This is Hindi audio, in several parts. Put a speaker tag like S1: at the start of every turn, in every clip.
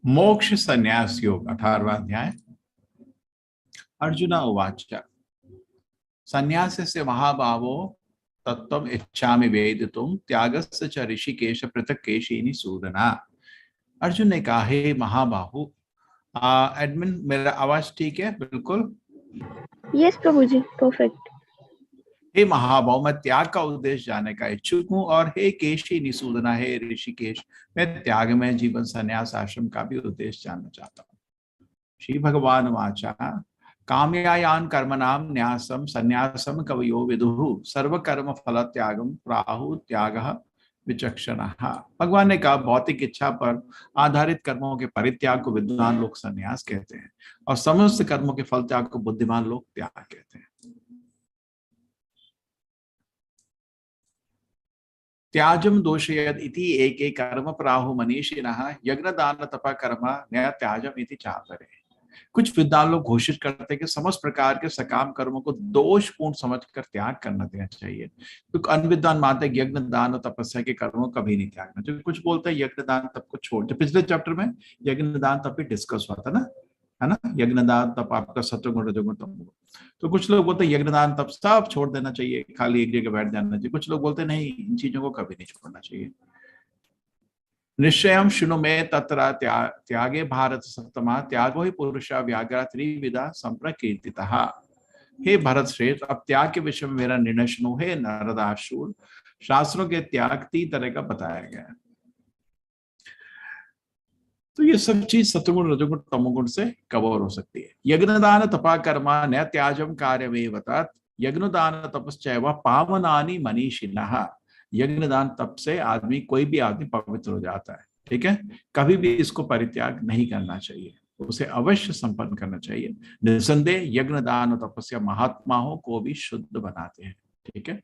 S1: मोक्ष संन्यास योग 18वां अध्याय। अर्जुन उवाच संन्यासस्य महाभावो तत्त्वम् इच्छामि वेदितुं त्यागस्य च ऋषिकेश पृथक् केशिनि सूदना। अर्जुन ने कहा, हे महाबाहु, एडमिन मेरा आवाज ठीक है? बिल्कुल।
S2: यस प्रभु जी, परफेक्ट।
S1: हे महाबाहु, मैं त्याग का उद्देश्य जानने का इच्छुक हूँ, और हे केशी निसूदना, हे ऋषिकेश, मैं त्याग में जीवन संन्यास आश्रम का भी उद्देश्य जानना चाहता हूँ। श्री भगवान वाचा काम्यायान कर्मणाम न्यासम संन्यासम कवयो विदुः सर्व कर्म फल त्यागम प्राहु त्यागः विचक्षणः। भगवान ने कहा, भौतिक इच्छा पर आधारित कर्मों के परित्याग को विद्वान लोग संन्यास कहते हैं, और समस्त कर्मों के फल त्याग को बुद्धिमान लोग त्याग कहते हैं। त्याजम दोषयद इति एके कर्म प्राहु मनीषिणः यज्ञ दान तप कर्म न त्याजम इति चापरे। कुछ विद्वान लोग घोषित करते हैं कि समस्त प्रकार के सकाम कर्मों को दोषपूर्ण समझकर त्याग करना देना चाहिए। तो अन्य विद्वान मानते हैं यज्ञ दान और तपस्या के कर्मों को कभी नहीं त्यागना चाहिए। कुछ बोलते हैं यज्ञ दान तप को छोड़, जो पिछले चैप्टर में यज्ञ दान तप भी डिस्कस हुआ था ना, है ना, यज्ञ दान तप आपका सत्वगुण रजोगुण तमोगुण। तो कुछ लोग बोलते हैं यज्ञ दान तप सब छोड़ देना चाहिए, खाली एक जगह बैठ जाना चाहिए। कुछ लोग बोलते हैं नहीं, इन चीजों को कभी नहीं छोड़ना चाहिए। निश्चयं शृणु मे तत्र त्यागे भारत सप्तमा त्यागो ही पुरुषा व्याघ्रा त्रिविधा संप्रकीर्तितः। हे भरत श्रेष्ठ, अब त्याग के विषय में मेरा निर्णय सुनो। हे नारदाशूर, शास्त्रों के त्याग 3 तरह का बताया गया है। तो ये सब चीज सत्वगुण रजोगुण तमोगुण से कवर हो सकती है। यज्ञ दान तपा कर्मा न त्याजम कार्यमेव तत् यज्ञ दान तपश्चैव पावनानि मनीषिणः। यज्ञ दान तप से आदमी, कोई भी आदमी पवित्र हो जाता है। ठीक है, कभी भी इसको परित्याग नहीं करना चाहिए, उसे अवश्य संपन्न करना चाहिए। निसंदेह यज्ञ दान और तपस्या महात्माओं को भी शुद्ध बनाते हैं। ठीक है,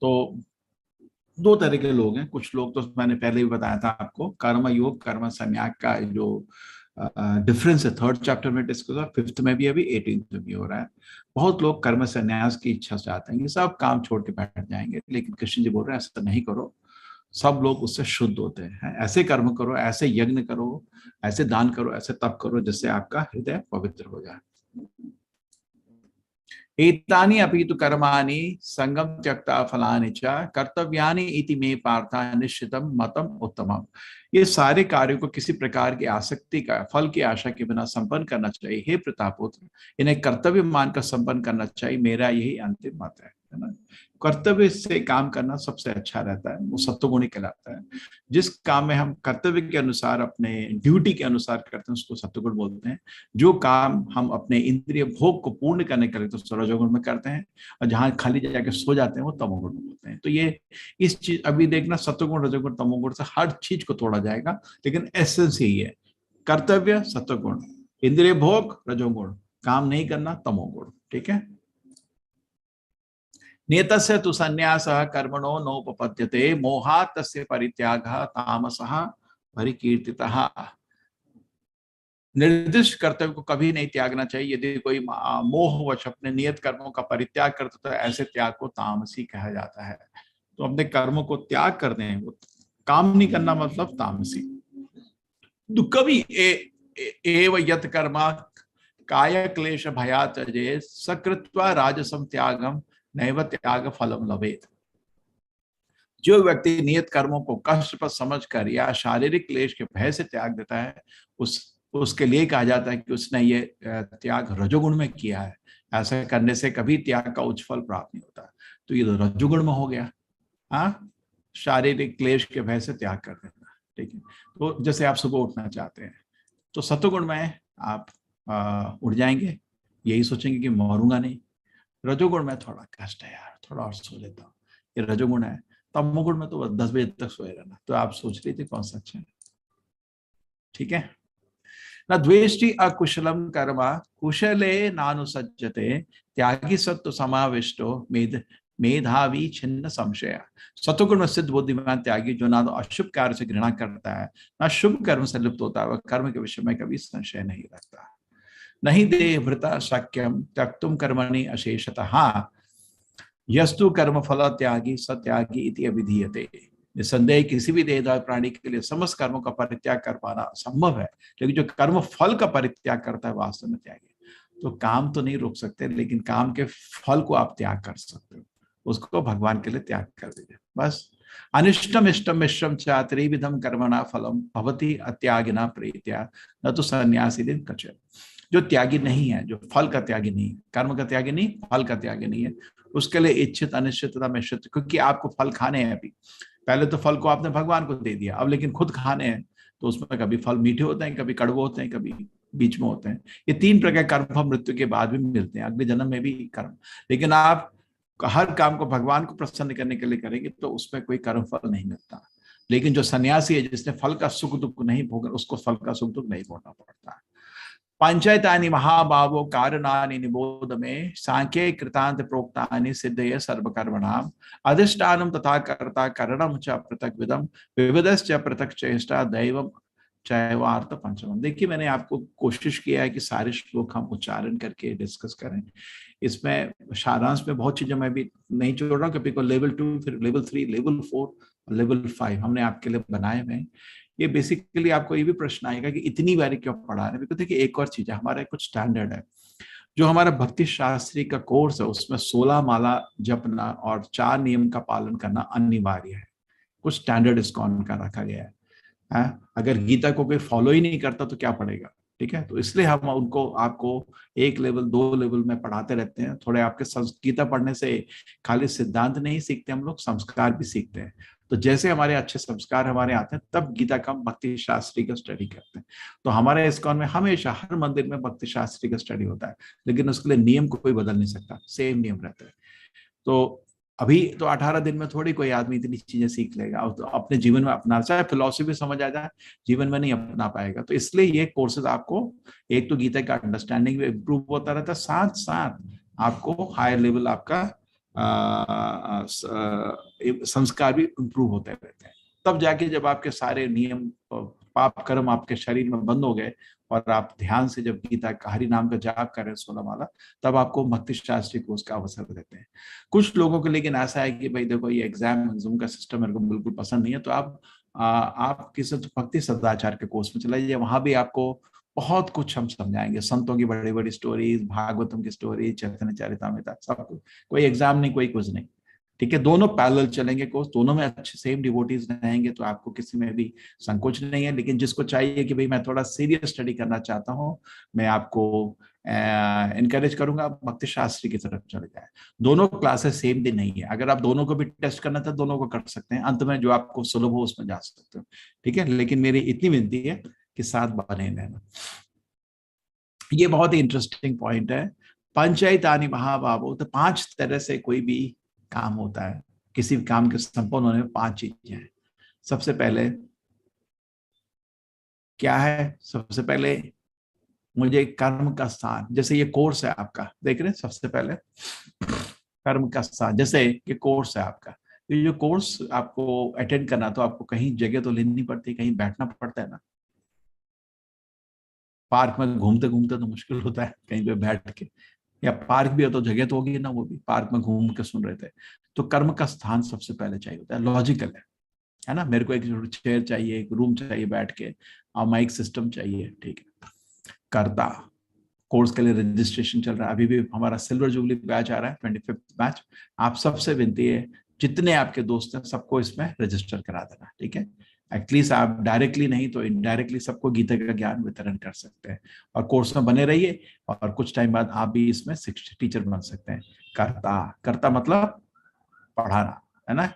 S1: तो 2 तरह के लोग हैं। कुछ लोग तो मैंने पहले भी बताया था आपको, कर्म योग कर्म संन्यास का जो डिफरेंस है 3rd चैप्टर में डिस्कस हुआ, 5th में भी, अभी 18th में भी हो रहा है। बहुत लोग कर्म संन्यास की इच्छा से चाहते हैं कि सब काम छोड़ के बैठ जाएंगे, लेकिन कृष्ण जी बोल रहे हैं ऐसा नहीं करो। सब लोग उससे शुद्ध होते हैं। ऐसे कर्म करो, ऐसे यज्ञ करो, ऐसे दान करो, ऐसे तप करो जिससे आपका हृदय पवित्र हो जाए। एतानि अपि तु कर्माणि संगम त्यक्ता फलानि च कर्तव्यानि इति मे पार्था निश्चितम मतम उत्तमम। ये सारे कार्यों को किसी प्रकार की आसक्ति का, फल की आशा के बिना संपन्न करना चाहिए। हे प्रतापोत्र, इन्हें कर्तव्य मानकर संपन्न करना चाहिए, मेरा यही अंतिम मत है ना। कर्तव्य से काम करना सबसे अच्छा रहता है, वो सत्वगुणी कहलाता है। जिस काम में हम कर्तव्य के अनुसार, अपने ड्यूटी के अनुसार करते हैं, उसको सत्वगुण बोलते हैं। जो काम हम अपने इंद्रिय भोग को पूर्ण करने के लिए तो रजोगुण में करते हैं, और जहां खाली जाके सो जाते हैं वो तमोगुण में बोलते हैं। तो ये इस चीज अभी देखना, सत्वगुण रजोगुण तमोगुण से हर चीज को तोड़ा जाएगा, लेकिन एसेंस यही है, कर्तव्य सत्वगुण, इंद्रिय भोग रजोगुण, काम नहीं करना तमोगुण। ठीक है, नियतस्य तु संन्यासः कर्मणो नोपपद्यते मोहात् तस्य परित्यागः तामसः परिकीर्तितः। निर्दिष्ट कर्तव्य को कभी नहीं त्यागना चाहिए। यदि कोई मोहवश अपने नियत कर्मों का परित्याग करता तो ऐसे त्याग को तामसी कहा जाता है। तो अपने कर्मों को त्याग कर दें, वो काम नहीं करना मतलब तामसी। तो कभी एव यत कर्मा काय क्लेश भया त्यजे सकृत्वा राजसम त्यागम नैव त्याग फलम लभेत। जो व्यक्ति नियत कर्मों को कष्टप्रद समझकर या शारीरिक क्लेश के भय से त्याग देता है, उसके लिए कहा जाता है कि उसने ये त्याग रजोगुण में किया है। ऐसा करने से कभी त्याग का उच्च फल प्राप्त नहीं होता। तो ये रजोगुण में हो गया। हाँ, शारीरिक क्लेश के भय से त्याग कर देना। ठीक है, तो जैसे आप सुबह उठना चाहते हैं तो सत्वगुण में आप उठ जाएंगे, यही सोचेंगे कि मरूंगा नहीं। रजोगुण में थोड़ा कष्ट है यार, थोड़ा और सो लेता हूँ, ये रजोगुण है। तमोगुण में तो 10 बजे तक सोए रहना। तो आप सोच रहे थे कौन सा अच्छा है। ठीक है, न द्वेष्टि अकुशलम कर्म कुशले नानुसज्जते त्यागी सत्व समाविष्टो मेधावी छिन्न संशय। सत्वगुण में सिद्ध बुद्धिमान त्यागी जो ना तो अशुभ कार्य से घृणा करता है, ना शुभ कर्म से लिप्त होता है, वह कर्म के विषय में कभी संशय नहीं रखता। नहीं देह भृता शक्यम त्यक्तुम कर्मणि अशेषतः। यस्तु कर्म फल त्यागी सत्यागी इति अभिधीयते। निसंदेह किसी भी देहधारी प्राणी के लिए समस्त कर्मों का परित्याग कर पाना संभव है, लेकिन जो कर्म फल का परित्याग करता है वास्तव में त्यागी। तो काम तो नहीं रोक सकते, लेकिन काम के फल को आप त्याग कर सकते हो, उसको भगवान के लिए त्याग कर दीजिए बस। अनिष्टम इष्टम मिश्रम च त्रिविधम कर्मणा फलम भवति अत्यागिना प्रीत्या न तो संन्यासी दिन कच। जो त्यागी नहीं है, जो फल का त्यागी नहीं है, कर्म का त्यागी नहीं, फल का त्यागी नहीं है, उसके लिए इच्छित अनिश्चित तथा मिश्रित, क्योंकि आपको फल खाने हैं अभी। पहले तो फल को आपने भगवान को दे दिया, अब लेकिन खुद खाने हैं, तो उसमें कभी फल मीठे होते हैं, कभी कड़वे होते हैं, कभी बीच में होते हैं। ये 3 प्रकार कर्म फल मृत्यु के बाद भी मिलते हैं, अगले जन्म में भी कर्म। लेकिन आप हर काम को भगवान को प्रसन्न करने के लिए करेंगे तो उसमें कोई कर्म फल नहीं मिलता। लेकिन जो सन्यासी है, जिसने फल का सुख दुख नहीं भोगा, उसको फल का सुख दुख नहीं भोगना पड़ता। पंचायतानि महाभावो कारणानि निबोध में सांख्ये कृतांत प्रोक्तानि सिद्धये सर्वकर्मणाम अधिष्ठानम तथा कर्ता करणम च पृथक विदम विविधश्च पृथक चेष्टा दैवम चैवार्थ पंचमम। देखिए, मैंने आपको कोशिश किया है कि सारे श्लोक हम उच्चारण करके डिस्कस करें। इसमें सारांश में बहुत चीजें मैं भी नहीं जोड़ रहा हूँ, क्योंकि लेवल 2, फिर लेवल 3, लेवल 4 और लेवल 5 हमने आपके लिए बनाए हुए हैं। ये बेसिकली आपको ये भी प्रश्न आएगा कि इतनी बारी क्यों पढ़ा रहे हैं। बिकॉज देखिए, एक और चीज है, हमारा कुछ स्टैंडर्ड है। जो हमारा भक्ति शास्त्री का कोर्स है, उसमें 16 माला जपना और 4 नियम का पालन करना अनिवार्य है। कुछ स्टैंडर्ड इस्कॉन का रखा गया है। अगर गीता को कोई फॉलो ही नहीं करता तो क्या पढ़ेगा? ठीक है, तो इसलिए हम उनको आपको 1 लेवल 2 लेवल में पढ़ाते रहते हैं। थोड़े आपके गीता पढ़ने से खाली सिद्धांत नहीं सीखते, हम लोग संस्कार भी सीखते हैं। तो जैसे हमारे अच्छे संस्कार हमारे आते हैं, तब गीता का भक्ति शास्त्री का स्टडी करते हैं। तो हमारे इस्कॉन में हमेशा हर मंदिर में भक्ति शास्त्री का स्टडी होता है, लेकिन उसके लिए नियम को कोई बदल नहीं सकता, सेम नियम रहता है। तो अभी तो 18 दिन में थोड़ी कोई आदमी इतनी चीजें सीख लेगा और तो अपने जीवन में अपना, चाहे फिलॉसफी समझ आ जाए, जीवन में नहीं अपना पाएगा। तो इसलिए ये कोर्सेज आपको, एक तो गीता का अंडरस्टैंडिंग भी इम्प्रूव होता रहता है, साथ साथ आपको हायर लेवल आपका संस्कार भी इम्प्रूव होते रहते हैं। तब जाके जब आपके सारे नियम पाप कर्म आपके शरीर में बंद हो गए और आप ध्यान से जब गीता का हरि नाम का जाप कर रहे हैं 16 माला, तब आपको भक्ति शास्त्री कोर्स का अवसर देते हैं। कुछ लोगों को लेकिन ऐसा है कि भाई देखो, ये एग्जाम का सिस्टम मेरे को बिल्कुल पसंद नहीं है, तो आप किसी भक्ति सदाचार के कोर्स में चले जाइए। वहां भी आपको बहुत कुछ हम समझाएंगे, संतों की बड़ी बड़ी स्टोरीज, भागवतम की स्टोरी, चैतन्य चरितामृत, सब कुछ। कोई एग्जाम नहीं, कोई कुछ नहीं। ठीक है, दोनों पैरेलल चलेंगे कोर्स, दोनों में अच्छे सेम डिवोटीज रहेंगे, तो आपको किसी में भी संकोच नहीं है। लेकिन जिसको चाहिए कि भाई मैं थोड़ा सीरियस स्टडी करना चाहता हूँ, मैं आपको इनकरेज करूंगा भक्ति शास्त्री की तरफ चले जाए। दोनों क्लासेस सेम दिन नहीं है, अगर आप दोनों को भी टेस्ट करना था दोनों को कर सकते हैं, अंत में जो आपको सुलभ हो उसमें जा सकते हो। ठीक है, लेकिन मेरी इतनी विनती है कि साथ बने रहना। ये बहुत ही इंटरेस्टिंग पॉइंट है। पंचायतानि महाभावो, तो 5 तरह से कोई भी काम होता है। किसी भी काम के संपन्न होने में 5 चीजें हैं। सबसे पहले क्या है? सबसे पहले मुझे कर्म का स्थान, जैसे ये कोर्स है आपका, देख रहे हैं, सबसे पहले कर्म का स्थान, जैसे ये कोर्स है आपका, ये जो कोर्स आपको अटेंड करना, तो आपको कहीं जगह तो लेनी पड़ती है, कहीं बैठना पड़ता है ना। पार्क में घूमते घूमते तो मुश्किल होता है कहीं पे बैठ के, या पार्क भी हो तो जगह तो होगी ना, वो भी पार्क में घूम के सुन रहे थे। तो कर्म का स्थान सबसे पहले चाहिए होता है, लॉजिकल है ना। मेरे को एक चेयर चाहिए, एक रूम चाहिए बैठ के, और माइक सिस्टम चाहिए। ठीक है, करता, कोर्स के लिए रजिस्ट्रेशन चल रहा है, अभी भी हमारा सिल्वर जुबली बैच आ रहा है, 25th बैच। आप सबसे विनती है, जितने आपके दोस्त हैं सबको इसमें रजिस्टर करा देना। ठीक है, एटलीस्ट आप डायरेक्टली नहीं तो इनडायरेक्टली सबको गीता का ज्ञान वितरण कर सकते हैं, और कोर्स में बने रहिए, और कुछ टाइम बाद आप भी इसमें टीचर बन सकते हैं। करता, करता मतलब पढ़ाना, है ना,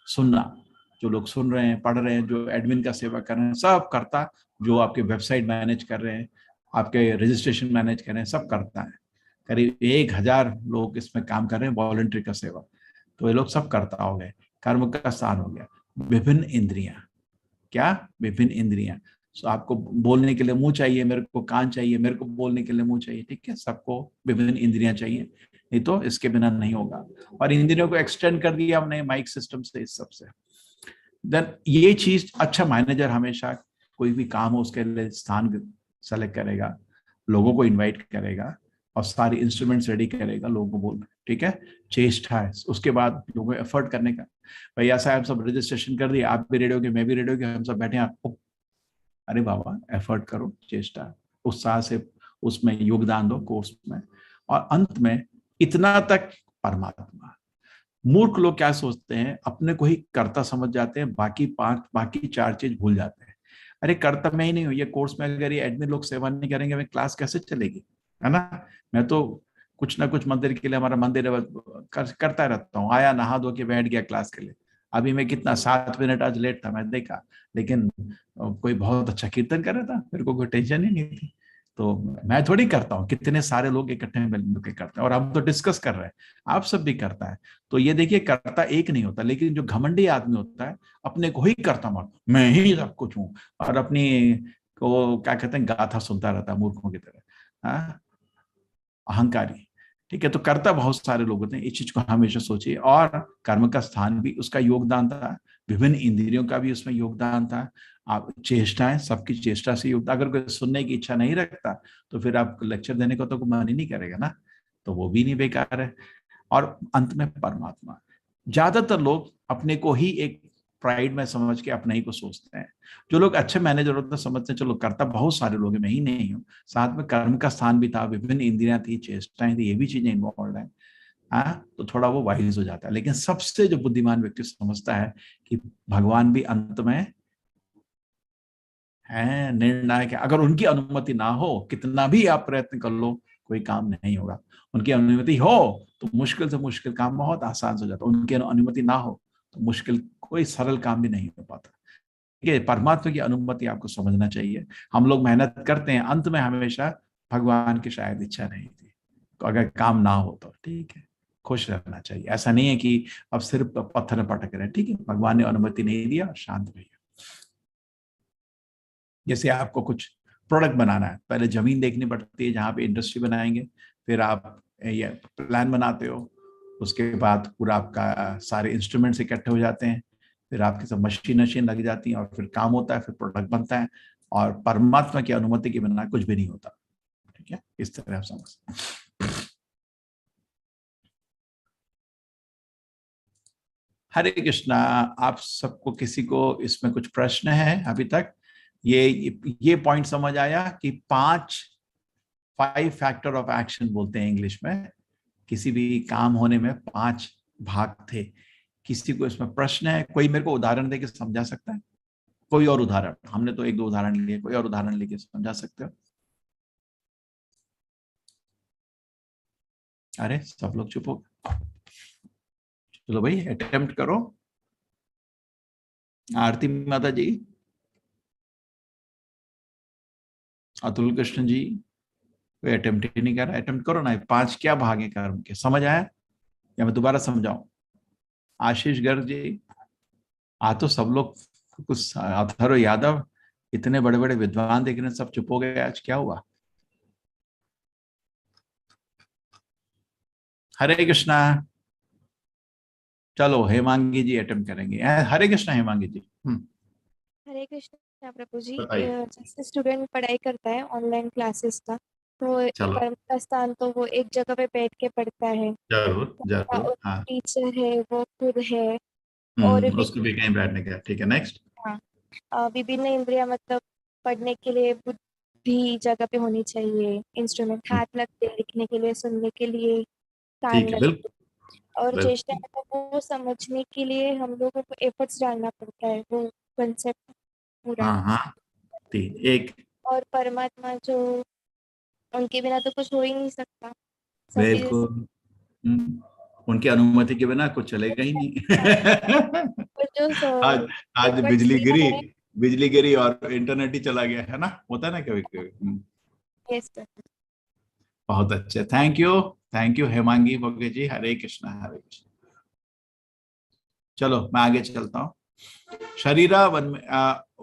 S1: सुनना। जो लोग सुन रहे हैं, पढ़ रहे हैं, जो एडमिन का सेवा कर रहे हैं, सब करता। जो आपके वेबसाइट मैनेज कर रहे हैं, आपके रजिस्ट्रेशन मैनेज कर रहे हैं, सब करता है। करीब 1000 लोग इसमें काम कर रहे हैं, वॉलंटरी का सेवा। तो ये लोग सब करता हो गए। कर्म का स्थान हो गया। विभिन्न इंद्रियां, क्या? विभिन्न इंद्रियां। तो आपको बोलने के लिए मुंह चाहिए, मेरे को कान चाहिए, मेरे को बोलने के लिए मुंह चाहिए। ठीक है, सबको विभिन्न इंद्रियां चाहिए, नहीं तो इसके बिना नहीं होगा। और इंद्रियों को एक्सटेंड कर दिया हमने माइक सिस्टम से, इस सब से। देन ये चीज, अच्छा मैनेजर हमेशा कोई भी काम हो उसके लिए स्थान सेलेक्ट करेगा, लोगों को इनवाइट करेगा, और सारी इंस्ट्रूमेंट्स रेडी करेगा, लोगों को बोलना, ठीक है। चेष्टा है, उसके बाद लोगों को एफर्ट करने का, भाई ऐसा है हम सब रजिस्ट्रेशन कर दिए, आप भी रेडी हो गए, मैं भी रेडी हो गया, हम सब बैठे हैं। अरे बाबा, एफर्ट करो, चेष्टा, उत्साह से उसमें योगदान दो कोर्स में, और अंत में इतना तक परमात्मा। मूर्ख लोग क्या सोचते हैं, अपने को ही कर्ता समझ जाते हैं, बाकी 4 चीज भूल जाते हैं। अरे कर्ता मैं ही नहीं हूँ, ये कोर्स में अगर ये एडमिन लोग सेवा नहीं करेंगे, मैं क्लास कैसे चलेगी, है ना। मैं तो कुछ ना कुछ मंदिर के लिए, हमारा मंदिर है, करता रहता हूँ, आया नहा धो के बैठ गया क्लास के लिए। अभी मैं कितना 7 मिनट आज लेट था, मैं देखा, लेकिन कोई बहुत अच्छा कीर्तन कर रहा था, मेरे को कोई टेंशन ही नहीं थी। तो मैं थोड़ी करता हूँ, कितने सारे लोग इकट्ठे मिलकर करते हैं, और हम तो डिस्कस कर रहे हैं, आप सब भी करता है। तो ये देखिए, करता एक नहीं होता, लेकिन जो घमंडी आदमी होता है, अपने को ही करता मान, मैं ही सब कुछ हूँ, और अपनी को क्या कहते हैं, गाथा सुनता रहता है मूर्खों की तरह, हाँ, अहंकारी। ठीक है, तो कर्ता बहुत सारे लोग होते हैं, इस चीज को हमेशा सोचिए। और कर्म का स्थान भी उसका योगदान था, विभिन्न इंद्रियों का भी उसमें योगदान था, आप चेष्टाएं, सबकी चेष्टा से योगदान। अगर कोई सुनने की इच्छा नहीं रखता, तो फिर आप लेक्चर देने को तो मन ही नहीं करेगा ना, तो वो भी नहीं, बेकार है। और अंत में परमात्मा। ज्यादातर लोग अपने को ही एक प्राइड में समझ के अपने ही को सोचते हैं। जो लोग अच्छे मैनेजर होते हैं, समझते हैं चलो करता बहुत सारे लोग हैं, मैं ही नहीं हूँ, साथ में कर्म का स्थान भी था, विभिन्न इंद्रियां थी, चेष्टाएं थी, ये भी चीजें इन्वॉल्व है, तो थोड़ा वो वाइज हो जाता है। लेकिन सबसे जो बुद्धिमान व्यक्ति समझता है कि भगवान भी अंत में है, निर्णायक है, अगर उनकी अनुमति ना हो, कितना भी आप प्रयत्न कर लो, कोई काम नहीं होगा। उनकी अनुमति हो तो मुश्किल से मुश्किल काम बहुत आसान हो जाता है, उनकी अनुमति ना हो तो मुश्किल कोई सरल काम भी नहीं हो पाता। ये परमात्मा की अनुमति आपको समझना चाहिए। हम लोग मेहनत करते हैं, अंत में हमेशा भगवान की शायद इच्छा नहीं थी, तो अगर काम ना हो तो ठीक है, खुश रहना चाहिए। ऐसा नहीं है कि अब सिर्फ पत्थर में पटक रहे, ठीक है, भगवान ने अनुमति नहीं दिया, शांत रहिए। जैसे आपको कुछ प्रोडक्ट बनाना है, पहले जमीन देखनी पड़ती है जहाँ पे इंडस्ट्री बनाएंगे, फिर आप ये प्लान बनाते हो, उसके बाद पूरा आपका सारे इंस्ट्रूमेंट्स इकट्ठे हो जाते हैं, फिर आपकी सब मशीन लग जाती हैं, और फिर काम होता है, फिर प्रोडक्ट बनता है। और परमात्मा की अनुमति के बिना कुछ भी नहीं होता, ठीक है, इस तरह आप समझ। हरे कृष्णा। आप सबको किसी को इसमें कुछ प्रश्न है अभी तक? ये पॉइंट समझ आया कि 5 फैक्टर ऑफ एक्शन बोलते हैं इंग्लिश में, किसी भी काम होने में 5 भाग थे। किसी को इसमें प्रश्न है? कोई मेरे को उदाहरण देके समझा सकता है? कोई और उदाहरण, हमने तो 1-2 उदाहरण लिए, कोई और उदाहरण लेके समझा सकते हो? अरे सब लोग चुप हो, चलो भाई अटेम्प्ट करो। आरती माता जी, अतुल कृष्ण जी, कोई अटेम्प्ट ही नहीं कर रहा, अटेम्प्ट करो ना। 5 क्या भाग है कर्म के, समझ आया या मैं दोबारा समझाऊं? आशीष गर्ग जी, आ तो सब लोग, कुछ अथर्व यादव, इतने बड़े बड़े विद्वान देख रहे हैं, सब चुप हो गए, आज क्या हुआ? हरे कृष्णा। चलो हेमांगी जी अटेम्प्ट करेंगे। हरे कृष्णा हेमांगी जी।
S3: हरे कृष्णा प्रभु जी।
S1: बताइए।
S3: जैसे स्टूडेंट पढ़ाई करता है ऑनलाइन क्लासेस का, तो
S1: चलो
S3: कर्म का स्थान तो वो एक जगह पे बैठ के पढ़ता है,
S1: जरूर जरूर,
S3: और
S1: हाँ।
S3: टीचर है वो खुद है, और भी।
S1: उसको भी कहीं बैठने का, ठीक है, नेक्स्ट।
S3: हाँ, विभिन्न इंद्रिया मतलब पढ़ने के लिए बुद्धि जगह पे होनी चाहिए, इंस्ट्रूमेंट हाथ लगते हैं लिखने के लिए, सुनने के लिए कान
S1: ठीक है,
S3: लगते
S1: बिल्कुल
S3: हैं, और चेष्टा
S1: बिल्कुल।
S3: मतलब वो समझने के लिए हम लोगों को एफर्ट्स डालना पड़ता है, वो कंसेप्ट पूरा।
S1: हाँ हाँ, 3 एक।
S3: और परमात्मा जो, उनके बिना तो कुछ हो ही नहीं सकता, सभी।
S1: बिल्कुल। उनकी अनुमति के बिना कुछ चलेगा ही नहीं।
S3: और जो
S1: आज आज
S3: efforts दिया है,
S1: बिजली गिरी और इंटरनेट ही चला गया, है ना, होता है ना कभी कभी।
S3: yes sir।
S1: बहुत अच्छे, थैंक यू हेमांगी भोगे जी। हरे कृष्णा हरे कृष्णा। चलो मैं आगे चलता हूँ। शरीरा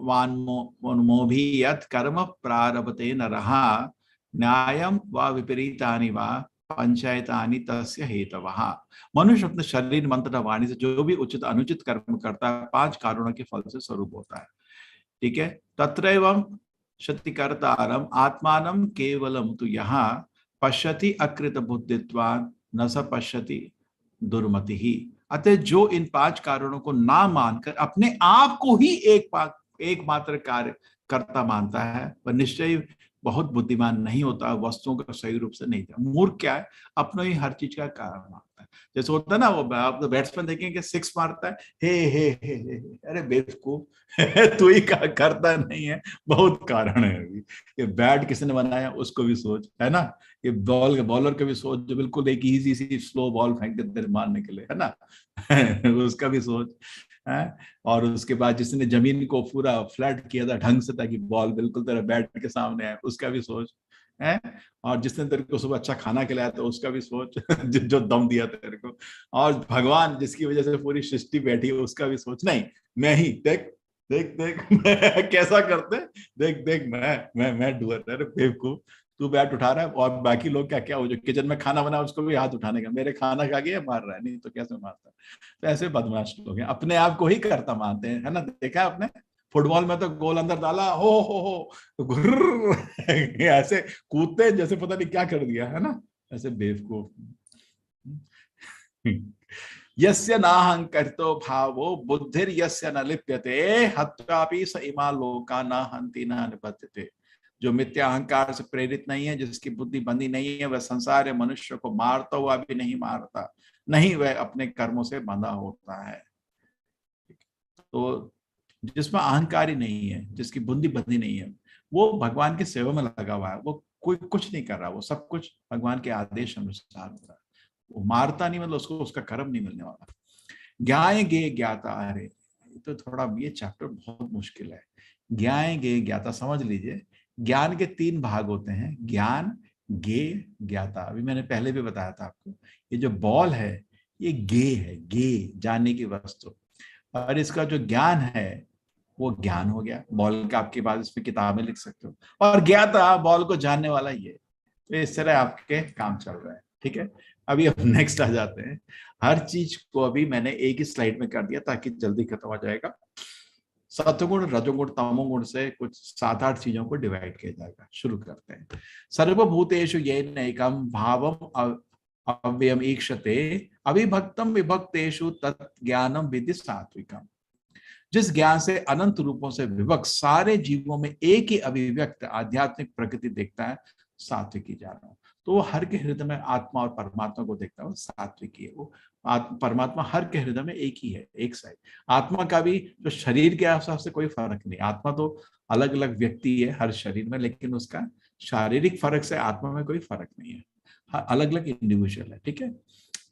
S1: वन्मोभी यत् कर्म प्रारभते नरहा न्यायम व विपरीतानि व पंचायतानि तस्य हेतवः। मनुष्य अपने शरीर मंत्र वाणी से जो भी उचित अनुचित कर्म करता है, 5 कारणों के फल से स्वरूप होता है, ठीक है। तत्रैवं क्षतिकर्तारम आत्मानं केवलम, तो यहाँ पश्यति अकृत बुद्धित्वान न स पश्यति दुर्मति ही। अतः जो इन 5 कारणों को ना मानकर अपने आप को ही एकमात्र कार्य कर्ता मानता है वह निश्चय बहुत बुद्धिमान नहीं होता, वस्तुओं का सही रूप से नहीं था। मूर्ख क्या है, अपने ही हर चीज का कारण मानता है। जैसे होता है ना, वो आप तो बैट्समैन देखेंगे 6 मारता है, हे, अरे बेवकूफ तू ही करता नहीं है, बहुत कारण है। अभी ये बैट किसने बनाया उसको भी सोच, है ना। ये बॉलर का भी सोच, जो बिल्कुल एक इजी सी स्लो बॉल फेंक देते हैं मारने के लिए, है ना उसका भी सोच है। और उसके बाद जिसने जमीन को पूरा फ्लैट किया था ढंग से ताकि बॉल बिल्कुल तेरे बैट के सामने आए, उसका भी सोच है। और जिसने तेरे को सुबह अच्छा खाना खिलाया था उसका भी सोच जो दम दिया तेरे को। और भगवान जिसकी वजह से पूरी सृष्टि बैठी है उसका भी सोच। नहीं, मैं ही देख देख देख मैं कैसा करते, देख देख मैं डूअर, अरे बेवकूफ तू बैट उठा रहा है और बाकी लोग क्या क्या, वो जो किचन में खाना बना उसको भी हाथ उठाने का, मेरे खाना खा गया मार रहा है, नहीं तो कैसे मारता। तो ऐसे बदमाश लोग हैं, अपने आप को ही करता मानते हैं, है ना। देखा है आपने फुटबॉल में तो गोल अंदर डाला, हो घुर्र ऐसे कूदते जैसे पता नहीं क्या कर दिया, है ना। ऐसे बेवकूफ। यस्य नाहंकृतो भावो बुद्धिर यस्य न लिप्यते हत्वापि स इमा लोका न हंति न निबध्यते। जो मिथ्या अहंकार से प्रेरित नहीं है, जिसकी बुद्धि बंधी नहीं है, वह संसार या मनुष्य को मारता हुआ भी नहीं मारता, नहीं वह अपने कर्मों से बंधा होता है। तो जिसमें अहंकार ही नहीं है, जिसकी बुद्धि बंधी नहीं है, वो भगवान की सेवा में लगा हुआ है, वो कोई कुछ नहीं कर रहा, वो सब कुछ भगवान के आदेश अनुसार हो रहा है। वो मारता नहीं, मतलब उसको उसका कर्म नहीं मिलने वाला। ज्ञाय गे ज्ञाता, अरे तो थोड़ा ये चैप्टर बहुत मुश्किल है। ज्ञाय गे ज्ञाता समझ लीजिए, ज्ञान के 3 भाग होते हैं, ज्ञान, गे, ज्ञाता। अभी मैंने पहले भी बताया था आपको, ये जो बॉल है ये गे है, गे जानने की वस्तु, और इसका जो ज्ञान है वो ज्ञान हो गया बॉल का। आपके पास इस पे किताबें लिख सकते हो, और ज्ञाता बॉल को जानने वाला ये। तो इस तरह आपके काम चल रहा है, ठीक है। अभी हम नेक्स्ट आ जाते हैं। हर चीज को अभी मैंने एक ही स्लाइड में कर दिया ताकि जल्दी खत्म हो जाएगा। सत्वगुण, रजोगुण, तमोगुण से कुछ 7-8 चीजों को डिवाइड किया जाएगा। शुरू करते हैं। सर्वभूतेषु येन एकम भावम अव्ययम ईक्षते अविभक्तम विभक्तेषु तत् ज्ञानम विधि सात्विकम। जिस ज्ञान से अनंत रूपों से विभक्त सारे जीवों में एक ही अभिव्यक्त आध्यात्मिक प्रकृति देखता है, सात्विक ही जान रहा। तो वो हर के हृदय में आत्मा और परमात्मा को देखता है, सात्विक ही है वो। परमात्मा हर के हृदय में एक ही है, एक साइड। आत्मा का भी जो शरीर के हिसाब से कोई फर्क नहीं, आत्मा तो अलग अलग व्यक्ति है हर शरीर में, लेकिन उसका शारीरिक फर्क से आत्मा में कोई फर्क नहीं है, अलग अलग इंडिविजुअल है, ठीक है।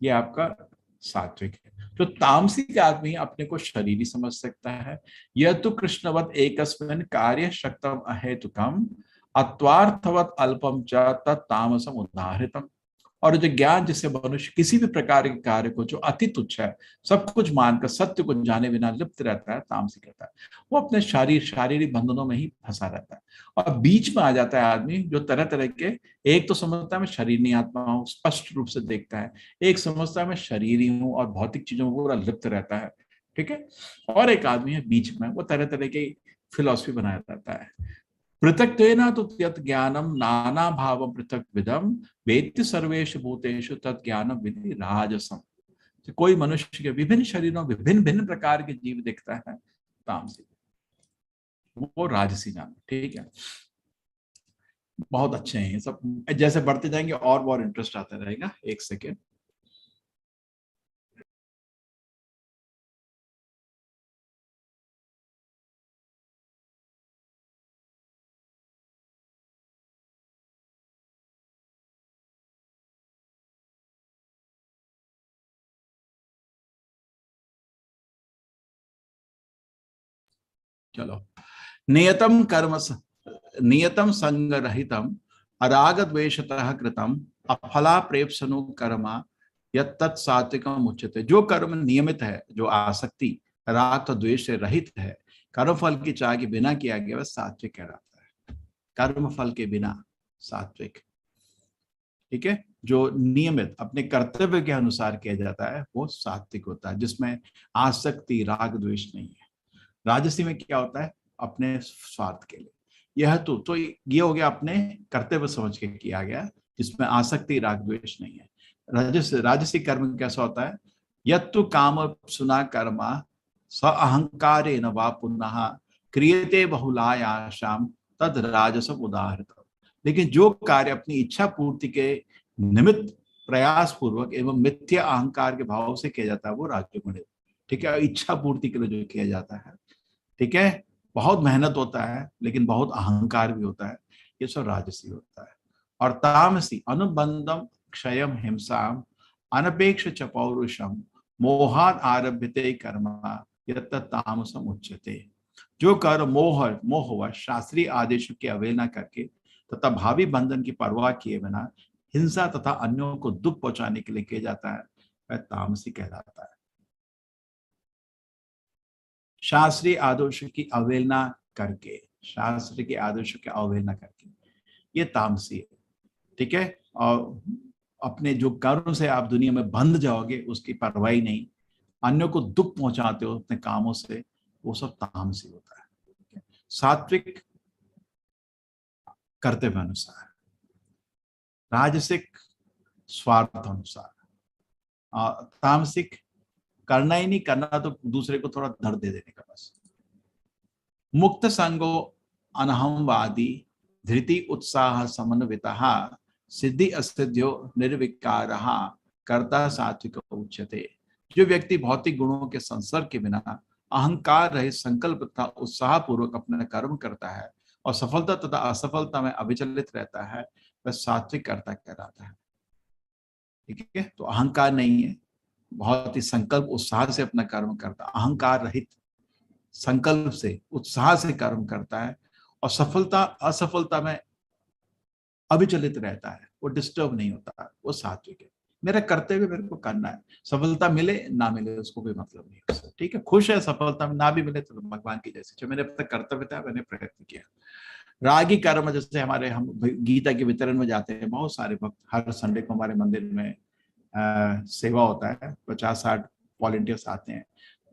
S1: ये आपका सात्विक है। जो तामसिक आदमी अपने को शरीरी समझ सकता है, यह तो कृष्णवत एकस्मिन् कार्य शक्तम अहेतुकम अत्वार्थवत अल्पम च तत्तामसम उदाहृतम। और जो ज्ञान जिससे मनुष्य किसी भी प्रकार के कार्य को जो अति तुच्छ है सब कुछ मानकर सत्य को जाने बिना लिप्त रहता है, तामसिक रहता है। वो अपने शारीरिक बंधनों में ही फंसा रहता है, और बीच में आ जाता है आदमी जो तरह तरह के, एक तो समझता है मैं शरीर नहीं आत्मा हूँ, स्पष्ट रूप से देखता है। एक समझता है मैं शरीर ही हूँ और भौतिक चीजों में पूरा लिप्त रहता है, ठीक है। और एक आदमी है बीच में, वो तरह तरह की फिलॉसफी बनाया रहता है। पृथक्त्वेन तु यत् ज्ञानम नाना भावं पृथक विधम वेत्ति सर्वेषु भूतेषु तत् ज्ञानम विधि राजसम। तो कोई मनुष्य के विभिन्न शरीरों विभिन्न भिन्न प्रकार के जीव दिखता है, तामसिक, वो राजसी ज्ञान, ठीक है। बहुत अच्छे हैं ये सब, जैसे बढ़ते जाएंगे और इंटरेस्ट आता रहेगा। एक सेकेंड। चलो, नियतम कर्म नियतम संगरहितम अराग द्वेषतः कृतम अफला प्रेप्सनु कर्मा यत्तत् सात्विकम उच्यते। जो कर्म नियमित है, जो आसक्ति राग तो द्वेष से रहित है, कर्म फल की चाह के बिना किया गया वह सात्विक कहलाता है। कर्म फल के बिना सात्विक, ठीक है। जो नियमित अपने कर्तव्य के अनुसार किया जाता है वो सात्विक होता है, जिसमें आसक्ति राग द्वेष नहीं है। राजसी में क्या होता है, अपने स्वार्थ के लिए। यह तो ये हो गया अपने कर्तव्य समझ के किया गया, जिसमें आसक्ति राग द्वेष नहीं है। राजसी कर्म कैसा होता है? यत्तु काम सुना कर्मा स अहंकारेण वा पुनः क्रियते बहुलायाशाम तद राजसम उदाहृत। लेकिन जो कार्य अपनी इच्छा पूर्ति के निमित्त प्रयास पूर्वक एवं मिथ्या अहंकार के भाव से किया जाता है वो राजगुण है। ठीक है, इच्छा पूर्ति के लिए जो किया जाता है, ठीक है, बहुत मेहनत होता है लेकिन बहुत अहंकार भी होता है, ये सब राजसी होता है। और तामसी अनुबंधम क्षयम हिंसाम अनपेक्ष च पौरुषम मोहाद आरभ्यते कर्म यत् तामसम उच्यते। जो कर मोहवश शास्त्रीय आदेशों की अवहेलना करके तथा भावी बंधन की परवाह किए बिना हिंसा तथा अन्यों को दुख पहुंचाने के लिए किया जाता है, वह तामसी कहलाता है। शास्त्रीय आदेशों की अवहेलना करके, शास्त्र के आदेशों की अवहेलना करके, ये तामसी है। ठीक है, और अपने जो कर्म से आप दुनिया में बंध जाओगे उसकी परवाह नहीं, अन्यों को दुख पहुंचाते हो अपने कामों से, वो सब तामसी होता है। सात्विक कर्तव्य अनुसार, राजसिक स्वार्थ अनुसार, तामसिक करना ही नहीं करना तो दूसरे को थोड़ा दर्द दे देने का बस। मुक्त संगो अनहमवादी धृति उत्साह समन्वितः सिद्धि असिद्ध्यो निर्विकारः कर्ता सात्विक उच्यते। जो व्यक्ति भौतिक गुणों के संसर्ग के बिना अहंकार रहित संकल्प तथा उत्साह पूर्वक अपना कर्म करता है और सफलता तथा असफलता में अविचलित रहता है, वह सात्विक कर्ता कहलाता है। ठीक है, तो अहंकार नहीं है, बहुत ही संकल्प उत्साह से अपना कर्म करता है, अहंकार रहित संकल्प से उत्साह से कर्म करता है और सफलता असफलता में अविचलित रहता है, वो डिस्टर्ब नहीं होता, वो सात्विक है। मेरा कर्तव्य मेरे को करना है, सफलता मिले ना मिले उसको कोई मतलब नहीं उससे। ठीक है, खुश है सफलता में, ना भी मिले तो भगवान की जैसे मैंने अपना कर्तव्य था मैंने प्रयत्न किया। रागी कर्म, जैसे हमारे हम गीता के वितरण में जाते हैं, बहुत सारे भक्त हर संडे को हमारे मंदिर में सेवा होता है, 50-60 वॉलंटियर्स आते हैं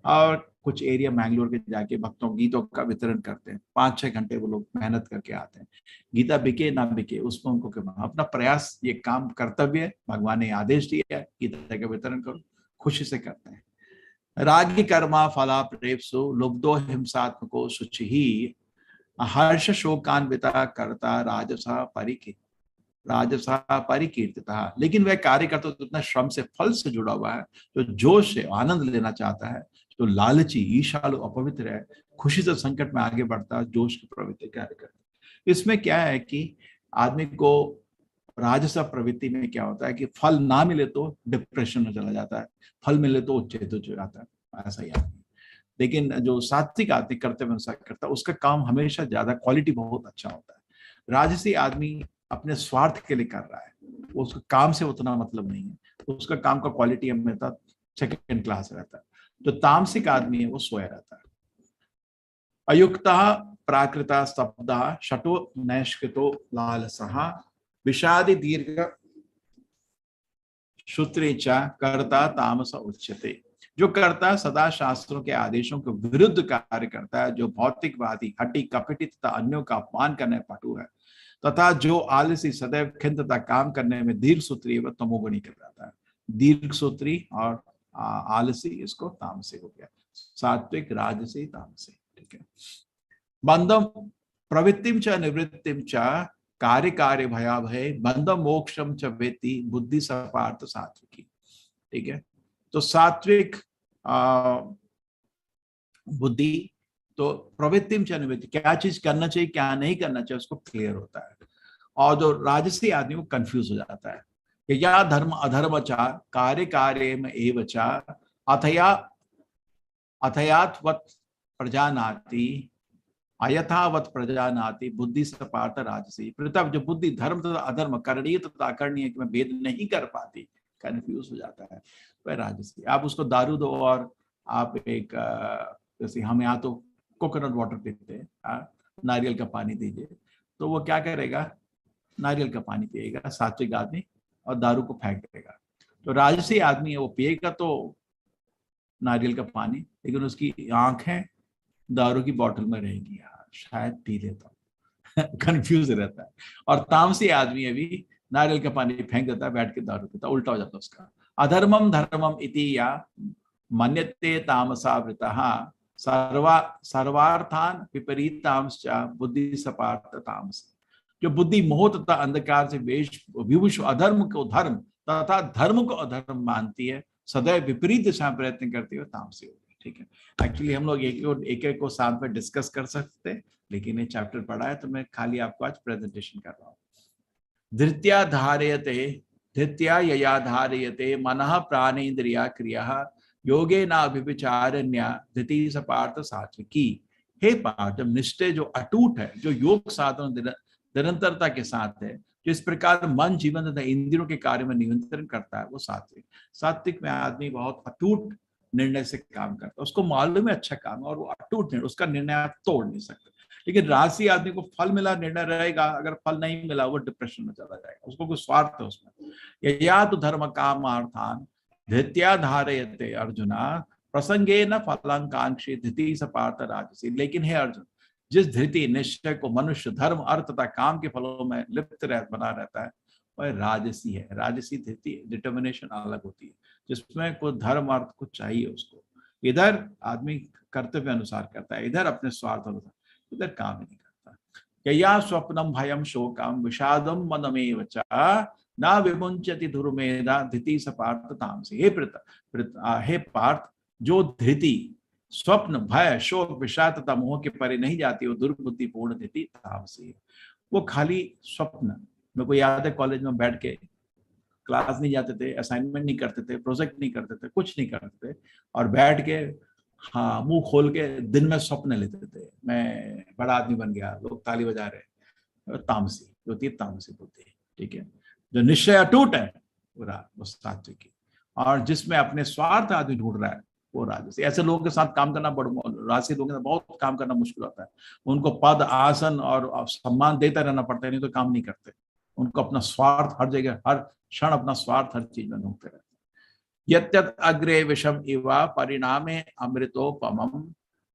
S1: और कुछ एरिया मैंगलोर के जाके भक्तों गीतों का वितरण करते हैं। 5-6 घंटे वो लोग मेहनत करके आते हैं। गीता बिके ना बिके उसमें उनको क्यों, अपना प्रयास, ये काम कर्तव्य है, भगवान ने आदेश दिया है गीता का वितरण करो, खुशी से करते हैं। रागी कर्मा फला प्रेप्सु लुब्धो हिंसात्मको शुचि हर्ष शोकान्विता करता राजसा परिकीर्तिता। लेकिन वह कार्य करता तो इतना श्रम से, फल से जुड़ा हुआ है, जो जोश से आनंद लेना चाहता है, जो लालची ईर्ष्यालु अपवित्र है, खुशी से संकट में आगे बढ़ता है, जोश की प्रवृत्ति कार्य करता है। इसमें क्या है कि आदमी को राजसा प्रवृत्ति में क्या होता है कि फल ना मिले तो डिप्रेशन में चला जाता है, फल मिले तो उच्चेत हो जाता है, ऐसा ही आदमी। लेकिन जो सात्विक आदमी कर्तव्य अनुसार करता है उसका काम हमेशा ज्यादा क्वालिटी बहुत अच्छा होता है। राजसी आदमी अपने स्वार्थ के लिए कर रहा है, उसका काम से उतना मतलब नहीं है, उसका काम का क्वालिटी हमेशा सेकंड क्लास रहता है। जो तामसिक आदमी है वो सोया रहता है। अयुक्तः प्राकृता स्तब्धः शटो नैष्कृतो लालसः विषादि दीर्घ सूत्रे च कर्ता तामस उच्यते। जो कर्ता सदा शास्त्रों के आदेशों के विरुद्ध कार्य करता है, जो भौतिकवादी, हठी, कपटी तथा अन्यों का अपमान करने पटु है, तथा जो आलसी, सदैव खिन्न तथा काम करने में दीर्घ सूत्री व तमोगुणी कहलाता है। दीर्घ सूत्री और आलसी, इसको तामसिक हो गया। सात्विक, राजसी, तामसिक। ठीक है, बंधम प्रवृत्तिम च निवृत्तिम च कार्य कार्य भयाभय बंधम मोक्षम च वेति बुद्धि सपार्थ सात्विकी। ठीक है, तो सात्विक बुद्धि तो प्रवृत्ति में निवृत्ति, क्या चीज करना चाहिए क्या नहीं करना चाहिए उसको क्लियर होता है। और जो राजसी आदमी वो कंफ्यूज हो जाता है कि या धर्म अधर्म चा कार्य कार्य में एव चा अथयात्वत प्रजानाति अयथावत प्रजानाति बुद्धि सपार्थ राजसी। प्रताप जो बुद्धि धर्म तथा अधर्म, करणीय तथा अकरणीय में भेद नहीं कर पाती, कंफ्यूज हो जाता है, वह राजसी। आप उसको दारू दो और आप एक जैसे हम यहाँ तो कोकोनट वाटर पीते हैं, नारियल का पानी दीजिए तो वो क्या करेगा, नारियल का पानी पिएगा सात्विक आदमी, और दारू को फेंक देगा। तो राजसी आदमी है वो पिएगा तो नारियल का पानी, लेकिन उसकी आंखें दारू की बोतल में रहेगी, यार शायद पी लेता हूँ कंफ्यूज रहता है। और तामसी आदमी अभी नारियल का पानी फेंक देता है, बैठ के दारू पीता, उल्टा हो जाता है उसका। अधर्मम धर्मम इति या मन्यते तामसावृतः सर्वार्थान विपरीतांश्च बुद्धि सपार्थ तामस। जो बुद्धि मोह तथा अंधकार से विभूष अधर्म को धर्म तथा धर्म को अधर्म मानती है, सदैव विपरीत दिशा प्रयत्न करती है, तामसी होगी। ठीक है, एक्चुअली हम लोग एक को साथ में डिस्कस कर सकते हैं, लेकिन ये चैप्टर पढ़ा है तो मैं खाली आपको आज प्रेजेंटेशन कर रहा हूँ। धृत्या यया धारयते मनः प्राणेन्द्रिया क्रिया योगे न अभिविचारण्या धृति सपार्थ सात्विकी। हे पार्थ, जब निष्ठे जो अटूट है, जो योग साधन निरंतरता के साथ है, जो इस प्रकार मन जीवन तथा इंद्रियों के कार्य में नियंत्रण करता है, वो सात्विक। सात्विक में आदमी बहुत अटूट निर्णय से काम करता है, उसको मालूम है अच्छा काम और वो अटूट निर्णय, उसका निर्णय आप तोड़ नहीं सकते। लेकिन राशि आदमी को फल मिला निर्णय रहेगा, अगर फल नहीं मिला वो डिप्रेशन में चला जाएगा, उसको कोई स्वार्थ है उसमें। या तो धर्म कामार्थान धृत्या धारयते अर्जुना प्रसंगे न फलांकांक्षी धृति सपार्थ राजसी। लेकिन हे अर्जुन, जिस धृति निश्चय को मनुष्य धर्म अर्थ तथा काम के फलों में लिप्त बना रहता है, वह राजसी है। राजसी धृति डिटर्मिनेशन अलग होती है, जिसमें कोई धर्म अर्थ कुछ चाहिए उसको। इधर आदमी कर्तव्य अनुसार करता है, इधर अपने स्वार्थ अनुसार, इधर काम ही नहीं करता। या स्वप्नम भयम शोकम विषादम मनमेव च न विमुंचति धुर्मेधा धृति सपार्थ तामसी। हे पार्थ, जो धृति स्वप्न भय शोक विषाद तथा मोह के परे नहीं जाती, वो दुर्बुद्धि पूर्ण धृति तामसी है। वो खाली स्वप्न, मेरे को याद है कॉलेज में बैठ के क्लास नहीं जाते थे, असाइनमेंट नहीं करते थे, प्रोजेक्ट नहीं करते थे, कुछ नहीं करते थे, और बैठ के हाँ मुंह खोल के दिन में स्वप्न लेते थे, मैं बड़ा आदमी बन गया, लोग ताली बजा रहे। तामसी होती है, तामसी बुद्धि। ठीक है, जो निश्चय अटूट है वो सात्विकी, और जिसमें अपने स्वार्थ आदमी ढूंढ रहा है वो राजसी। ऐसे लोगों के साथ काम करना राजसी लोगों के साथ बहुत काम करना मुश्किल होता है। उनको पद आसन और सम्मान देता रहना पड़ता है, नहीं तो काम नहीं करते। उनको अपना स्वार्थ हर जगह, हर क्षण अपना स्वार्थ हर चीज में ढूंढते रहते हैं। यत्यत अग्रे विषम इवा परिणामे अमृतोपमम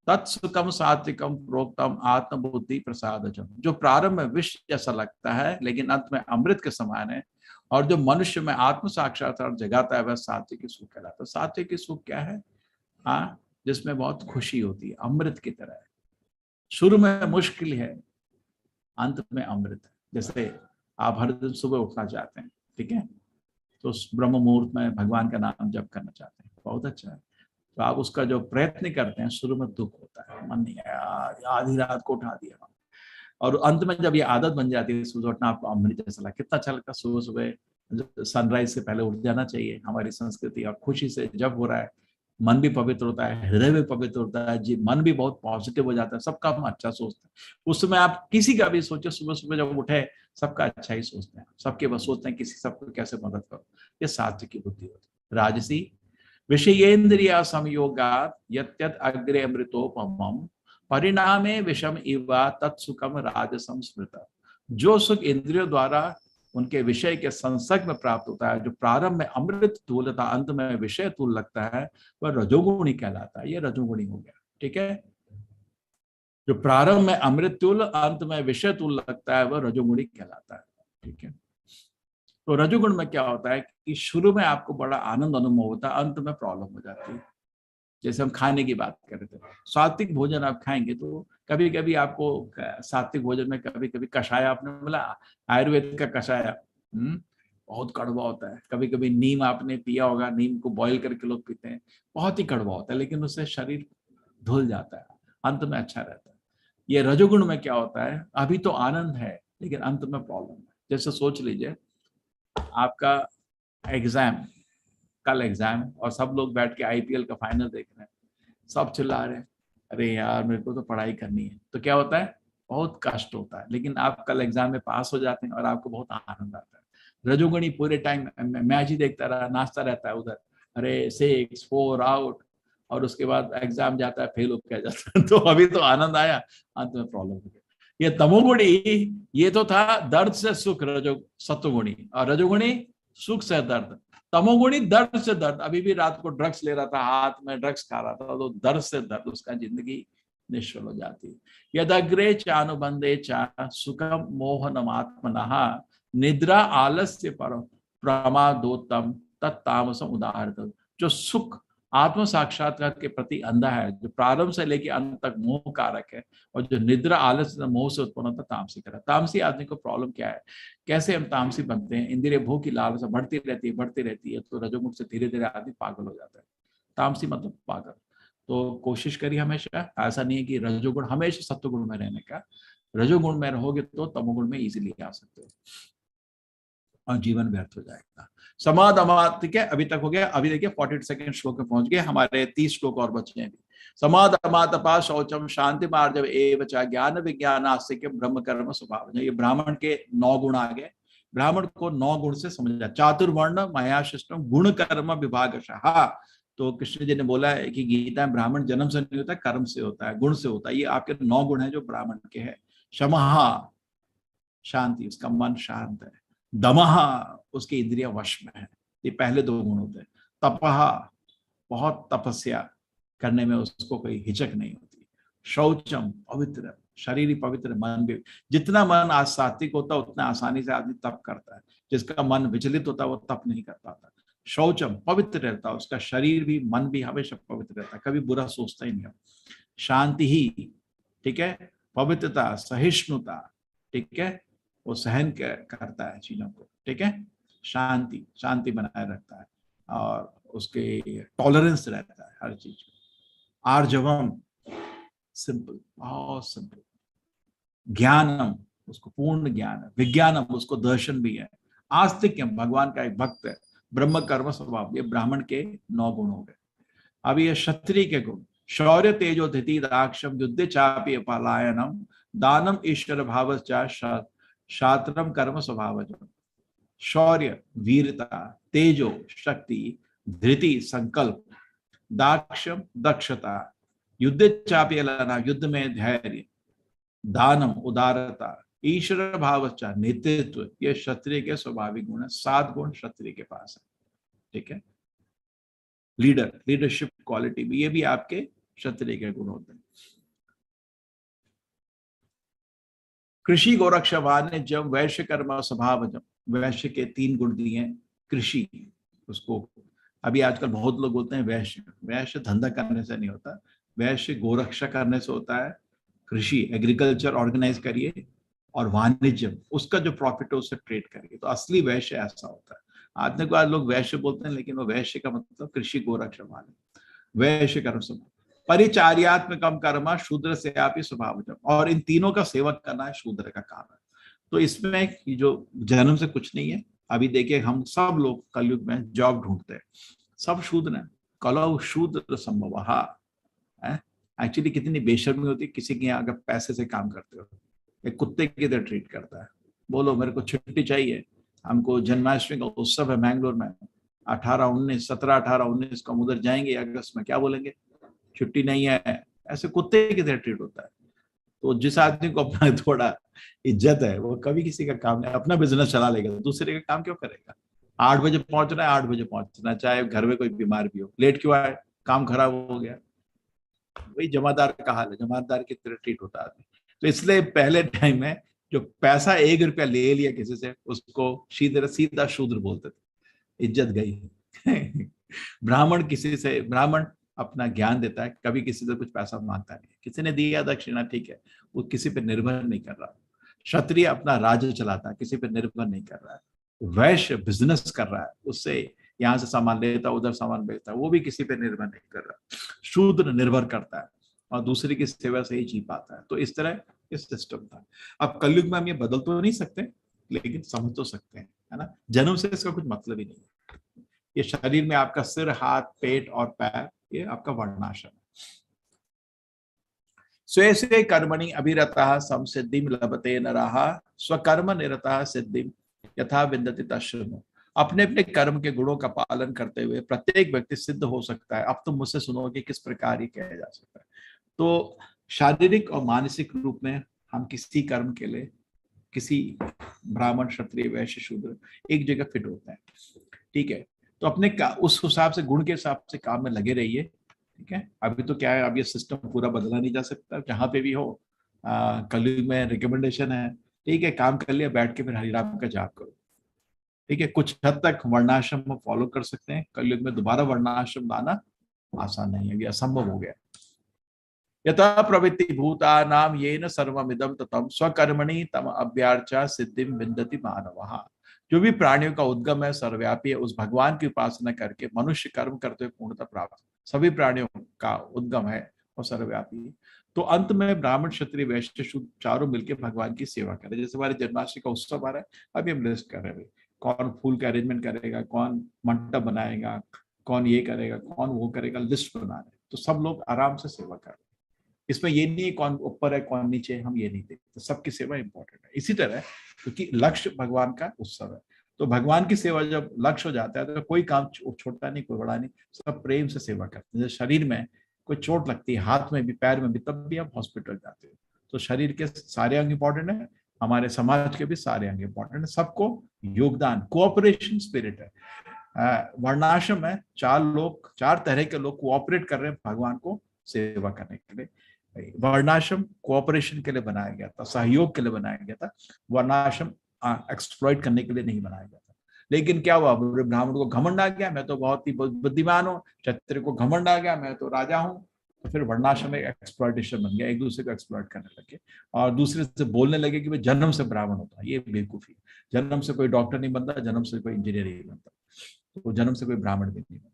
S1: तत्सुखम सात्विकम प्रोक्तम आत्मबुद्धि प्रसादजम। जो प्रारंभ में विष जैसा लगता है लेकिन अंत में अमृत के समान है, और जो मनुष्य में आत्म साक्षात्कार जगाता है, वह सात्विक सुख कहलाता है। सात्विक सुख क्या है? हाँ, जिसमें बहुत खुशी होती है, अमृत की तरह है। शुरू में मुश्किल है, अंत में अमृत है। जैसे आप हर दिन सुबह उठना चाहते हैं, ठीक है, तो ब्रह्म मुहूर्त में भगवान का नाम जप करना चाहते हैं, बहुत अच्छा है। तो आप उसका जो प्रयत्न करते हैं, शुरू में दुख होता है, मन नहीं आया, आधी रात को उठा दिया, और अंत में जब ये आदत बन जाती है सुबह उठना, आपको अमृत जैसा लगता है। कितना अच्छा लगता है सुबह सुबह सनराइज से पहले उठ जाना चाहिए। हमारी संस्कृति और खुशी से जब हो रहा है, मन भी पवित्र होता है, हृदय भी पवित्र होता है, जी मन भी बहुत पॉजिटिव हो जाता है, सबका हम अच्छा सोचते हैं। उस समय आप किसी का भी सोचे, सुबह सुबह जब उठे सबका अच्छा ही सोचते हैं, सबके बस सोचते हैं किसी सबको कैसे मदद करो। ये सात्विक की बुद्धि होती है। राजसी विषयेन्द्रिया संयोगात् यत्यत अग्रे अमृतोपमम परिणामे विषम इवा तत्सुखम राजसम स्मृत। जो सुख इंद्रियों द्वारा उनके विषय के संसर्ग में प्राप्त होता है, जो प्रारंभ में अमृत तुल्य तथा अंत में विषय तुल्य लगता है, वह रजोगुणी कहलाता है। यह रजोगुणी हो गया। ठीक है, जो प्रारंभ में अमृत तुल्य अंत में विषय तुल्य लगता है, वह रजोगुणी कहलाता है। ठीक है, तो रजोगुण में क्या होता है कि शुरू में आपको बड़ा आनंद अनुभव होता है, अंत में प्रॉब्लम हो जाती है। जैसे हम खाने की बात कर रहे थे, सात्विक भोजन आप खाएंगे तो कभी कभी आपको सात्विक भोजन में कभी कभी कषाय, आपने बोला आयुर्वेद का कषाय बहुत कड़वा होता है। कभी कभी नीम आपने पिया होगा, नीम को बॉईल करके लोग पीते हैं, बहुत ही कड़वा होता है, लेकिन उससे शरीर धुल जाता है, अंत में अच्छा रहता है। ये रजोगुण में क्या होता है, अभी तो आनंद है लेकिन अंत में प्रॉब्लम है। जैसे सोच लीजिए आपका एग्जाम, कल एग्जाम, और सब लोग बैठ के आईपीएल का फाइनल देख रहे हैं, सब चिल्ला रहे हैं, अरे यार मेरे को तो पढ़ाई करनी है। तो क्या होता है, बहुत कष्ट होता है, लेकिन आप कल एग्जाम में पास हो जाते हैं और आपको बहुत आनंद आता है। रजोगुणी पूरे टाइम मैच ही देखता रहा, नाचता रहता है उधर, अरे 6 4 आउट, और उसके बाद एग्जाम जाता है, फेल हो के जाता है। तो अभी तो आनंद आया, अंत में प्रॉब्लम हो गया। ये तमोगुणी, ये तो था दर्द से सुख, सत्वगुणी, और रजोगुणी सुख से दर्द। तमोगुणी दर्द से दर्द, अभी भी रात को ड्रग्स ले रहा था, हाथ में ड्रग्स खा रहा था, तो दर्द से दर्द, उसका जिंदगी निश्चल हो जाती है। यदग्रे चानुबंधे चा सुखम मोहनमात्मनः निद्रा आलस्य पर प्रमादोत्तम तत्तामसम उदाहरण। जो सुख आत्म साक्षात्कार के प्रति अंधा है, जो प्रारंभ से लेकर अंत तक मोह कारक है, और जो निद्रा आलस्य मोह से उत्पन्न होता तामसिक है। तामसी आदमी को प्रॉब्लम क्या है, कैसे हम तामसी बनते हैं, इंद्रिय भोग की लालसा बढ़ती रहती है, तो रजोगुण से धीरे धीरे आदमी पागल हो जाता है। तामसी मतलब पागल। तो कोशिश करिए हमेशा, ऐसा नहीं है कि रजोगुण हमेशा सत्वगुण में रहने का, रजोगुण में रहोगे तो तमोगुण में इजीली आ सकते हो और जीवन व्यर्थ हो जाएगा। समाद अमाद, ठीक है, अभी तक हो गया। अभी देखिए 42 श्लोक में पहुंच गए, हमारे 30 श्लोक और बचे हैं। समाद अमाद अपा शौचम शांति मार्जव एव च ज्ञान विज्ञान आस्तिक ब्रह्म कर्म स्वभाव। ये ब्राह्मण के 9 गुण आ गए। ब्राह्मण को 9 गुण से समझा। चातुर्वर्ण मयाशिष्टम गुण कर्म विभागशः। तो कृष्ण जी ने बोला है कि गीता में ब्राह्मण जन्म से नहीं होता, कर्म से होता है, गुण से होता है। ये आपके 9 गुण है जो ब्राह्मण के हैं। शमः शांति, उसका मन शांत है। दमः उसकी इंद्रिया वश में है। ये पहले 2 गुण होते हैं। तपः बहुत तपस्या करने में उसको कोई हिचक नहीं होती। शौचम पवित्र, शरीर ही पवित्र, मन भी। जितना मन आज सात्विक होता है उतना आसानी से आदमी तप करता है। जिसका मन विचलित होता है वो तप नहीं कर पाता। शौचम पवित्र रहता है, उसका शरीर भी मन भी हमेशा पवित्र रहता है, कभी बुरा सोचता ही नहीं। शांति ही, ठीक है, पवित्रता, सहिष्णुता, ठीक है, वो सहन करता है चीजों को, ठीक है, शांति बनाए रखता है और उसके टॉलरेंस रहता है हर चीज। आर्जवम सिंपल, बहुत सिंपल। ज्ञानम उसको पूर्ण ज्ञान है। विज्ञानम उसको दर्शन भी है। आस्तिक्यम भगवान का एक भक्त है। ब्रह्म कर्म स्वभाव, ये ब्राह्मण के 9 गुण हो गए। अब ये क्षत्रिय के गुण। शौर्य तेजो धृति दाक्षम युद्धे चापि पलायनम दानम ईश्वर भाव शात्रम कर्म स्वभाव। शौर्य वीरता, तेजो शक्ति, धृति संकल्प, दाक्षम दक्षता, युद्ध चापि लना युद्ध में धैर्य, दानम उदारता, ईश्वर भावचा नेतृत्व, ये क्षत्रिय के स्वाभाविक गुण है। 7 गुण क्षत्रिय के पास है, ठीक है। लीडरशिप क्वालिटी भी, ये भी आपके क्षत्रिय के गुण होते हैं। कृषि गोरक्षवान ने जब वैश्य कर्म स्वभाव, जब वैश्य के 3 गुण दिए हैं। कृषि, उसको अभी आजकल बहुत लोग बोलते हैं वैश्य धंधा करने से नहीं होता, वैश्य गोरक्षा करने से होता है। कृषि एग्रीकल्चर ऑर्गेनाइज करिए और वाणिज्य, उसका जो प्रॉफिट है उससे ट्रेड करिए, तो असली वैश्य ऐसा होता है। आधुनिक बाद लोग वैश्य बोलते हैं, लेकिन वो वैश्य का मतलब कृषि गोरक्षवान है। वैश्य कर्म स्वभाव, परिचार्यात्मकम कर्म शूद्र से आप ही स्वभाव, और इन तीनों का सेवक करना है शूद्र का काम है। तो इसमें जो जन्म से कुछ नहीं है। अभी देखिए हम सब लोग कलयुग में जॉब ढूंढते हैं, सब शूद्र हैं। कलौ शूद्र संभव। एक्चुअली कितनी बेशर्मी होती है किसी के यहाँ अगर पैसे से काम करते हो, एक कुत्ते की तरह ट्रीट करता है। बोलो मेरे को छुट्टी चाहिए, हमको जन्माष्टमी का उत्सव है मैंगलोर में, 17, 18, 19 को हम उधर जाएंगे अगस्त में, क्या बोलेंगे, छुट्टी नहीं है। ऐसे कुत्ते की तरह ट्रीट होता है। तो जिस आदमी को अपना थोड़ा इज्जत है वो कभी किसी का काम नहीं, अपना बिजनेस चला लेगा, दूसरे का काम क्यों करेगा। 8 बजे पहुंचना है, 8 बजे पहुंचना, चाहे घर में कोई बीमार भी हो। लेट क्यों आए, काम खराब हो गया। वही जमादार का हाल है, जमादार की तरह ट्रीट होता है। तो इसलिए पहले टाइम में जो पैसा 1 रुपया ले लिया किसी से, उसको सीधा शूद्र बोलते थे, इज्जत गई। ब्राह्मण अपना ज्ञान देता है, कभी किसी से कुछ पैसा मांगता नहीं। किसी ने दिया दक्षिणा, ठीक है, वो किसी पे निर्भर नहीं कर रहा। क्षत्रिय अपना राज्य चलाता है, किसी पे निर्भर नहीं कर रहा है। वैश्य बिजनेस कर रहा है, उससे यहाँ से सामान लेता है, उधर सामान बेचता है, वो भी किसी पे निर्भर नहीं कर रहा। शूद्र निर्भर करता है और दूसरे की सेवा से ही जी पाता है। तो इस तरह इस सिस्टम था। अब कलयुग में हम ये बदल तो नहीं सकते, लेकिन समझ तो सकते हैं, है ना। जन्म से इसका कुछ मतलब ही नहीं। ये शरीर में आपका सिर, हाथ, पेट और पैर, ये आपका वर्णाश्रम है। स्वे स्वे कर्मणि अभिरतः संसिद्धिं लभते नरः स्वकर्म निरतः सिद्धिं यथा विन्दति तच्छृणु। अपने अपने कर्म के गुणों का पालन करते हुए प्रत्येक व्यक्ति सिद्ध हो सकता है। अब तुम मुझसे सुनोगे किस प्रकार ये किया जा सकता है। तो शारीरिक और मानसिक रूप में हम किसी कर्म के लिए, किसी ब्राह्मण, क्षत्रिय, वैश्य, शूद्र एक जगह फिट होते हैं, ठीक है। तो अपने उस हिसाब से, गुण के हिसाब से काम में लगे रहिए, ठीक है। अभी तो क्या है, अब ये सिस्टम पूरा बदला नहीं जा सकता, जहां पे भी हो। कलयुग में रिकमेंडेशन है ठीक है, काम कर लिया, बैठ के फिर हरिनाम का जाप करो। ठीक है, कुछ हद तक वर्णाश्रम में फॉलो कर सकते हैं, कलयुग में दोबारा वर्णाश्रम लाना आसान नहीं है, ये असंभव हो गया। यथा प्रवृत्ति भूता नाम ये न सर्वमिदम ततम स्वकर्मणि तम अभ्यार्चा सिद्धिम विन्दति मानवः। जो भी प्राणियों का उद्गम है, सर्वव्यापी है, उस भगवान की उपासना करके मनुष्य कर्म करते हुए पूर्णता प्राप्त। सभी प्राणियों का उद्गम है और सर्वव्यापी है। तो अंत में ब्राह्मण क्षत्रिय वैश्य शूद्र चारों मिलकर भगवान की सेवा करें। जैसे हमारे जन्माष्टमी का उत्सव आ रहा है, अभी हम लिस्ट कर रहे हैं, कौन फूल का अरेंजमेंट करेगा, कौन मंडप बनाएगा, कौन ये करेगा, कौन वो करेगा, लिस्ट बना रहे। तो सब लोग आराम से सेवा कर रहे हैं। इसमें ये नहीं कौन ऊपर है कौन नीचे है, हम ये नहीं देखते, तो सबकी सेवा इंपॉर्टेंट है। इसी तरह क्योंकि लक्ष्य भगवान का उत्सव है, तो भगवान की सेवा जब लक्ष्य हो जाता है तो कोई काम छोटा नहीं, कोई बड़ा नहीं, सब प्रेम से सेवा करते हैं। जैसे शरीर में कोई चोट लगती है, हाथ में भी, पैर में भी, तब भी आप हॉस्पिटल जाते हो। तो शरीर के सारे अंग इंपॉर्टेंट है, हमारे समाज के भी सारे अंग इंपॉर्टेंट है, सबको योगदान, कोऑपरेशन स्पिरिट है। वर्णाश्रम में चार तरह के लोग कोऑपरेट कर रहे हैं भगवान को सेवा करने के लिए। वर्णाश्रम कोऑपरेशन के लिए बनाया गया था, सहयोग के लिए बनाया गया था। वर्णाश्रम एक्सप्लॉइट करने के लिए नहीं बनाया गया था। लेकिन क्या हुआ, ब्राह्मण को घमंड आ गया, मैं तो बहुत ही बुद्धिमान हूँ, क्षत्रिय को घमंड आ गया, मैं तो राजा हूँ। तो फिर वर्णाश्रम में एक्सप्लॉइटेशन बन गया, एक दूसरे को एक्सप्लॉइट करने लगे और दूसरे से बोलने लगे कि भाई जन्म से ब्राह्मण होता है। ये बेवकूफी, जन्म से कोई डॉक्टर नहीं बनता, जन्म से कोई इंजीनियर नहीं बनता, तो जन्म से कोई ब्राह्मण भी नहीं बनता।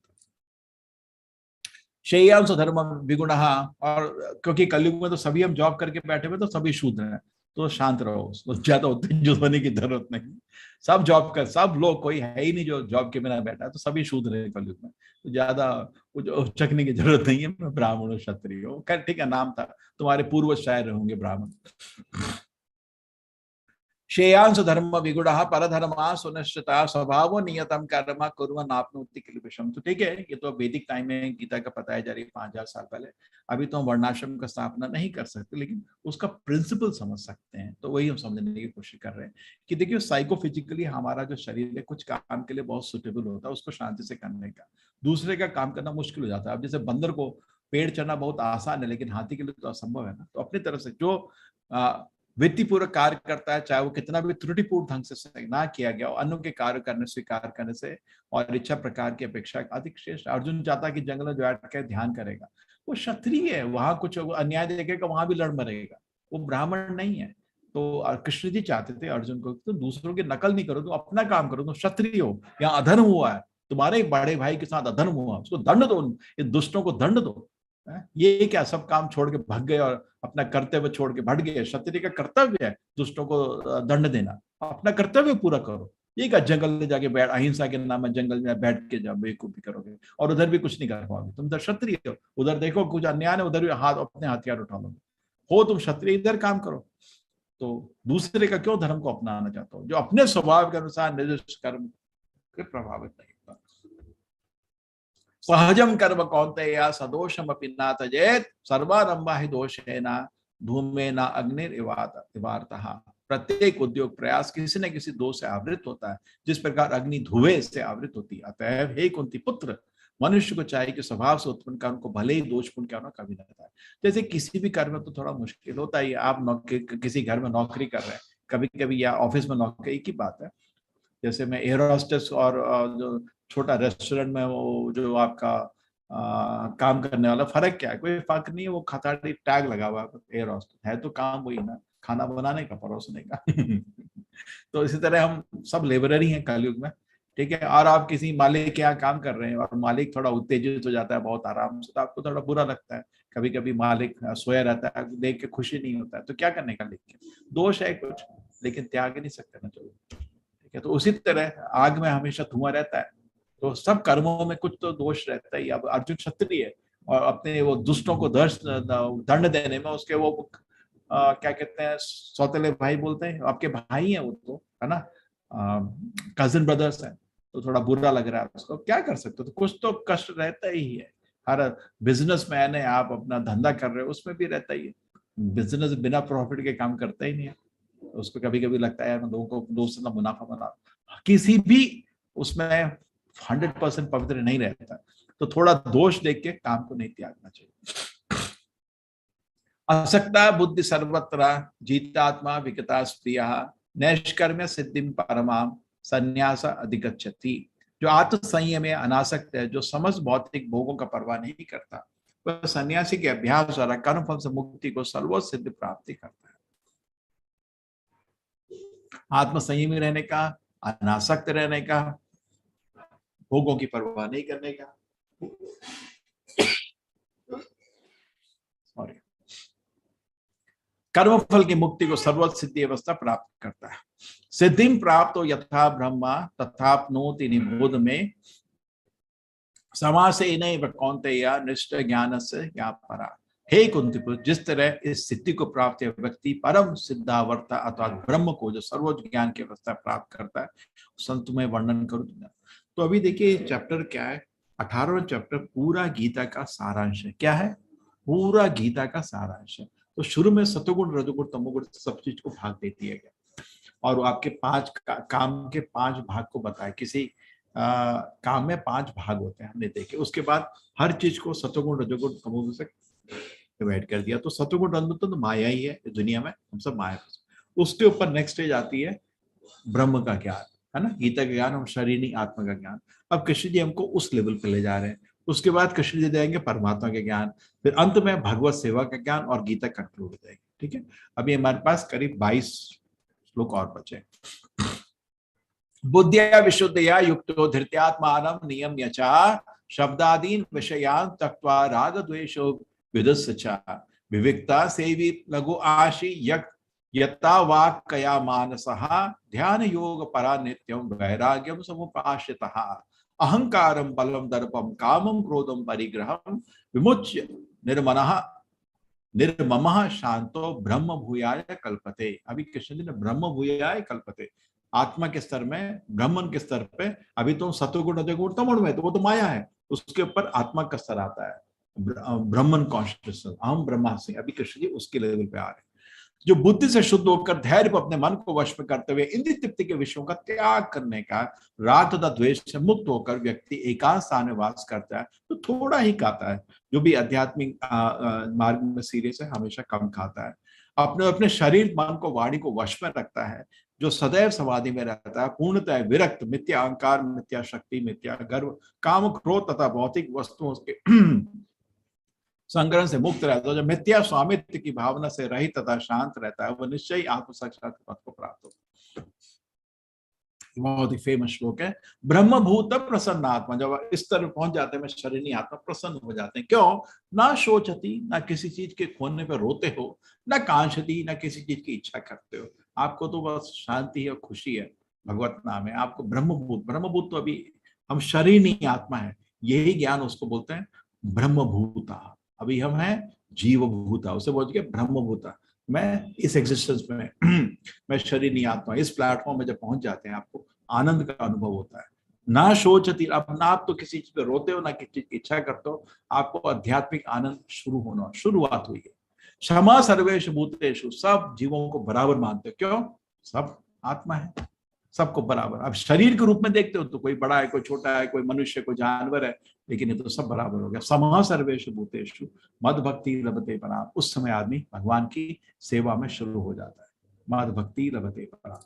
S1: श्रेयांश धर्म विगुण, और क्योंकि कलयुग में तो सभी हम जॉब करके बैठे हुए, तो सभी शूद्र हैं, तो शांत रहो, तो ज्यादा उत्तेजित होने की जरूरत नहीं। सब जॉब कर, सब लोग, कोई है ही नहीं जो जॉब के बिना बैठा है, तो सभी शूद्र है कलयुग में, तो ज्यादा उचकने की जरूरत नहीं है। ब्राह्मण और क्षत्रिय हो, खैर ठीक है, नाम था, तुम्हारे पूर्वज शायर होंगे ब्राह्मण। श्रेयांश धर्म विगुण परधर्मा सुनिश्चिता स्वभाव नियतम कर्म कुर्वन् आपनोति किल विषम। तो ठीक है, ये तो वैदिक टाइम में गीता का बताया जा रही है 5000 साल पहले। अभी तो हम वर्णाश्रम का स्थापना नहीं कर सकते, लेकिन उसका प्रिंसिपल समझ सकते हैं। तो वही हम समझने की कोशिश कर रहे हैं कि देखिए, साइकोफिजिकली हमारा जो शरीर है कुछ काम के लिए बहुत सुटेबल होता है, उसको शांति से करने का, दूसरे का काम करना मुश्किल हो जाता है। अब जैसे बंदर को पेड़ चढ़ना बहुत आसान है, लेकिन हाथी के लिए तो असंभव है ना। तो अपनी तरफ से जो वित्तीपूर्वक कार्य करता है, चाहे वो कितना भी त्रुटिपूर्ण ढंग से ना किया गया, अन्यों के कार्य करने, स्वीकार करने से और इच्छा प्रकार की अपेक्षा अधिक श्रेष्ठ। अर्जुन चाहता कि जंगल में बैठ कर ध्यान करेगा, वो क्षत्रिय है, वहां कुछ अन्याय देखेगा वहां भी लड़ मरेगा, वो ब्राह्मण नहीं है। तो कृष्ण जी चाहते थे अर्जुन को, तो दूसरों की नकल नहीं करो, तुम अपना काम करो, तुम क्षत्रिय हो, यहाँ अधर्म हुआ है, तुम्हारे बड़े भाई के साथ अधर्म हुआ, उसको दंड दो, ये दुष्टों को दंड दो। ये क्या सब काम छोड़ के भाग गए और अपना कर्तव्य छोड़ के भट गए? क्षत्रिय का कर्तव्य है दुष्टों को दंड देना, अपना कर्तव्य पूरा करो। ये क्या जंगल में जाके बैठ, अहिंसा के नाम में जंगल में बैठ के जब बेवकूफी करोगे और उधर भी कुछ नहीं कर पाओगे? तुम तो क्षत्रिय हो, उधर देखो कुछ अन्याय है, उधर भी हाथ अपने हथियार उठा लोगे। हो तुम क्षत्रिय, इधर काम करो। तो दूसरे का क्यों धर्म को अपनाना चाहते हो, जो अपने स्वभाव के अनुसार निर्दिष्ट कर्म के प्रभावित नहीं होता। सहजम कर्म कौन्तेय सदोषम अपि न त्यजेत् सर्वारंभा हि दोषेण धूमेन अग्निरिवातः। प्रत्येक उद्योग प्रयास किसी न किसी दोष से आवृत होता है, जिस प्रकार अग्नि धुएं से आवृत होती है। अतः हे कुंती पुत्र, मनुष्य को चाहिए कि स्वभाव से उत्पन्न कर्म को भले ही दोषपूर्ण क्या ना कभी रहता है। जैसे किसी भी कर्म में तो थोड़ा मुश्किल होता है। आप किसी घर में नौकरी कर रहे हैं, कभी कभी या ऑफिस में नौकरी, एक ही बात है। जैसे मैं एयर होस्टेस और जो छोटा रेस्टोरेंट में वो जो आपका काम करने वाला, फर्क क्या है? कोई फर्क नहीं है, वो खाताड़ी टैग लगा हुआ है, एयर होस्टेस है तो काम वही ना, खाना बनाने का, परोसने का। तो इसी तरह हम सब लेबररी हैं कलयुग में, ठीक है। और आप किसी मालिक के यहाँ काम कर रहे हैं और मालिक थोड़ा उत्तेजित हो जाता है बहुत आराम से, तो आपको थोड़ा बुरा लगता है। कभी कभी मालिक सोया रहता है, देख के खुशी नहीं होता है, तो क्या करने का? लेकिन दोष है कुछ, लेकिन त्याग नहीं सकते ना, चलो ठीक है। तो उसी तरह आग में हमेशा धुआं रहता है, तो सब कर्मों में कुछ तो दोष रहता ही। अब अर्जुन क्षत्रिय है और अपने वो दुष्टों को दंड देने में उसके वो क्या कहते हैं, सौतेले भाई बोलते हैं, आपके भाई हैं वो तो, है ना, कजिन ब्रदर्स हैं, तो थोड़ा बुरा लग रहा है उसको, क्या कर सकते हो? तो कुछ तो कष्ट रहता ही है। हर बिजनेसमैन है, आप अपना धंधा कर रहे हो, उसमें भी रहता ही है। बिजनेस बिना प्रॉफिट के काम करता ही नहीं है, उसको कभी कभी लगता है मैं लोगों को दोस्त से मुनाफा बना, किसी भी उसमें 100% पवित्र नहीं रहता। तो थोड़ा दोष देख के काम को नहीं त्यागना चाहिए। असक्ता बुद्धि सर्वत्र जीतात्मा विगता स्त्रिय नैष्कर्म्य सिद्धिम परमाम संन्यास अधिगच्छति। जो आत्म संयम में अनासक्त है, जो समस्त भौतिक भोगों का परवाह नहीं करता, वह सन्यासी के अभ्यास द्वारा कर्मफल से मुक्ति को सर्वोच्च सिद्ध प्राप्ति करता है। आत्म संयमी रहने का, अनासक्त रहने का, भोगों की परवाह नहीं करने का, सॉरी, कर्मफल की मुक्ति को सर्वोच्च सिद्धि अवस्था प्राप्त करता है। सिद्धिम प्राप्त हो यथा ब्रह्मा तथाप्नोति निबोध में समासे नैव कौन्तेय निष्ठ ज्ञान से या परा। हे कुंतीपुत्र, जिस तरह इस सिद्धि को प्राप्त व्यक्ति परम सिद्धावर्ता अथवा ब्रह्म को जो सर्वोच्च ज्ञान की अवस्था प्राप्त करता है, संत में वर्णन करूं। तो अभी देखिए चैप्टर क्या है, 18वां चैप्टर पूरा गीता का सारांश है। क्या है? पूरा गीता का सारांश है। तो शुरू में सतोगुण रजोगुण तमोगुण सब चीज को भाग दे दिया गया और आपके काम के 5 भाग को बताया। किसी काम में 5 भाग होते हैं हमने देखे। उसके बाद हर चीज को सतोगुण रजोगुण तमोगुण से डिवाइड कर दिया। तो सतोगुण रजोगुण तो माया ही है दुनिया में, हम सब माया। उसके ऊपर नेक्स्ट स्टेज आती है ब्रह्म का ज्ञान, है ना, गीता का ज्ञान और शरीर आत्मा का ज्ञान। अब कृष्ण जी हमको उस लेवल पे ले जा रहे हैं। उसके बाद कृष्ण जी देंगे परमात्मा के ज्ञान, फिर अंत में भगवत सेवा का ज्ञान और गीता कंक्लूड हो जाएगी। ठीक है, अभी हमारे पास करीब 22 श्लोक और बचे। बुद्धिया विशुद्धया युक्तो धृत्यात्मानं नियम्य च शब्दादीन विषयान् त्यक्त्वा राग द्वेषो विदस्य च विविक्ता सेवी लघु आशी यत्ता वाक्कया मानसः ध्यान योग परा नित्यं वैराग्यं समुपाश्रितः अहंकारं बलं दर्पं कामं क्रोधं परिग्रहं विमुच्य निर्ममः शांतो ब्रह्म भूयाय कल्पते। अभी कृष्ण जी ने ब्रह्म भूयाय कल्पते, आत्मा के स्तर में, ब्रह्मन के स्तर पे। अभी तो सतोगुण रजोगुण तमोगुण में, तो वो तो माया है। उसके ऊपर आत्मा का स्तर आता है, ब्रह्मन कॉन्शियसनेस, अहम ब्रह्मास्मि। अभी कृष्ण जी उसके लेवल पे आ रहे हैं। जो बुद्धि से शुद्ध होकर धैर्य पर अपने मन को वश में करते हुए इंद्रिय तृप्ति के विषयों का त्याग करने का, राग तथा द्वेष से मुक्त होकर व्यक्ति एकांत स्थान में वास करता है, तो थोड़ा ही खाता है। जो भी आध्यात्मिक मार्ग में सीरियस है हमेशा कम खाता है। अपने अपने शरीर मन को वाणी को वश में रखता है, जो सदैव समाधि में रहता है, पूर्णतः विरक्त, मिथ्या अहंकार, मिथ्या शक्ति, मिथ्या गर्व, काम क्रोध तथा भौतिक वस्तुओं के संग्रह से मुक्त रहता है, जो मिथ्या स्वामित्व की भावना से रहित तथा शांत रहता है, वह निश्चय ही आत्म साक्षात्कार पद को प्राप्त होता है। बहुत ही फेमस श्लोक है। ब्रह्मभूत प्रसन्न आत्मा, जब इस तरह पहुंच जाते हैं, शरीर आत्मा प्रसन्न हो जाते हैं। क्यों? ना शोचती, ना किसी चीज के खोने पर रोते हो, ना कांक्षती, ना किसी चीज की इच्छा करते हो। आपको तो बस शांति और खुशी है, भगवत नाम है। आपको ब्रह्मभूत, ब्रह्मभूत तो अभी हम शरीर नहीं आत्मा है, यही ज्ञान उसको बोलते हैं ब्रह्मभूता। अभी हम हैं जीवभूता, उसे बोल के ब्रह्मभूता। मैं इस एग्जिस्टेंस में मैं शरीर नहीं आत्मा। इस प्लेटफॉर्म में जब पहुंच जाते हैं, आपको आनंद का अनुभव होता है। ना शोचती, अब ना आप तो किसी चीज पे रोते हो, ना किसी चीज की इच्छा करते हो। आपको आध्यात्मिक आनंद शुरुआत हुई है। क्षमा सर्वेषु भूतेषु, सब जीवों को बराबर मानते हो। क्यों? सब आत्मा है, सबको बराबर। अब शरीर के रूप में देखते हो तो कोई बड़ा है, कोई छोटा है, कोई मनुष्य, कोई जानवर है, लेकिन ये तो सब बराबर हो गया। समः सर्वेषु भूतेषु मद भक्ति लभते पराम। उस समय आदमी भगवान की सेवा में शुरू हो जाता है। मद भक्ति लभते पराम।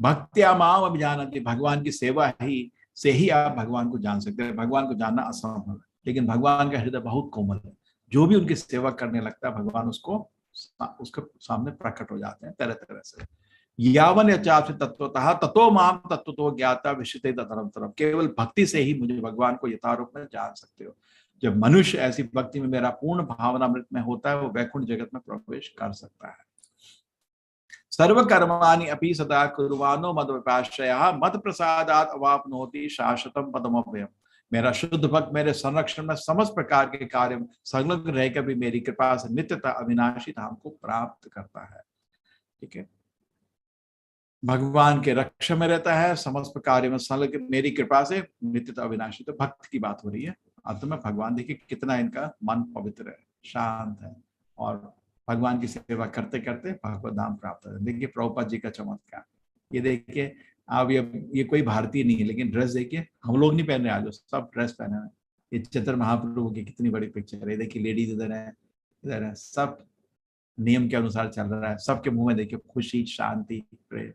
S1: भक्त्या माम अभिजानन्ति, भगवान की सेवा ही से ही आप भगवान को जान सकते हैं। भगवान को जानना असंभव है, लेकिन भगवान का हृदय बहुत कोमल है। जो भी उनकी सेवा करने लगता है, भगवान उसके सामने प्रकट हो जाते हैं तरह तरह से। यावन यचाप से तत्वतः ततो माम तत्वतो ज्ञाता विशते तदनंतरम। केवल भक्ति से ही मुझे भगवान को यथारूप में जान सकते हो। जब मनुष्य ऐसी भक्ति में मेरा पूर्ण भावनामृत में होता है, वो वैकुंठ जगत में प्रवेश कर सकता है। सर्व कर्माणि अपि सदा कुर्वाणो मद विपाश्रयः मद प्रसादात् अवाप्नोति शाश्वतम पदमव्ययम्। मेरा शुद्ध भक्त मेरे संरक्षण में समस्त प्रकार के कार्य संलग्न रहकर भी मेरी कृपा से नित्यता अविनाशी धाम को प्राप्त करता है। ठीक है, भगवान के रक्षा में रहता है, समस्त कार्य में संलग्न, मेरी कृपा से नित्यता अविनाशी। तो भक्त की बात हो रही है। अंत में भगवान देखिए कितना इनका मन पवित्र है, शांत है, और भगवान की सेवा करते करते भगवत धाम प्राप्त है। देखिए प्रभुपाद जी का चमत्कार, ये देखिए। अब ये कोई भारतीय नहीं है, लेकिन ड्रेस देखिए, हम लोग नहीं पहन रहे आज, सब ड्रेस पहने हैं। ये चैतन्य महाप्रभु की कितनी बड़ी पिक्चर है। देखिए लेडीज इधर है, सब नियम के अनुसार चल रहा है, सबके मुंह में देखिए खुशी, शांति, प्रेम।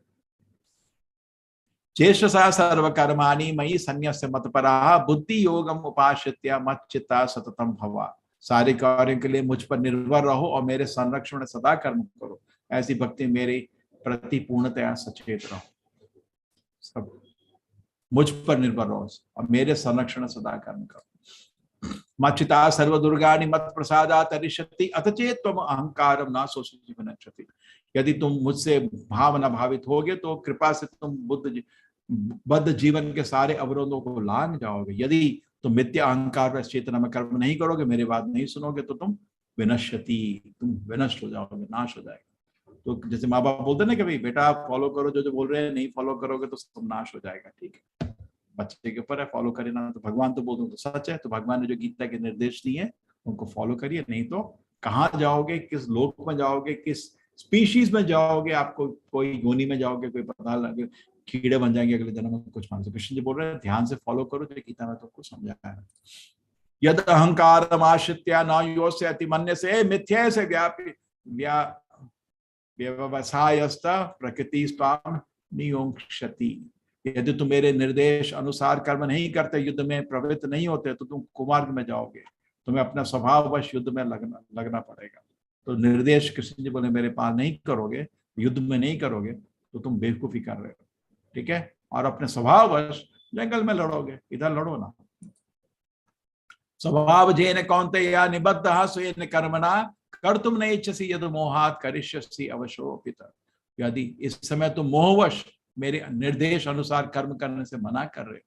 S1: चेष्टसा सर्वकर्माणि मयि संन्यस्य मत्पराः बुद्धि योगम उपाश्रित्य मच्चित्ता सततम भवा। सारे कार्यों के लिए मुझ पर निर्भर रहो और मेरे संरक्षण में सदा कर्म करो। ऐसी भक्ति मेरे प्रति पूर्णतया सचेत रहो। सब मुझ पर निर्भर रहो और मेरे संरक्षण में सदा कर्म करो। मच्चिता सर्वदुर्गाणि मत प्रसादात् तरिष्यति अथ चेत् त्वम् अहंकारं न सोचति विनश्यति। यदि तुम मुझसे भाव न भावित होगे तो कृपा से तुम बद्ध जीवन के सारे अवरोधों को लांघ जाओगे। यदि तुम मिथ्या अहंकार चेतना में कर्म नहीं करोगे, मेरे बात नहीं सुनोगे, तो तुम विनश्यति, तुम विनष्ट हो जाओगे, नाश हो जाएगा। तो जैसे माँ बाप बोलते ना कि भाई बेटा आप फॉलो करो जो जो बोल रहे हैं, नहीं फॉलो करोगे तो तुम नाश हो जाएगा। ठीक है, बच्चे के ऊपर है, फॉलो करे ना। तो भगवान तो बोलते तो सच है, तो भगवान ने जो गीता के निर्देश दिए उनको फॉलो करिए, नहीं तो कहाँ जाओगे, किस लोक में जाओगे, किस स्पीशीज में जाओगे, आपको कोई योनि में जाओगे, कोई पता लगे कीड़े बन जाएंगे अगले जन्म में, कुछ मान। कृष्ण जी बोल रहे हैं ध्यान से फॉलो करो जो गीता में तुमको समझाया है। यद अहंकार आश्रित्य न योस्य अतिमन्य से मिथ्या से व्यापी व्यवसायस्त प्रकृति स्वाम नियोंक्षति। यदि तुम मेरे निर्देश अनुसार कर्म नहीं करते, युद्ध में प्रवृत्त नहीं होते, तो तुम कुमार्ग में जाओगे, तुम्हें अपना स्वभाववश युद्ध में लगना पड़ेगा। तो निर्देश कृष्ण जी बोले मेरे पास नहीं करोगे, युद्ध में नहीं करोगे, तो तुम बेवकूफी कर रहे हो। ठीक है, और अपने स्वभाववश जंगल में लड़ोगे, इधर लड़ो ना। स्वभाव जेन कौनते या निबद्ध स्वेन कर्मणा कर तुम नहीं इच्छसी यदि मोहात करिष्यसि अवशोपित। यदि इस समय तुम मोहवश मेरे निर्देश अनुसार कर्म करने से मना कर रहे हो,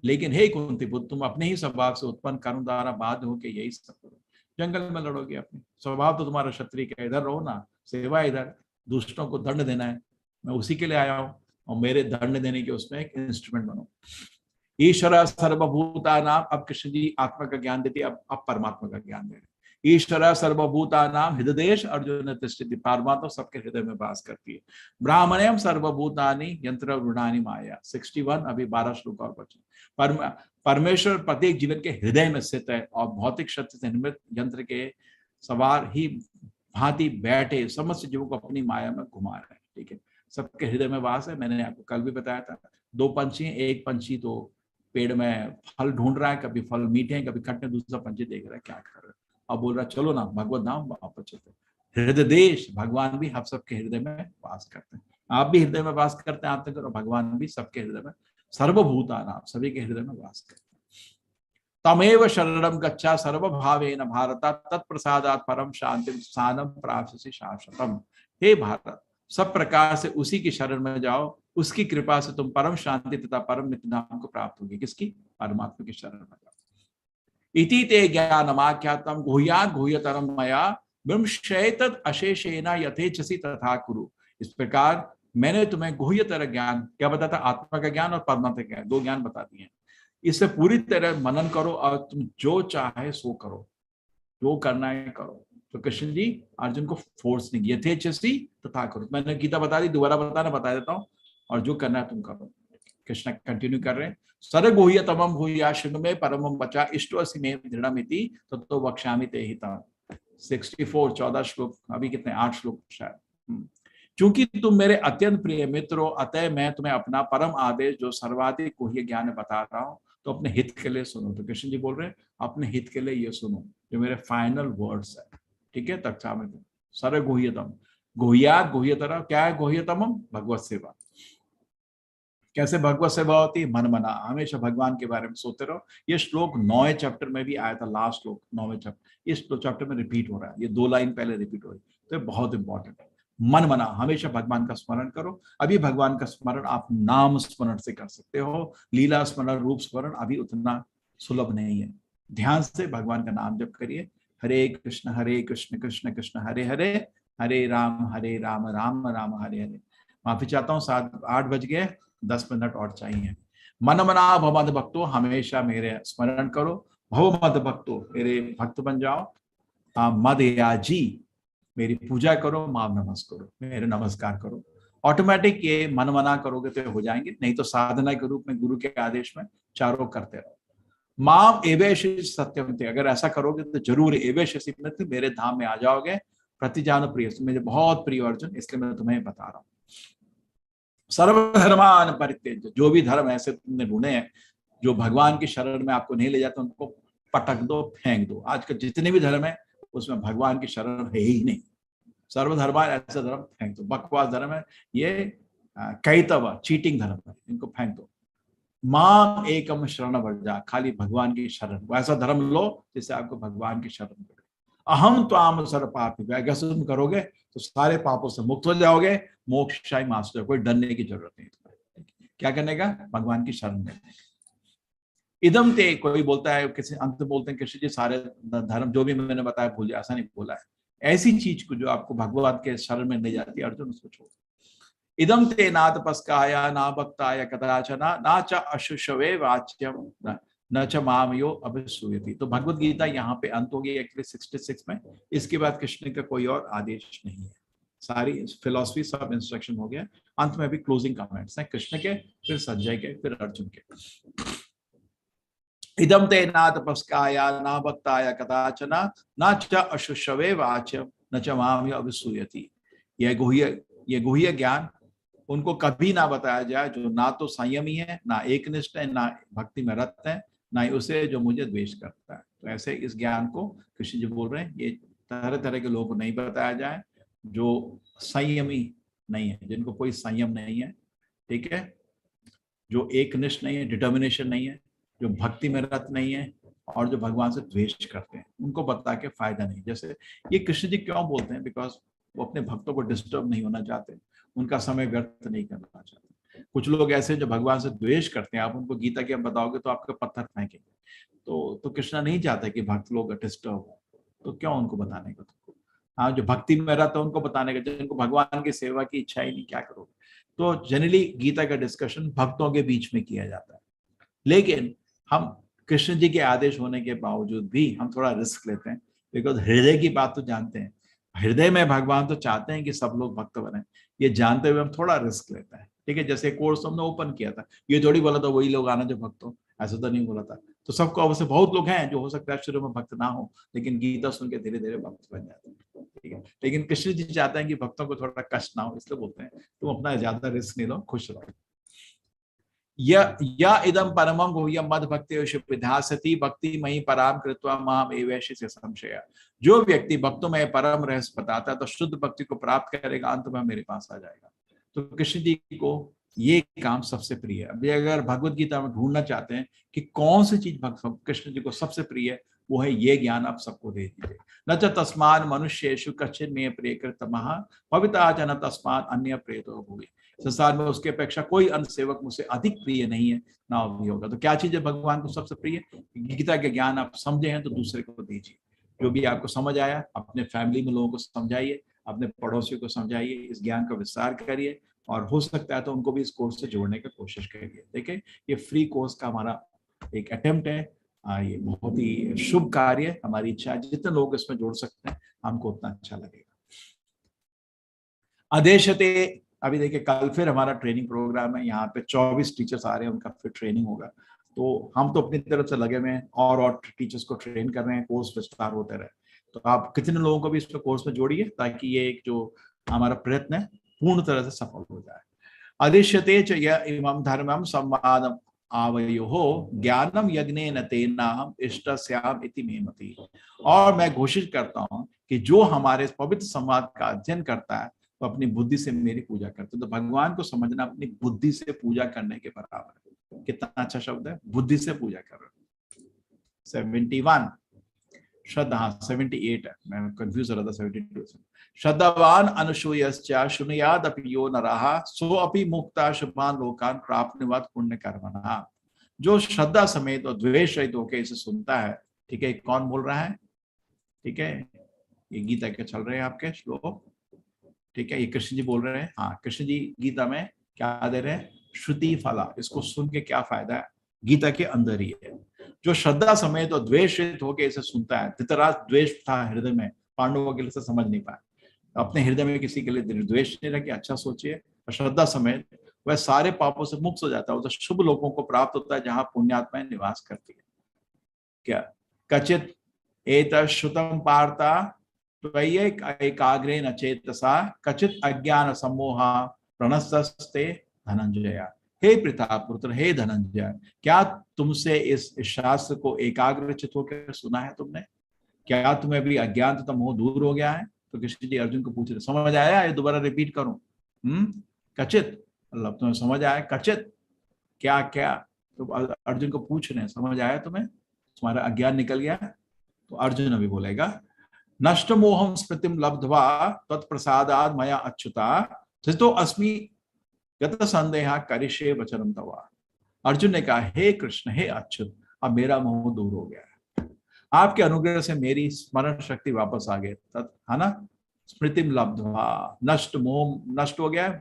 S1: लेकिन हे कुंती पुत्र तुम अपने ही स्वभाव से उत्पन्न कर्म द्वारा बाध्य होकर यही सब करो, जंगल में लड़ोगे। अपने स्वभाव तो तुम्हारा क्षत्रिय का, इधर रहो ना, सेवा इधर, दुष्टों को दंड देना है, मैं उसी के लिए आया हूँ, और मेरे दंड देने के उसमें एक इंस्ट्रूमेंट बनो। ईश्वर सर्वभूतानां, अब कृष्ण जी आत्मा का ज्ञान देती है, अब परमात्मा का ज्ञान दे रहे। ईश्वर सर्वभूतानां हृदय अर्जुन तिष्ठति, परमात्मा सबके हृदय में वास करती है। ब्राह्मण्यम सर्वभूतानि यंत्र ऋणानि माया। 61, अभी 12 श्लोक और बचे। परमेश्वर प्रत्येक जीवन के हृदय में स्थित है और भौतिक शक्ति से निर्मित यंत्र के सवार ही भांति बैठे समस्त जीवों को अपनी माया में घुमा रहे हैं। ठीक है, सबके हृदय में वास है। मैंने आपको कल भी बताया था, 2 पंछी हैं, एक पंछी तो पेड़ में फल ढूंढ रहा है, कभी फल मीठे हैं कभी खट्टे, दूसरा पंछी देख रहा है क्या कर रहा है, अब बोल रहा चलो ना भगवत धाम वापस चलते। हृदय देश, भगवान भी हम सबके हृदय में वास करते हैं, आप भी हृदय में वास करते हैं, आप तक, और भगवान भी सबके हृदय में, सर्वभूतानां सभी के हृदय में वास करते हैं। तमेव शरणं गच्छा सर्वभावेन भारत तत्प्रसादात् परम शांति स्थानम प्राप्स्यसि शाश्वतम। हे भारत, सब प्रकार से उसी की शरण में जाओ, उसकी कृपा से तुम परम शांति तथा परम नित्य धाम को प्राप्त होगी। किसकी? परमात्मा की शरण में जाओ। इति ते ज्ञानमाख्यातम गुह्यात् गुह्यतरम मया विमृशेतत् अशेषेण यथेच्छसि तथा कुरु। इस प्रकार मैंने तुम्हें गुह्यतर ज्ञान, क्या बताता? आत्मा का ज्ञान और परमात्मा का ज्ञान, 2 ज्ञान बता दिए। इससे पूरी तरह मनन करो और तुम जो चाहे सो करो, जो करना है करो। तो कृष्ण जी अर्जुन को फोर्स नहीं किया, यथेच्छसि तथा करो। मैंने गीता बता दी, दोबारा बता देता हूँ, और जो करना है तुम करो। कृष्ण कंटिन्यू कर रहे हैं, सर्वगुह्यतमं भूया शृणु मे परमं वचा इष्टोऽसि मे दृढ़मिति ततो वक्ष्यामि ते हितम्। 64, 14 श्लोक, अभी कितने 8 श्लोक शायद। क्योंकि तुम मेरे अत्यंत प्रिय मित्र हो, अतः मैं तुम्हें अपना परम आदेश जो सर्वाधिक गुह्य ज्ञान बता रहा हूँ, तो अपने हित के लिए सुनो। तो कृष्ण जी बोल रहे हैं अपने हित के लिए ये सुनो, जो मेरे फाइनल वर्ड्स है। ठीक है, तक्षा में सर्वगुह्यतम, गुह्यात् गुह्यतर, क्या है गुह्यतमम? भगवत सेवा। कैसे भगवत सेवा होती है? मन मना, हमेशा भगवान के बारे में सोचते रहो। ये श्लोक 9वें चैप्टर में भी आया था, लास्ट श्लोक 9वें चैप्टर, इस चैप्टर में रिपीट हो रहा है, ये 2 लाइन पहले रिपीट हो रही, तो बहुत इंपॉर्टेंट है। मन मना, हमेशा भगवान का स्मरण करो। अभी भगवान का स्मरण आप नाम स्मरण से कर सकते हो, लीला स्मरण, रूप स्मरण अभी उतना सुलभ नहीं है। ध्यान से भगवान का नाम जप करिए, हरे कृष्ण कृष्ण कृष्ण हरे हरे, हरे राम राम राम हरे हरे। माफी चाहता हूँ, 7-8 बज गए, 10 मिनट और चाहिए। मन मना भवमद भक्तो, हमेशा मेरे स्मरण करो। भवमद भक्तो, मेरे भक्त बन जाओ। मद याजी, मेरी पूजा करो, माव नमस करो, मेरे नमस्कार करो। ऑटोमेटिक ये मन मना करोगे तो हो जाएंगे, नहीं तो साधना के रूप में गुरु के आदेश में चारों करते रहो। माम एवेश सत्यम थे, अगर ऐसा करोगे तो जरूर एवेश सिमरते, मेरे धाम में आ जाओगे। प्रतिजान प्रिय, मुझे बहुत प्रिय अर्जुन, इसलिए मैं तुम्हें बता रहा हूँ। सर्वधर्मान परित्यज्य, जो भी धर्म ऐसे तुमने ढूंढे हैं जो भगवान की शरण में आपको नहीं ले जाते, उनको पटक दो, फेंक दो। आज के जितने भी धर्म है उसमें भगवान की शरण है ही नहीं। सर्वधर्मान, ऐसा धर्म फेंक दो, बकवास धर्म है ये, कैतव चीटिंग धर्म है, इनको फेंक दो। मां एकम शरण वर्जा, खाली भगवान की शरण, वैसा धर्म लो जिससे आपको भगवान की शरण मिले। अहम त्वाम सर्व पापी, अगर तुम करोगे तो सारे पापों से मुक्त हो जाओगे, मोक्षाय मास्टर, कोई डरने की जरूरत नहीं तुम्हें। क्या करने का? भगवान की शरण में। इदम ते, कोई बोलता है किसी अंत बोलते हैं कृष्ण जी सारे धर्म जो भी मैंने बताया भूल जाए, ऐसा नहीं बोला है। ऐसी चीज को जो आपको भगवान के शरण में ले जाती है अर्जुन, उसको छोड़। इदम ते ना तपस्काय ना भक्ताय कदाचना ना च अशुशवे वाच्यम न च मामयो अभिसूयति। तो भगवत गीता यहाँ पे अंत हो गई एक्चुअली 66 में। इसके बाद कृष्ण का कोई और आदेश नहीं है, सारी फिलॉसफी सब इंस्ट्रक्शन हो गया। अंत में भी क्लोजिंग कमेंट्स हैं कृष्ण के, फिर संजय के, फिर अर्जुन के। इदम ते ना तपस्काय ना भक्ताय कदाचना न च अशुशवे वाच्यम न च मामयो अभिसूयति। यह गुह्य ज्ञान उनको कभी ना बताया जाए जो ना तो संयमी है, ना एकनिष्ठ है, ना भक्ति में रत है, ना ही उसे जो मुझे द्वेष करता है। तो ऐसे इस ज्ञान को कृष्ण जी बोल रहे हैं, ये तरह तरह के लोगों को नहीं बताया जाए जो संयमी नहीं है, जिनको कोई संयम नहीं है, ठीक है, जो एकनिष्ठ नहीं है, डिटर्मिनेशन नहीं है, जो भक्ति में रत नहीं है, और जो भगवान से द्वेष करते हैं, उनको बता के फायदा नहीं। जैसे ये कृष्ण जी क्यों बोलते हैं? बिकॉज वो अपने भक्तों को डिस्टर्ब नहीं होना चाहते, उनका समय व्यर्थ नहीं करना चाहते। कुछ लोग ऐसे जो भगवान से द्वेष करते हैं, आप उनको गीता के बताओगे तो आपके पत्थर फेंकेंगे। तो कृष्णा नहीं चाहता कि भक्त लोग डिस्टर्ब हो, तो क्यों उनको बताने का? तुमको हाँ, जो भक्ति में रहता है उनको बताने का, जिनको भगवान की सेवा की इच्छा ही नहीं, क्या करोगे? तो जनरली गीता का डिस्कशन भक्तों के बीच में किया जाता है, लेकिन हम कृष्ण जी के आदेश होने के बावजूद भी हम थोड़ा रिस्क लेते हैं, बिकॉज हृदय की बात तो जानते हैं, हृदय में भगवान तो चाहते हैं कि सब लोग भक्त बने, ये जानते हुए हम थोड़ा रिस्क लेते हैं। ठीक है, जैसे कोर्स हमने ओपन किया था, ये थोड़ी बोला था वही लोग आना जो भक्त हो, ऐसा तो नहीं बोला था। तो सबको अवश्य, बहुत लोग हैं जो हो सकता है शुरू में भक्त ना हो, लेकिन गीता सुन के धीरे धीरे भक्त बन जाते हैं। ठीक है, लेकिन कृष्ण जी चाहते हैं कि भक्तों को थोड़ा कष्ट ना हो, इसलिए बोलते हैं तुम अपना ज्यादा रिस्क नहीं लो, खुश रहो। या इदम परमम गुह्यम मद भक्ति विधासति भक्ति मई पराम कृत्वा माम एवैश से संशय। जो व्यक्ति भक्तों में परम रहस्य बताता है तो शुद्ध भक्ति को प्राप्त करेगा, अंत में मेरे पास आ जाएगा। तो कृष्ण जी को ये काम सबसे प्रिय है। अभी अगर भगवत गीता में ढूंढना चाहते हैं कि कौन सी चीज कृष्ण जी को सबसे प्रिय है, वो है ये ज्ञान आप सबको दे दीजिए। न च तस्मान मनुष्येषु कश्चित् मे प्रियकृतमः भविता च न तस्मात् अन्य प्रेतो भूय। संसार में उसके अपेक्षा कोई अन्य सेवक मुझसे अधिक प्रिय नहीं है, ना भी होगा। तो क्या चीज है भगवान को सबसे प्रिय? गीता के ज्ञान आप समझे हैं तो दूसरे को दीजिए। जो भी आपको समझ आया अपने फैमिली में लोगों को समझाइए, अपने पड़ोसियों को समझाइए, इस ज्ञान का विस्तार करिए, और हो सकता है तो उनको भी इस कोर्स से जोड़ने की कोशिश करिए। देखिए, ये फ्री कोर्स का हमारा एक अटेम्प्ट है, ये बहुत ही शुभ कार्य है। हमारी इच्छा है जितने लोग इसमें जोड़ सकते हैं हमको उतना अच्छा लगेगा। आदेशते, अभी देखिए कल फिर हमारा ट्रेनिंग प्रोग्राम है, यहाँ पे 24 टीचर्स आ रहे हैं, उनका फिर ट्रेनिंग होगा। तो हम तो अपनी तरफ से लगे हुए हैं और टीचर्स को ट्रेन कर रहे हैं, कोर्स विस्तार होते रहे। तो आप कितने लोगों को भी इसमें कोर्स में जोड़िए ताकि ये एक जो हमारा प्रयत्न है पूर्ण तरह से सफल हो जाए। आदिश्यते च इमं धर्मं संवादम आवयोः ज्ञानम यज्ञेन तेनाहम इष्टस्याम इति मे मति। और मैं घोषित करता हूँ कि जो हमारे पवित्र संवाद का अध्ययन करता है वो अपनी बुद्धि से मेरी पूजा करते। तो भगवान को समझना अपनी बुद्धि से पूजा करने के बराबर है। कितना अच्छा शब्द है, बुद्धि से पूजा कर रहे हो। 71 श्रद्धा, 78 है, मैं कंफ्यूज हो रहा था 72 से। श्रद्धावान अनुसूयश्च शृणुयादपि यो नरः सो अपि मुक्ता शुभान लोकान प्राप्नुयात् पुण्य कर्मणः। जो श्रद्धा समेत और द्वेष रहित होकर इसे सुनता है, ठीक है, कौन बोल रहा है? ठीक है, ये गीता के चल रहे हैं आपके श्लोक, ठीक है, ये कृष्ण जी बोल रहे हैं। हाँ, कृष्ण जी गीता में क्या दे रहे हैं? श्रुति फला। इसको सुन के क्या फायदा है? गीता के अंदर ही है। जो श्रद्धा समेत और द्वेष रहित होकर इसे सुनता है, धृतराष्ट्र द्वेष था हृदय में, पांडवों के लिए समझ नहीं पाया, अपने हृदय में किसी के लिए द्वेष नहीं रखे, अच्छा सोचिए, और श्रद्धा समेत वह सारे पापों से मुक्त हो जाता है, तो शुभ लोगों को प्राप्त होता है जहां पुण्यात्माएं निवास करती है। क्या कचित एतत् श्रुतं पार्थ त्वयैक एकाग्रेण चेतसा कचित अज्ञान सम्मोहा प्रणस्तस्ते धनंजय। हे प्रतापपुत्र, हे धनंजय, क्या तुमसे इस शास्त्र को एकाग्रचित होकर सुना है तुमने? क्या तुम्हें भी अज्ञान तथा मोह दूर हो गया है? तो कृष्ण जी अर्जुन को पूछ रहे, समझ आया? ये दोबारा रिपीट करूं? कचित मतलब तुम्हें समझ आया? कचित क्या क्या? तो अर्जुन को पूछ रहे हैं, समझ आया तुम्हें? तुम्हारा अज्ञान निकल गया? तो अर्जुन अभी बोलेगा, नष्ट मोहम स्मृतिम लब्ध्वा तत्प्रसादाद मया अच्युता स्थितो अस्मि गत संदेहा करिष्ये वचनम तवा। अर्जुन ने कहा, हे कृष्ण, हे अच्युत, अब मेरा मोह दूर हो गया है, आपके अनुग्रह से मेरी स्मरण शक्ति वापस आ गई, है ना? स्मृतिम लब्ध्वा, नष्ट मोह नष्ट हो गया,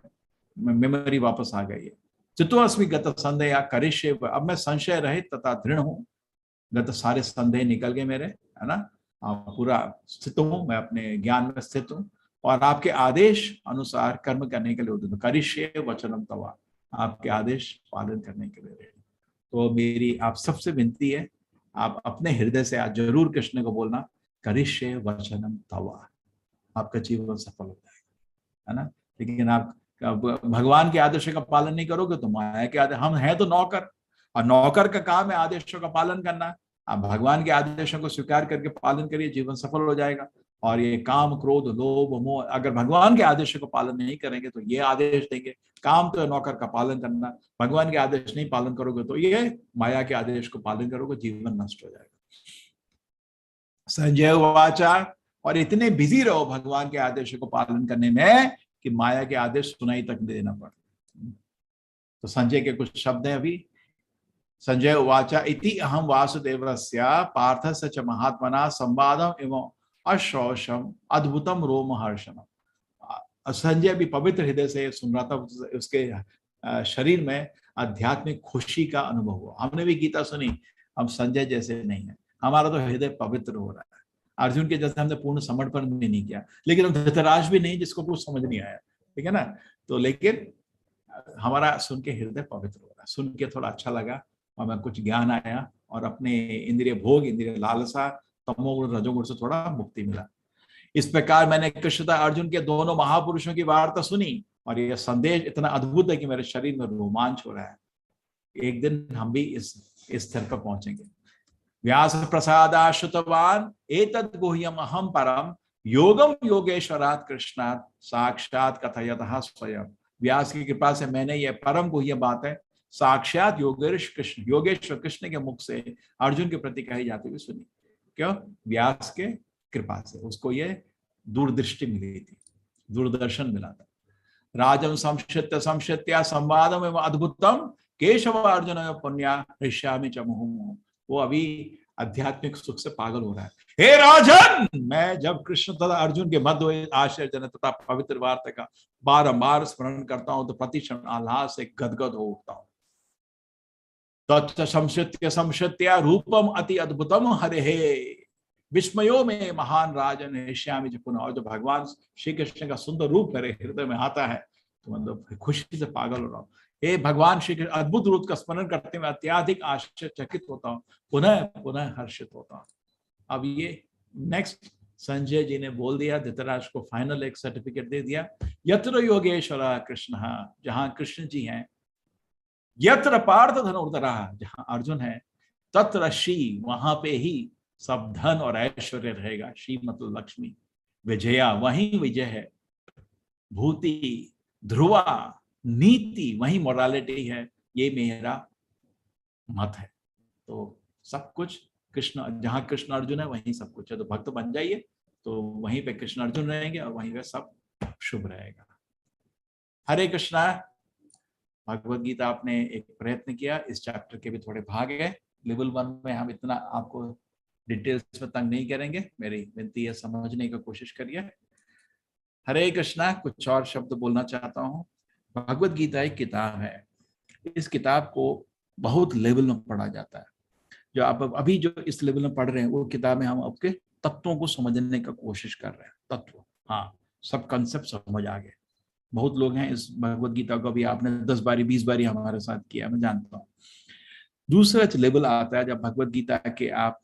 S1: मेमोरी वापस आ गई है। चितो अस्मि गत संदेह करिष्ये, अब मैं संशय रहित तथा दृढ़ हूँ, गत सारे संदेह निकल गए मेरे, है ना? पूरा स्थित हूँ, मैं अपने ज्ञान में स्थित हूँ और आपके आदेश अनुसार कर्म करने के लिए उद्यत, करिष्ये वचनम तवा, आपके आदेश पालन करने के लिए। तो मेरी आप सबसे विनती है, आप अपने हृदय से आज जरूर कृष्ण को बोलना, करिष्ये वचनम तवा, आपका जीवन सफल हो जाएगा, है ना? लेकिन आप भगवान के आदेश का पालन नहीं करोगे तो माया के आदेश, हम हैं तो नौकर, और नौकर का काम है आदेशों का पालन करना। आप भगवान के आदेशों को स्वीकार करके पालन करिए, जीवन सफल हो जाएगा। और ये काम, क्रोध, लोभ, मोह, अगर भगवान के आदेशों को पालन नहीं करेंगे तो ये आदेश देंगे, काम तो है नौकर का पालन करना, भगवान के आदेश नहीं पालन करोगे तो ये माया के आदेश को पालन करोगे, जीवन नष्ट हो जाएगा। संजय वाचा, और इतने बिजी रहो भगवान के आदेशों को पालन करने में कि माया के आदेश सुनाई तक देना पड़े। तो संजय के कुछ शब्द हैं अभी। संजय वाचा, इति अहम वासुदेवस्य पार्थस्य च महात्मना संवादम एवं अशौषम अद्भुतम रोमहर्षणम। संजय भी पवित्र हृदय से सुन रहा था, उसके शरीर में आध्यात्मिक खुशी का अनुभव हुआ। हमने भी गीता सुनी, हम संजय जैसे नहीं है, हमारा तो हृदय पवित्र हो रहा है। अर्जुन के जैसे हमने पूर्ण समर्पण भी नहीं किया, लेकिन हम धृतराज भी नहीं जिसको कुछ समझ नहीं आया, ठीक है ना? तो लेकिन हमारा सुन के हृदय पवित्र हो रहा है, सुन के थोड़ा अच्छा लगा, हमें कुछ ज्ञान आया और अपने इंद्रिय भोग, इंद्रिय लालसा, तमोगुण रजोगुण से थोड़ा मुक्ति मिला। इस प्रकार मैंने कृष्ण तथा अर्जुन के दोनों महापुरुषों की वार्ता सुनी और यह संदेश इतना अद्भुत है कि मेरे शरीर में रोमांच हो रहा है। एक दिन हम भी इस स्तर पर पहुंचेंगे। व्यास प्रसादाश्रुतवान एतद् गुह्यम अहम परम योगम योगेश्वरात् कृष्णात् साक्षात कथयतः स्वयं। व्यास की कृपा से मैंने ये परम गुह्य बात है साक्षात योगेश्वर कृष्ण के मुख से अर्जुन के प्रति कही जाती हुई सुनी। क्यों? व्यास के कृपा से उसको ये दूरदृष्टि मिली थी, दूरदर्शन मिला था। राजम संशित्य संवादम एवं अद्भुतम केशव अर्जुन पुण्या हृष्यामि च मुहुः। वो अभी आध्यात्मिक सुख से पागल हो रहा है। हे राजन, मैं जब कृष्ण तथा अर्जुन के मध्य आश्चर्यजनक तथा पवित्र वार्ता का बारंबार स्मरण करता हूं तो प्रतिक्षण आह्लाद से गदगद हो उठता हूं। संशित्य रूपम अति अद्भुतम हरे विस्मयो में महान राजन हृष्यामि च पुनः। और जो भगवान श्री कृष्ण का सुंदर रूप मेरे हृदय में आता है तो मतलब खुशी से पागल हो रहा हूँ। हे भगवान श्री कृष्ण अद्भुत रूप का स्मरण करते हुए अत्याधिक आश्चर्यचकित होता हूँ, पुनः पुनः हर्षित होता हूँ। अब ये नेक्स्ट संजय जी ने बोल दिया, धृतराष्ट्र को फाइनल एक सर्टिफिकेट दे दिया। यत्र योगेश्वर कृष्ण, जहां कृष्ण जी हैं, यत्र पार्थ धनुर्धरः, जहां अर्जुन है, तत्र श्री, वहां पे ही सब धन और ऐश्वर्य रहेगा। श्री मतलब लक्ष्मी, विजया वहीं विजय है, भूति ध्रुवा नीति वहीं मोरालिटी है। ये मेरा मत है। तो सब कुछ कृष्ण, जहां कृष्ण अर्जुन है वहीं सब कुछ है। तो भक्त बन जाइए तो वहीं पे कृष्ण अर्जुन रहेंगे और वहीं पे सब शुभ रहेगा। हरे कृष्णा। भगवद गीता आपने एक प्रयत्न किया, इस चैप्टर के भी थोड़े भाग है। लेवल 1 में हम इतना आपको डिटेल्स में तंग नहीं करेंगे, मेरी विनती है समझने की कोशिश करिए। हरे कृष्णा। कुछ और शब्द बोलना चाहता हूँ। भगवद गीता एक किताब है, इस किताब को बहुत लेवल में पढ़ा जाता है। जो आप अभी जो इस लेवल में पढ़ रहे हैं वो किताब में हम आपके तत्वों को समझने का कोशिश कर रहे हैं। तत्व, हाँ, सब कंसेप्ट समझ आ गए। बहुत लोग हैं इस भगवद गीता को भी आपने 10 बारी 20 बारी हमारे साथ किया, मैं जानता हूँ। दूसरा लेवल आता है जब भगवद गीता के आप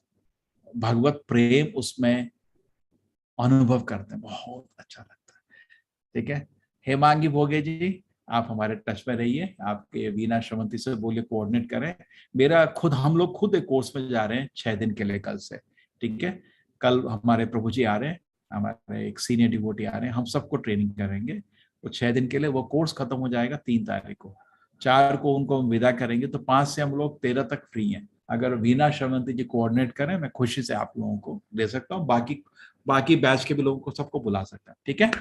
S1: भगवत प्रेम उसमें अनुभव करते हैं, बहुत अच्छा लगता है। ठीक है, हेमांगी भोगे जी, आप हमारे टच में रहिए, आपके वीना श्रवंती से बोलिए कोऑर्डिनेट करें। मेरा खुद, हम लोग खुद एक कोर्स में जा रहे हैं 6 दिन के लिए कल से। ठीक है, कल हमारे प्रभु जी आ रहे हैं, हमारे एक सीनियर डिवोटी आ रहे हैं, हम सबको ट्रेनिंग करेंगे। वो 6 दिन के लिए वो कोर्स खत्म हो जाएगा 3 तारीख को, 4 को उनको हम विदा करेंगे, तो 5 से हम लोग 13 तक फ्री हैं। अगर वीना श्रवंती जी कोऑर्डिनेट करें, मैं खुशी से आप लोगों को दे सकता हूँ, बाकी बैच के भी लोगों को सबको बुला सकता है। ठीक है,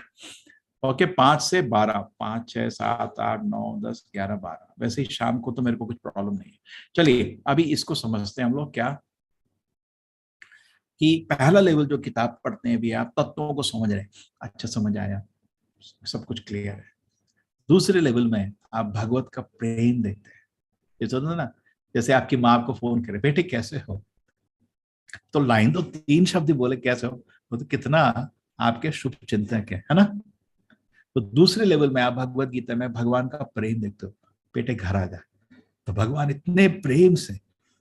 S1: ओके, 5 से 12, 5, 6, 7, 8, 9, 10, 11, 12, वैसे ही शाम को तो मेरे को कुछ प्रॉब्लम नहीं है। चलिए अभी इसको समझते हैं हम लोग, क्या कि पहला लेवल जो किताब पढ़ते हैं भी, आप तत्वों को समझ रहे हैं, अच्छा समझ आया, सब कुछ क्लियर है। दूसरे लेवल में आप भगवत का प्रेम देखते हैं। ये समझो ना, जैसे आपकी माँ आपको फोन करे, बेटे कैसे हो, तो लाइन तो 3 शब्द ही बोले कैसे हो, वो तो कितना आपके शुभ चिंतक है ना। तो दूसरे लेवल में आप भगवत गीता में भगवान का प्रेम देखते हो, बेटे घर आ जा। तो भगवान इतने प्रेम से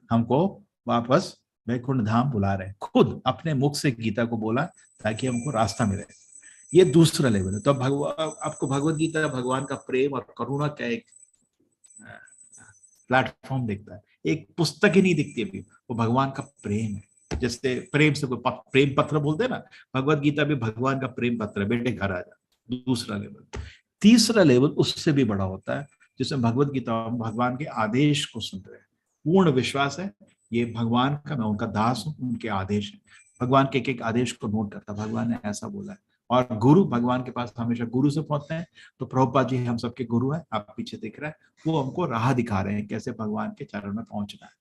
S1: हमको वापस वैकुंठ धाम बुला रहे हैं, खुद अपने मुख से गीता को बोला ताकि हमको रास्ता मिले। ये दूसरा लेवल है। तो आपको भगवत गीता भगवान का प्रेम और करुणा का एक प्लेटफॉर्म दिखता है, एक पुस्तक ही नहीं दिखती अभी, वो भगवान का प्रेम है। जैसे प्रेम से कोई प्रेम पत्र बोलते हैं ना, भगवत गीता भी भगवान का प्रेम पत्र है, बेटे घर आ जा। दूसरा लेवल। तीसरा लेवल उससे भी बड़ा होता है, जिसमें भगवत गीता भगवान के आदेश को सुनते हैं, पूर्ण विश्वास है ये भगवान का, मैं उनका दास हूँ, उनके आदेश है। भगवान के एक आदेश को नोट करता, भगवान ने ऐसा बोला है। और गुरु, भगवान के पास हमेशा गुरु से पहुंचते हैं। तो प्रभुपाद जी हम सबके गुरु हैं, आप पीछे दिख रहा है, वो हमको राह दिखा रहे हैं कैसे भगवान के चरण में पहुंचना है।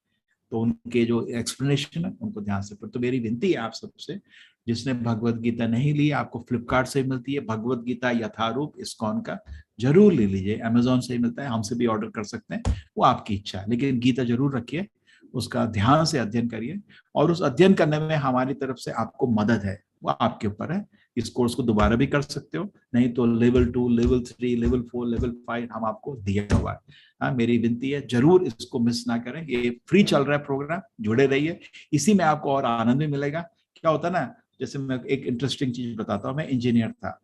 S1: तो उनके जो एक्सप्लेनेशन है उनको ध्यान से पढ़ो। तो मेरी विनती है आप सबसे, जिसने भगवत गीता नहीं ली, आपको फ्लिपकार्ट से मिलती है भगवत गीता यथारूप इस्कॉन का, जरूर ले लीजिए। अमेजोन से ही मिलता है, हमसे भी ऑर्डर कर सकते हैं, वो आपकी इच्छा है, लेकिन गीता जरूर रखिए, उसका ध्यान से अध्ययन करिए। और उस अध्ययन करने में हमारी तरफ से आपको मदद है, वो आपके ऊपर है। इस कोर्स को दोबारा भी कर सकते हो, नहीं तो लेवल 2, लेवल 3, लेवल 4, लेवल 5 हम आपको दिया हुआ है। हाँ, मेरी विनती है जरूर इसको मिस ना करें, ये फ्री चल रहा है प्रोग्राम, जुड़े रहिए, इसी में आपको और आनंद भी मिलेगा। क्या होता है ना, जैसे मैं एक इंटरेस्टिंग चीज बताता हूँ, मैं इंजीनियर था,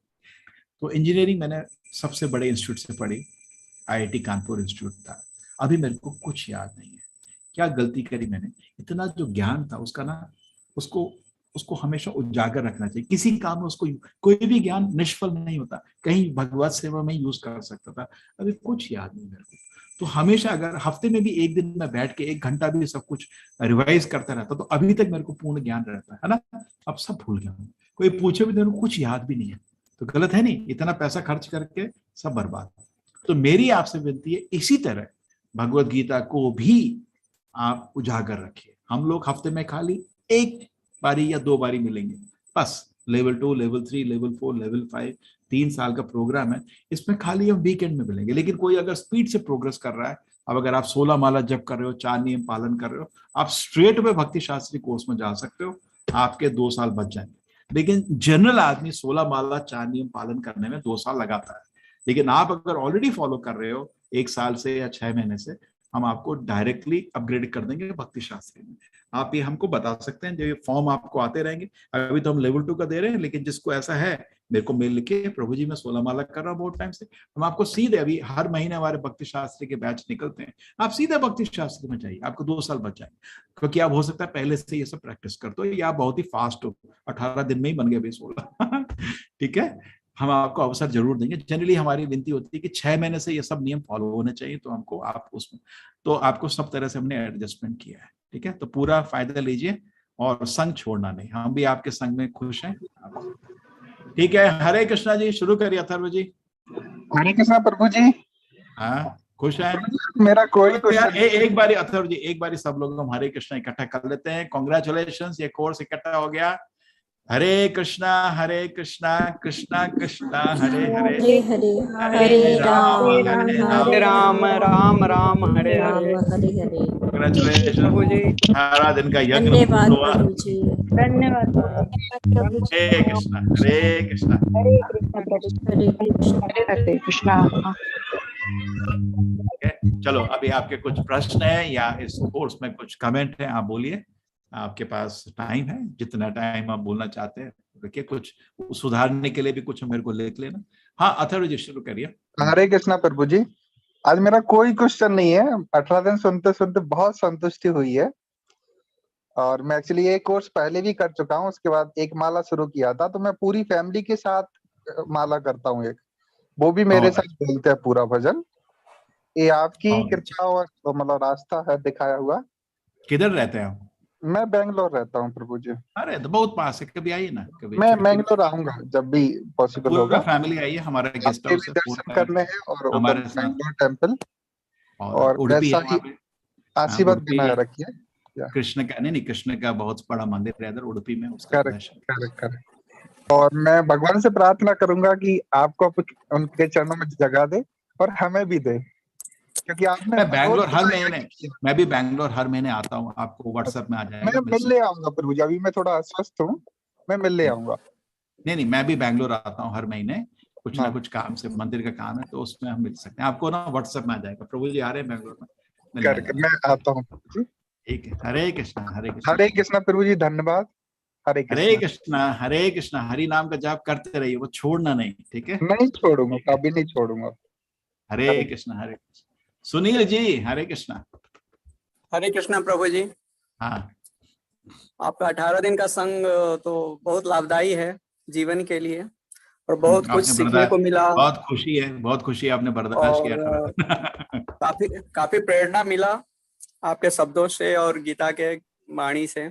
S1: तो इंजीनियरिंग मैंने सबसे बड़े इंस्टीट्यूट से पढ़ी, IIT कानपुर इंस्टीट्यूट था। अभी मेरे को कुछ याद नहीं है, क्या गलती करी मैंने, इतना जो ज्ञान था उसका ना, उसको उसको हमेशा उजागर रखना चाहिए। किसी काम में उसको, कोई भी ज्ञान निष्फल नहीं होता, कहीं भगवत सेवा में यूज कर सकता था। अभी कुछ याद नहीं मेरे को। तो हमेशा अगर हफ्ते में भी एक दिन मैं बैठ के 1 घंटा भी सब कुछ रिवाइज करता रहता, तो अभी तक मेरे को पूर्ण ज्ञान रहता है ना। अब सब भूल गया हूँ, कोई पूछे भी मेरे को कुछ याद भी नहीं है, तो गलत है नहीं, इतना पैसा खर्च करके सब बर्बाद। तो मेरी आपसे विनती है, इसी तरह भगवत गीता को भी आप उजागर रखिए। हम लोग हफ्ते में खाली 1 बारी या 2 बारी मिलेंगे बस। लेवल 2, लेवल 3, लेवल 4, लेवल 5, 3 साल का प्रोग्राम है, इसमें खाली हम वीकेंड में मिलेंगे। लेकिन कोई अगर स्पीड से प्रोग्रेस कर रहा है, अब अगर आप 16 माला जप कर रहे हो, 4 नियम पालन कर रहे हो, आप स्ट्रेट में भक्ति शास्त्री कोर्स में जा सकते हो, आपके 2 साल बच जाएंगे। लेकिन जनरल आदमी 16 माला 4 नियम पालन करने में 2 साल लगाता है। लेकिन आप अगर ऑलरेडी फॉलो कर रहे हो 1 साल से या 6 महीने से, हम आपको डायरेक्टली अपग्रेड कर देंगे भक्ति शास्त्री में। आप ये हमको बता सकते हैं, जो ये फॉर्म आपको आते रहेंगे। अभी तो हम लेवल 2 का दे रहे हैं, लेकिन जिसको ऐसा है मेरे को मेल लिखे, प्रभु जी मैं 16 माला कर रहा हूँ बहुत टाइम से, हम आपको सीधे, अभी हर महीने हमारे भक्ति शास्त्री के बैच निकलते हैं, आप सीधे भक्ति शास्त्री में जाइए, आपको 2 साल बच जाएंगे। क्योंकि आप हो सकता है पहले से ये सब प्रैक्टिस करते हो, या आप बहुत ही फास्ट हो, 18 दिन में ही बन गए 16 ठीक है, हम आपको अवसर जरूर देंगे। जनरली हमारी विनती होती है कि 6 महीने से ये सब नियम फॉलो होने चाहिए, तो हमको आप उसमें, तो आपको सब तरह से हमने एडजस्टमेंट किया है। ठीक है, तो पूरा फायदा लीजिए और संग छोड़ना नहीं, हम भी आपके संग में खुश हैं। ठीक है, हरे कृष्णा जी, शुरू करिए अथर्व जी।
S4: हरे कृष्णा प्रभु जी।
S1: हाँ, खुश है?
S4: मेरा कोई
S1: तो यार एक बारी अथर्व जी, एक बारी सब लोग हम हरे कृष्णा इकट्ठा कर लेते हैं। कॉन्ग्रेचुलेशन, ये कोर्स इकट्ठा हो गया। हरे कृष्णा कृष्णा कृष्णा हरे हरे, हरे राम
S4: हरे राम राम राम हरे हरे।
S1: कॉन्ग्रेचुलेशन
S4: प्रभु जी,
S1: सारा दिन का यज्ञ
S5: धन्यवाद
S1: हुआ।
S5: प्रभु जी।
S3: धन्यवाद प्रभु जी।
S1: हरे कृष्णा हरे कृष्णा।
S3: हरे कृष्णा प्रभु जी।
S5: हरे कृष्ण।
S4: हरे कृष्णा।
S1: चलो, अभी आपके कुछ प्रश्न है या इस कोर्स में कुछ कमेंट है, आप बोलिए। आपके पास टाइम है, जितना टाइम आप बोलना चाहते हैं रखिए, कुछ सुधारने के लिए भी कुछ मेरे को लिख लेना। हाँ अथर्व जी शुरू करिए।
S5: हरे कृष्णा प्रभु जी। आज मेरा कोई क्वेश्चन नहीं है। 18 दिन सुनते सुनते बहुत संतुष्टि हुई है। और मैं एक्चुअली ये कोर्स पहले भी कर चुका हूँ, उसके बाद एक माला शुरू किया था, तो मैं पूरी फैमिली के साथ माला करता हूँ एक, वो भी मेरे
S1: बहुत
S5: साथ बोलते हैं पूरा भजन। ये आपकी
S1: बहुत
S5: कृपा और मतलब रास्ता है दिखाया हुआ।
S1: किधर रहते हैं आप?
S5: मैं बेंगलोर रहता हूँ प्रभु जी।
S1: अरे तो बहुत पास है, कभी आइए ना, कभी
S5: मैं
S1: छुट्टी में
S5: बेंगलोर आऊंगा जब भी पॉसिबल
S1: पूरा
S5: होगा।
S1: फैमिली आइए, हमारा गेस्ट
S5: आपके
S1: हाउस
S5: भी
S1: है
S5: दर्शन
S1: पूरा,
S5: करने हैं और उधर
S1: हमारे साथ।
S5: बेंगलोर टेम्पल,
S1: और
S5: और
S1: उडुपी है
S5: वैसा
S1: वहाँ
S5: ही
S1: पे।
S5: आशीर्वाद
S1: उडुपी
S5: बनाए रखिए।
S1: कृष्ण का, नहीं कृष्ण का बहुत बड़ा मंदिर है इधर उडुपी में, उसका
S5: करेक्ट
S1: दर्शन।
S5: Correct correct. और मैं भगवान से प्रार्थना करूंगा कि आपको उनके चरणों में जगह दे और हमें भी दे, क्योंकि आपने
S1: मैं
S5: बहुत
S1: बैंगलोर हर
S5: बड़ा
S1: महीने
S5: यज्ञ किया।
S1: मैं भी बैंगलोर हर महीने आता हूँ, आपको व्हाट्सएप में आ
S5: मैं
S1: जाएगा, मिल
S5: मिलने
S1: सकते।
S5: आऊंगा प्रभु जी, अभी मैं थोड़ा अस्वस्थ हूँ, मैं मिलने आऊंगा।
S1: नहीं नहीं, मैं भी बैंगलोर आता हूँ हर महीने, कुछ ना
S5: हाँ
S1: कुछ काम से, मंदिर का काम है, तो उसमें हम मिल सकते हैं। आपको ना व्हाट्सएप में आ जाएगा, प्रभु जी आ रहे हैं बैंगलोर में, मिलने आ
S5: करके मैं
S1: जाएगा।
S5: आता हूँ प्रभु जी।
S1: ठीक है, हरे कृष्णा हरे कृष्णा।
S5: हरे कृष्णा प्रभु जी, धन्यवाद। हरे
S1: हरे
S5: कृष्णा।
S1: कृष्णा हरे कृष्णा, हरि नाम का जाप करते रहिए, वो छोड़ना नहीं, ठीक है।
S5: नहीं छोड़ूंगा,
S1: ठीक है,
S5: कभी नहीं छोड़ूंगा।
S1: हरे कृष्णा हरे कृष्णा। सुनील जी हरे कृष्णा।
S4: हरे कृष्णा प्रभु जी।
S1: हाँ
S4: आपका 18 दिन का संग तो बहुत लाभदायी है जीवन के लिए, और बहुत कुछ
S1: आपने
S4: सीखने को
S1: बर्दाश्त,
S4: मिला,
S1: बहुत खुशी है, बहुत खुशी है आपने बर्दाश्त किया
S4: और
S1: 18
S4: काफी काफी प्रेरणा मिला आपके शब्दों से और गीता के वाणी से।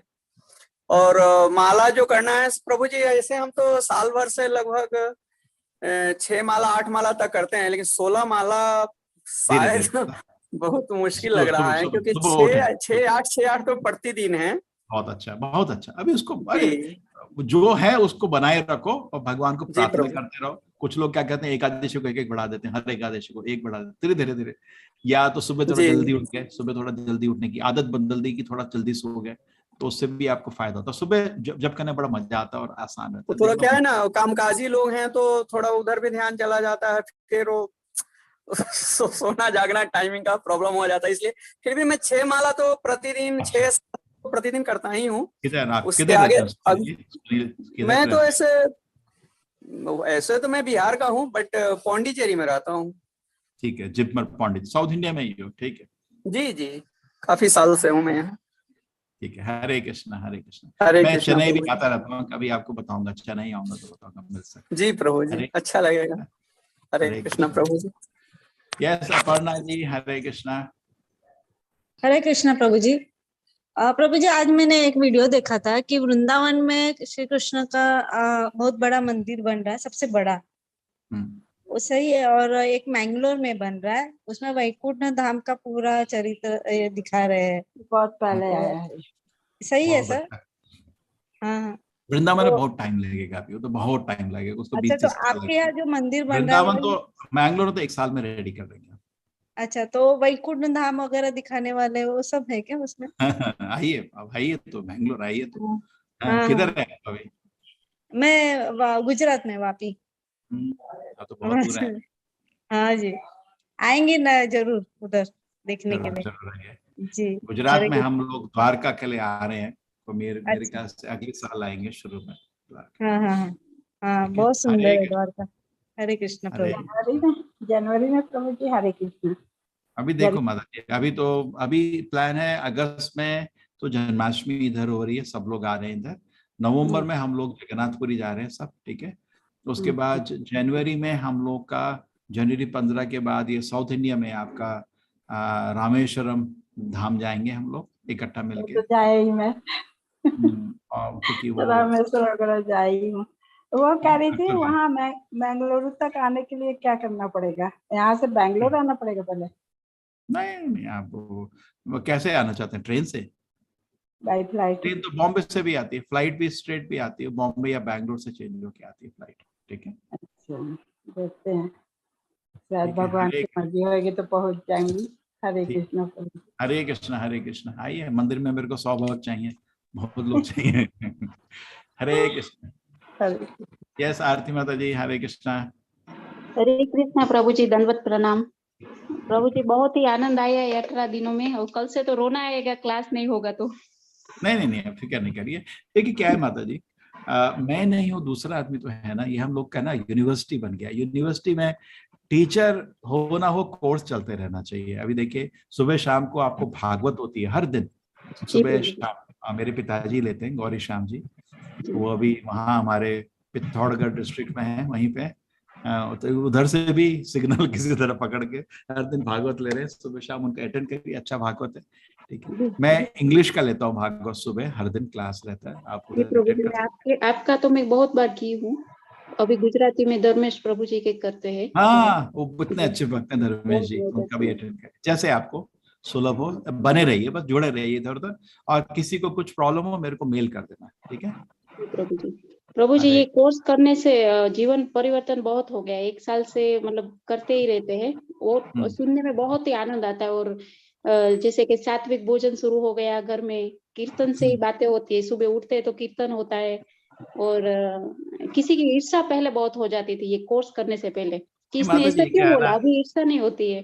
S4: और माला जो करना है प्रभु जी, ऐसे हम तो साल भर से लगभग 6 माला 8 माला तक करते हैं, लेकिन 16 माला
S1: धीरे
S4: शायद
S1: धीरे,
S4: बहुत मुश्किल
S1: सुबह
S4: लग रहा
S1: सुबह
S4: है,
S1: सुबह
S4: क्योंकि
S1: सुबह उठे,
S4: छः आठ तो प्रतिदिन है।
S1: बहुत अच्छा बहुत अच्छा। अभी उसको, अरे
S4: जी
S1: जो है उसको बनाए रखो और भगवान को
S4: जी
S1: प्रार्थना
S4: प्रभु।
S1: करते रहो। कुछ लोग क्या कहते हैं, एकादशी को एक एक बढ़ा देते हैं, हर एकादशी को एक बढ़ा देते, धीरे धीरे धीरे। या तो सुबह थोड़ा
S4: जी
S1: जल्दी उठ गए, सुबह थोड़ा जल्दी उठने की आदत बदल दी कि थोड़ा जल्दी सो गए, तो उससे भी आपको फायदा होता है। सुबह जब करने बड़ा मजा आता है और आसान रहता
S4: वो
S1: है,
S4: थोड़ा
S1: देख लो।
S4: क्या है ना, कामकाजी लोग हैं तो थोड़ा उधर भी ध्यान चला जाता है, फिर वो सोना जागना टाइमिंग का प्रॉब्लम हो जाता है, इसलिए फिर भी मैं 6 माला तो प्रतिदिन
S1: अच्छा,
S4: प्रतिदिन करता ही हूँ।
S1: किधर आप
S4: उसके
S1: किधर
S4: आगे
S1: रहते हैं सुनील जी?
S4: अभी
S1: सुनील किधर
S4: मैं तो
S1: रहते हैं?
S4: ऐसे तो मैं बिहार का हूँ, बट पौंडीचेरी में रहता हूँ।
S1: ठीक है, जिपमर पंडित, साउथ इंडिया में ही हो, ठीक है।
S4: जी जी, काफी साल से हूँ मैं यहाँ।
S1: ठीक है, हरे कृष्णा हरे कृष्णा।
S4: हरे
S1: मैं
S4: कृष्णा
S1: चेन्नई भी
S4: प्रभु जी।
S1: आता रहता हूँ, कभी आपको बताऊंगा, चेन्नई आऊंगा तो बताऊंगा, मिल सकते
S4: जी प्रभु
S1: हैं।
S4: जी,
S1: हरे
S4: अच्छा लगेगा। हरे
S1: हरे
S4: कृष्णा
S1: कृष्णा।
S4: प्रभु जी।
S1: यस अपर्णा जी हरे कृष्णा।
S6: हरे कृष्णा प्रभु जी। प्रभु जी, आज मैंने एक वीडियो देखा था कि वृंदावन में श्री कृष्ण का बहुत बड़ा मंदिर बन रहा है, सबसे बड़ा। वो सही है। और एक मैंगलोर में बन रहा है, उसमें वैकुंठ धाम का पूरा चरित्र दिखा रहे हैं। बहुत पहले आया है। सही है
S1: बहुत
S6: सर।
S1: अच्छा।
S6: हाँ
S1: वृंदावन में
S6: तो
S1: बहुत टाइम लगेगा, अभी वो तो बहुत टाइम लगेगा, उसको
S6: अच्छा, तो
S1: 20-30 साल
S6: आपके यहाँ
S1: लगेगा।
S6: जो मंदिर बन रहा है
S1: वृंदावन तो,
S6: वो,
S1: मैंगलोर तो 1 साल में रेडी कर देंगे।
S6: अच्छा तो वैकुंठ धाम वगैरह दिखाने वाले वो सब है क्या उसमें?
S1: आइए अब, आइए तो बैंगलोर आइए तो।
S6: हाँ
S1: हाँ,
S6: हाँ
S1: किधर
S6: हाँ।
S1: है अभी?
S6: मैं गुजरात में वापी।
S1: तो बहुत दूर है।
S6: हाँ जी, आएंगे ना जरूर उधर देखने के
S1: जरूर
S6: लिए।
S1: जरूर आइए।
S6: जी।
S1: गुजरात
S6: हरे
S1: में हम
S6: कृष्ण।
S1: लोग द्वारका के लिए आ रहे हैं, तो मेरे
S6: अच्छा।
S1: ख्याल से अगले साल आएंगे शुरू में द्वारका।
S6: हाँ हाँ हाँ हाँ,
S1: ठीक है,
S6: बहुत
S1: हरे
S6: सुंदर है
S1: कृष्ण
S6: द्वारका। हरे कृष्ण
S1: हरे।
S6: प्रभु। जनवरी में प्रभु जी, हरे कृष्ण।
S1: अभी देखो माता जी, अभी प्लान है अगस्त में, तो जन्माष्टमी इधर हो रही है, सब लोग आ रहे हैं इधर। नवंबर में हम लोग जगन्नाथपुरी जा रहे हैं सब, ठीक है। उसके बाद जनवरी में हम लोग का, जनवरी 15 के बाद ये साउथ इंडिया में आपका रामेश्वरम धाम जाएंगे हम लोग इकट्ठा मिलके।
S6: तो जाए ही मैं।
S1: और क्योंकि वो
S6: रामेश्वर वगैरह जाई हूँ। वो कह रही थी
S1: तो है।
S6: वहाँ मैं बेंगलुरु तक आने के लिए क्या करना पड़ेगा? यहाँ से बैंगलोर आना पड़ेगा पहले?
S1: नहीं नहीं, आप वो कैसे आना चाहते हैं, ट्रेन से?
S6: By flight?
S1: ट्रेन तो बॉम्बे से भी आती है, फ्लाइट भी स्ट्रेट भी आती है, बॉम्बे या बैंगलोर से चेंज होके आती है फ्लाइट, ठीक है।
S6: अच्छा, देखते हैं, शायद
S1: ठीक है,
S6: भगवान की मर्जी होगी तो पहुंच जाएंगी। हरे
S1: ठीक,
S6: कृष्ण प्रभु।
S1: हरे कृष्ण आइए मंदिर में, मेरे को 100 भक्त चाहिए, बहुत लोग चाहिए। हरे कृष्ण।
S6: हरे
S1: यस आरती माता जी हरे कृष्णा।
S7: हरे कृष्णा प्रभु जी, दंडवत प्रणाम। प्रभु जी बहुत ही आनंद आया है 18 दिनों में, और कल से तो रोना आएगा क्लास नहीं होगा तो।
S1: नहीं नहीं नहीं, फिक्र नहीं करिए। देखिए क्या है माता जी, मैं नहीं हूँ, दूसरा आदमी तो है ना, ये हम लोग का ना यूनिवर्सिटी बन गया। यूनिवर्सिटी में टीचर हो ना हो, कोर्स चलते रहना चाहिए। अभी देखिए सुबह शाम को आपको भागवत होती है हर दिन,
S7: जी
S1: सुबह
S7: प्रभु
S1: शाम। मेरे पिताजी लेते हैं, गौरी श्याम जी,
S7: जी।
S1: वो अभी वहाँ हमारे पिथौरागढ़ डिस्ट्रिक्ट में है, वहीं पे। तो उधर से भी सिग्नल किसी तरह पकड़ के हर दिन भागवत ले रहे हैं, सुबह शाम उनका अटेंड करिए, अच्छा भागवत है। ठीक है, मैं इंग्लिश का लेता हूँ भागवत, सुबह हर दिन क्लास रहता है, आप
S7: जी
S1: उधर
S7: प्रभु
S1: अटेंड
S7: जी,
S1: कर
S7: मैं
S1: सकते
S7: आपका तो मैं बहुत बार की हूँ। अभी गुजराती में धर्मेश प्रभु जी के करते हैं।
S1: हैं। हाँ, वो इतने अच्छे भक्त हैं धर्मेश
S7: बहुत
S1: जी,
S7: बहुत
S1: उनका भी
S7: अच्छे।
S1: अटेंड करें, जैसे आपको सुलभ हो। बने रहिए, बस जुड़े रहिए इधर उधर, और किसी को कुछ प्रॉब्लम हो मेरे को मेल कर देना, ठीक है।
S7: जी प्रभु जी। प्रभु जी,
S1: अरे
S7: ये कोर्स करने से जीवन परिवर्तन बहुत हो गया है। 1 साल से मतलब करते ही रहते हैं। वो सुनने में बहुत ही आनंद आता है। और जैसे कि सात्विक भोजन शुरू हो गया घर में, कीर्तन से ही बातें होती है। सुबह उठते हैं तो कीर्तन होता है। और किसी की ईर्ष्या पहले बहुत हो जाती थी ये कोर्स करने से पहले, कि इसने
S1: माता
S7: ऐसा
S1: जी
S7: क्यों
S1: क्या है
S7: बोला।
S1: ना,
S7: अभी ईर्ष्या नहीं होती है।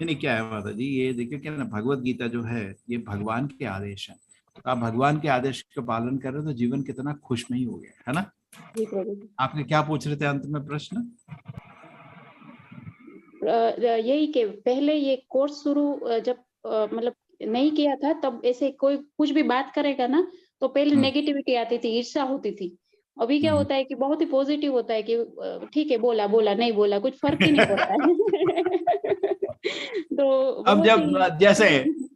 S1: नहीं क्या है माता जी, ये देखिए क्या ना, भगवत गीता जो है ये भगवान के आदेश है। तो आप भगवान के आदेश का पालन कर रहे हो तो जीवन कितना खुशमयी हो गया है ना।
S7: जी प्रभु जी।
S1: आपने क्या पूछ रहे थे अंत में प्रश्न?
S7: यही कि पहले ये कोर्स शुरू जब मतलब नहीं किया था, तब ऐसे कोई कुछ भी बात करेगा ना, तो पहले नेगेटिविटी आती थी, ईर्ष्या होती थी। अभी क्या होता है कि बहुत ही पॉजिटिव होता है कि ठीक है, बोला बोला, नहीं बोला, कुछ फर्क ही नहीं पड़ता है। तो
S1: अब
S7: बहुत
S1: जब
S7: ही
S1: जैसे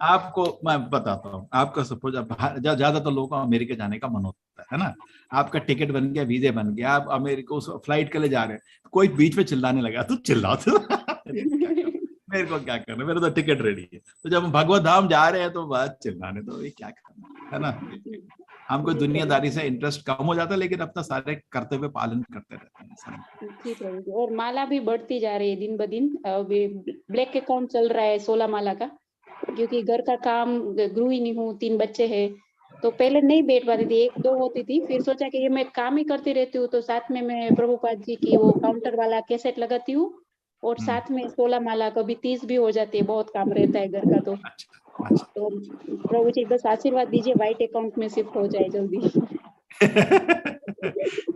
S1: आपको मैं बताता हूँ, आपका सपोज अब ज्यादा तो लोगों को अमेरिका जाने का मन होता है ना, आपका टिकट बन गया, वीजे बन गया, आप अमेरिका उस फ्लाइट के लिए जा रहे हैं, कोई बीच में चिल्लाने लगा तो चिल्लाओ तो क्या करूं, मेरे को क्या करना, मेरा तो टिकट रेडी है। तो जब हम भगवत धाम जा रहे हैं तो बात चिल्लाने दो, ये क्या करना है ना। हमको
S7: जी प्रभु
S1: दुनियादारी से इंटरेस्ट कम हो जाता है, लेकिन अपना सारे कर्तव्य पालन करते रहते हैं ऐसा नहीं।
S7: जी प्रभु जी। और माला भी बढ़ती जा रही है दिन ब दिन। अभी ब्लैक अकाउंट चल रहा है 16 माला का, क्योंकि घर का काम, गृहिणी हूँ, 3 बच्चे हैं। तो पहले नहीं बैठ पाती थी, 1-2 होती थी। फिर सोचा कि ये मैं काम ही करती रहती हूँ, तो साथ में मैं प्रभुपाद जी की वो काउंटर वाला कैसेट लगाती हूँ, और साथ में 16 माला, कभी 30 भी हो जाती है। बहुत काम रहता है घर का।
S1: अच्छा अच्छा।
S7: तो प्रभु जी बस आशीर्वाद दीजिए, व्हाइट अकाउंट में शिफ्ट हो जाए जल्दी।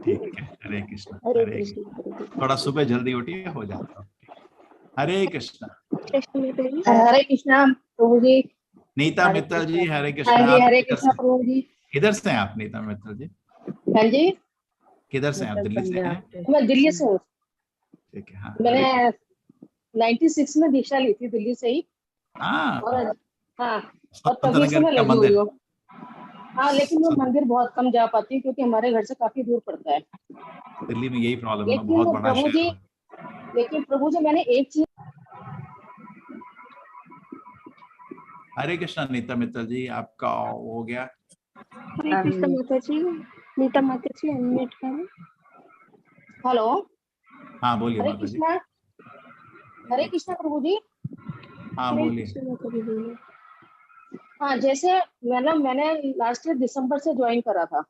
S1: ठीक है, हरे कृष्णा
S7: हरे
S1: हरे
S7: कृष्ण,
S1: कृष्णा।
S7: हरे कृष्ण।
S1: थोड़ा सुबह जल्दी उठिए, हो जाता है। हरे कृष्णा।
S8: हरे कृष्णा प्रभु जी।
S1: नीता
S8: हरे
S1: मित्तल जी,
S8: कृष्णा।
S1: हरे
S8: हाँ
S1: कृष्णा।
S8: जी,
S1: आप
S8: हरे
S1: किधर
S8: कृष्णा
S1: से,
S8: प्रभु जी।
S1: किधर से हैं आप नीता मित्तल जी?
S8: हाँ जी,
S1: किधर से हैं आप? दिल्ली से हैं?
S8: मैं दिल्ली से हूँ।
S1: ठीक है, हाँ हरे
S8: मैंने
S1: कृष्णा।
S8: 96 में दीक्षा ली थी दिल्ली से ही। और
S1: हाँ,
S8: हाँ, और
S1: संत
S8: तभी से
S1: नगर
S8: मैं
S1: का
S8: लगी हुई
S1: मंदिर।
S8: हूँ। हाँ, लेकिन मैं मंदिर बहुत कम जा पाती हूँ, क्योंकि हमारे घर से काफी दूर पड़ता है।
S1: दिल्ली में यही प्रॉब्लम है ना,
S8: लेकिन
S1: बहुत बड़ा
S8: प्रभु जी,
S1: शहर है।
S8: मैंने एक चीज।
S1: हरे कृष्णा नीता मित्तल जी, आपका हो गया।
S2: हरे कृष्ण माता जी। नीता माता जी अनम्यूट करें।
S8: हेलो,
S1: हाँ बोलिए
S8: हरे
S1: माता जी।
S8: कृष्णा, हरे कृष्णा प्रभु जी।
S1: हाँ
S2: हरे
S1: बोलिए।
S2: कृष्ण माता जी बोलिए।
S8: हाँ, जैसे मैंने लास्ट ईयर दिसंबर से ज्वाइन करा था।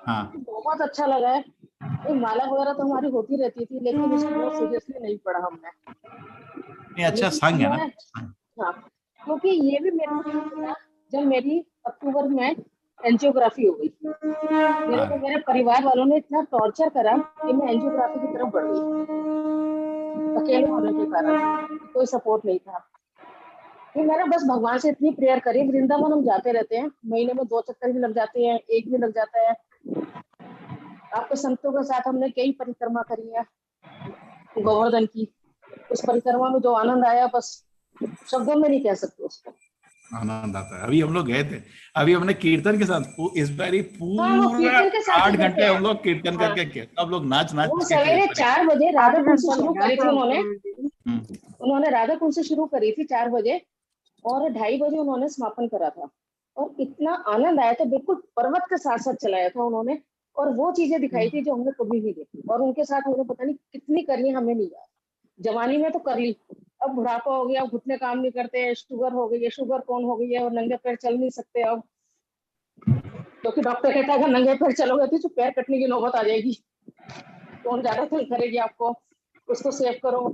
S1: हाँ
S8: बहुत अच्छा लगा है। ये माला वगैरह तो हमारी होती रहती थी, लेकिन इसको बहुत सीरियसली नहीं पढ़ा हमने।
S1: ये अच्छा
S8: लेकिन
S1: संग है ना।
S8: मैं, हाँ, क्योंकि ये भी मेरे को पता जब मेरी अक्टूबर में एंजियोग्राफी हो गई। मेरे को
S1: अरे
S8: मेरे परिवार वालों ने इतना टॉर्चर करा कि मैं एंजियोग्राफी की तरफ बढ़ गई, अकेले होने के कारण। कोई सपोर्ट नहीं था। फिर मैंने बस भगवान से इतनी प्रेयर करी। वृंदावन हम जाते रहते हैं, महीने में 2 चक्कर भी लग जाते हैं, 1 भी लग जाता है। आपके संतों के साथ हमने कई परिक्रमा करी है गोवर्धन की। उस परिक्रमा में जो आनंद आया, बस शब्दों में नहीं कह सकते उसको।
S1: आनंद आता है। अभी हम लोग गए थे, अभी हमने कीर्तन के साथ इस बारी
S8: हाँ, वो
S1: पूरा
S8: कीर्तन के साथ ही
S1: 8
S8: करते
S1: घंटे
S8: हैं।
S1: हम लोग कीर्तन
S8: हाँ,
S1: करके किए, सब लोग नाच
S8: वो
S1: नाच के किए
S8: सवेरे 4 बजे
S2: 8
S8: राधाकुंड से
S2: घंटा
S8: शुरू
S2: लगा
S8: करी
S2: था
S8: थी उन्होंने।
S2: आपको।
S8: उन्होंने राधाकुंड से शुरू करी थी 4 बजे, और 2:30 बजे उन्होंने समापन करा था। और इतना आनंद आया था, बिल्कुल पर्वत के साथ साथ चलाया था उन्होंने। और वो चीजें दिखाई थी जो हमने कभी नहीं देखी। और उनके साथ हमने पता नहीं कितनी करी, हमें नहीं याद। जवानी में तो कर ली, अब बुढ़ापा हो गया, घुटने काम नहीं करते, शुगर हो गई है, शुगर कौन हो गई है, और नंगे पैर चल नहीं सकते अब। क्योंकि डॉक्टर कहता है अगर नंगे पैर चलोगे तो पैर कटने की नौबत आ जाएगी। कौन ज्यादा थल करेगी आपको, उसको सेव करो।